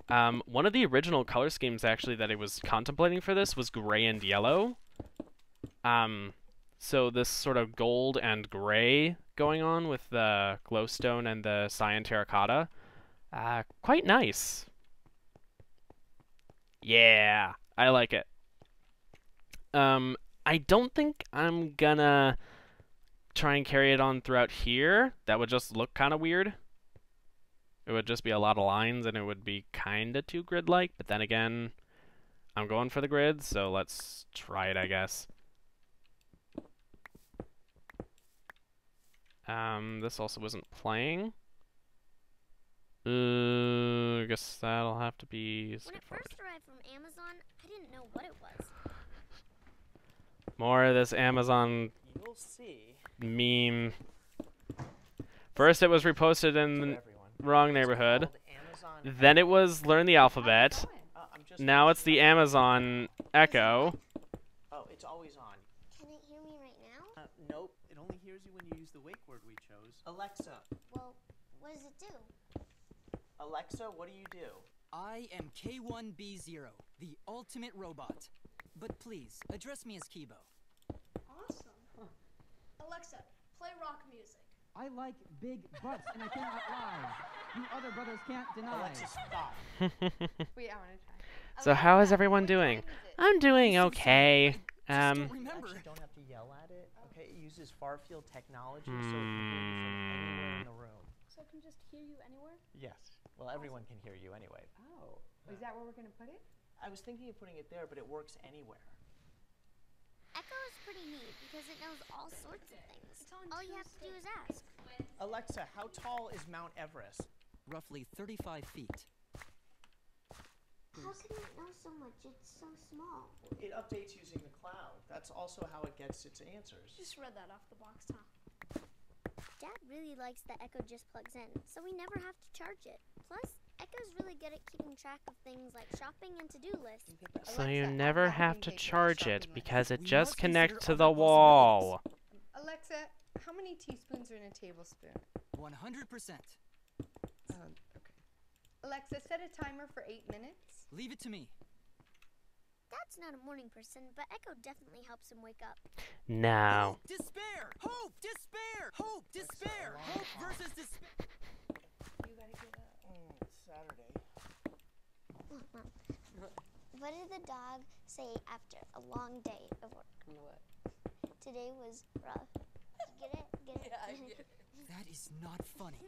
One of the original color schemes actually that I was contemplating for this was gray and yellow. So this sort of gold and gray going on with the glowstone and the cyan terracotta. Quite nice. Yeah, I like it. I don't think I'm gonna try and carry it on throughout here. That would just look kind of weird. It would just be a lot of lines and it would be kind of too grid-like, but then again, I'm going for the grid, so let's try it, I guess. This also wasn't playing. I guess that'll have to be... When it first arrived from Amazon, I didn't know what it was. More of this Amazon You'll see. meme. First it was reposted in the wrong neighborhood. Then it was learn the alphabet. Now it's the Amazon Echo. Oh, it's always on. Can it hear me right now? Nope. It only hears you when you use the wake word we chose. Alexa. Well, what does it do? Alexa, what do you do? I am K1B0, the ultimate robot. But please, address me as Kibo. Awesome. Alexa, play rock music. I like big butts, and I cannot lie. You other brothers can't deny. Alexa, stop. Wait, I want to try. So how is everyone doing? I'm doing okay. Actually, don't have to yell at it. Okay, it uses far field technology, so it can hear you from anywhere in the room. So it can just hear you anywhere? Yes. Well, everyone can hear you anyway. Oh. Is that where we're going to put it? I was thinking of putting it there, but it works anywhere. Echo is pretty neat because it knows all sorts of things. All you have to do is ask. Alexa, how tall is Mount Everest? Roughly 35 feet. How can it know so much? It's so small. It updates using the cloud. That's also how it gets its answers. Just read that off the box, huh? Dad really likes that Echo just plugs in, so we never have to charge it. Plus, Echo's really good at keeping track of things like shopping and to-do lists. So you never have to charge it because it just connects to the wall. Alexa, how many teaspoons are in a tablespoon? 100%. Okay. Alexa, set a timer for 8 minutes. Leave it to me. Dad's not a morning person, but Echo definitely helps him wake up. Now. Hope, despair! Hope, despair! Hope, despair! Hope versus despair! You gotta get up. It's Saturday. Look, Mom. What did the dog say after a long day of work? What? Today was rough. Get it? Get it? Yeah, I get it. That is not funny.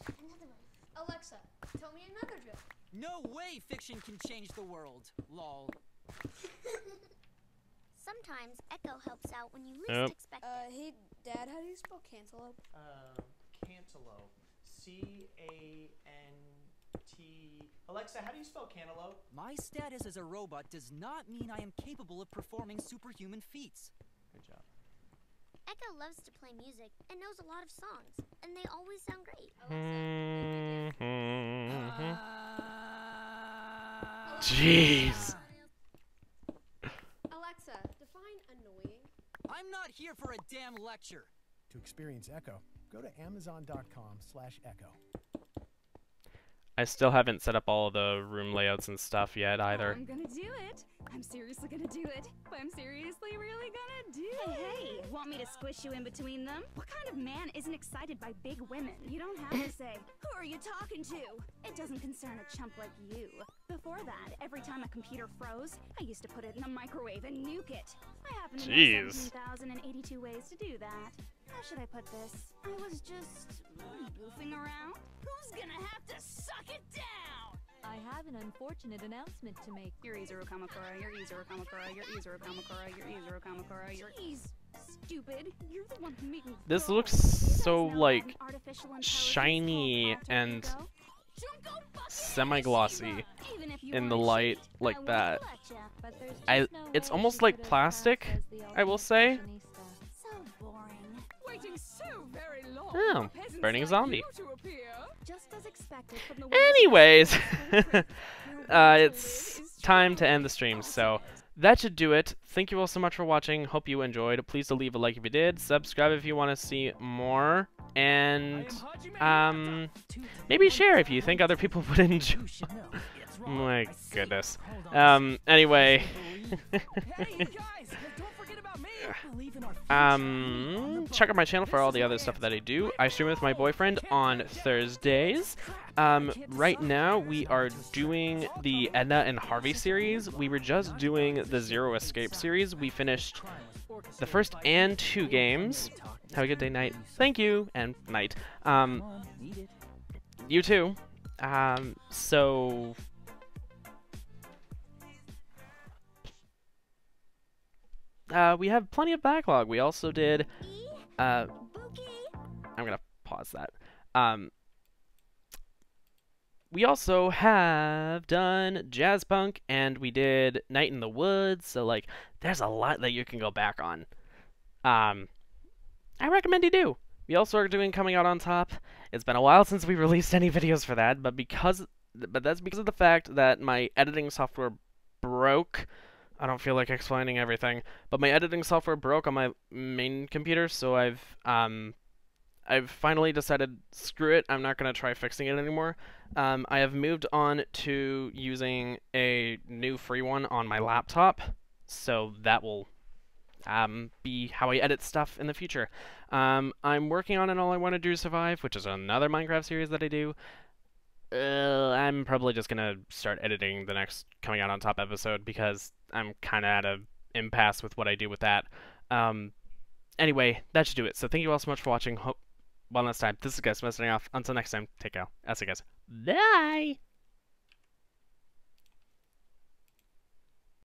Another one. Alexa, tell me another joke. No way fiction can change the world. Lol. Sometimes Echo helps out when you least expect it. Hey, Dad, how do you spell cantaloupe? Cantaloupe. C-A-N-T... Alexa, how do you spell cantaloupe? My status as a robot does not mean I am capable of performing superhuman feats. Good job. Echo loves to play music and knows a lot of songs, and they always sound great. Jeez. Alexa, define annoying. I'm not here for a damn lecture. To experience Echo, go to amazon.com/echo. I still haven't set up all the room layouts and stuff yet either. I'm gonna do it. I'm seriously gonna do it. I'm seriously really gonna do it. Hey, want me to squish you in between them? What kind of man isn't excited by big women? You don't have to say, who are you talking to? It doesn't concern a chump like you. Before that, every time a computer froze, I used to put it in the microwave and nuke it. I happen to know 17,082 ways to do that. How should I put this? I was just goofing around. Who's gonna have to suck it down? I have an unfortunate announcement to make. You're Izuru Kamakura, you're Izuru Kamakura, you're Izuru Kamakura, you're Izuru Kamakura, you're stupid. You're the one who made me This looks so, like, shiny and semi-glossy in the light like that. It's almost like plastic, I will say. So boring. Waiting so very long. Oh, burning zombie. Just as expected from the Anyways, it's time to end the stream, so that should do it. Thank you all so much for watching. Hope you enjoyed. Please do leave a like if you did. Subscribe if you want to see more. And maybe share if you think other people would enjoy. My goodness. Anyway. Check out my channel for all the other stuff that I do. I stream with my boyfriend on Thursdays. Right now we are doing the Edna and Harvey series. We were just doing the Zero Escape series. We finished the first and 2 games. Have a good day, night. Thank you, and night. You too. So we have plenty of backlog. We also did, I'm gonna pause that. We also have done Jazz Punk, and we did Night in the Woods, so, like, there's a lot that you can go back on. I recommend you do. We also are doing Coming Out on Top. It's been a while since we released any videos for that, but that's because of the fact that my editing software broke. I don't feel like explaining everything, but my editing software broke on my main computer, so I've finally decided, screw it, I'm not going to try fixing it anymore. I have moved on to using a new free one on my laptop, so that will be how I edit stuff in the future. I'm working on an All I Want to Do is Survive, which is another Minecraft series that I do. I'm probably just going to start editing the next Coming Out on Top episode because I'm kind of at an impasse with what I do with that. Anyway, that should do it. So thank you all so much for watching. One last time, this is Guys signing off. Until next time, take care. I'll see you guys. Bye!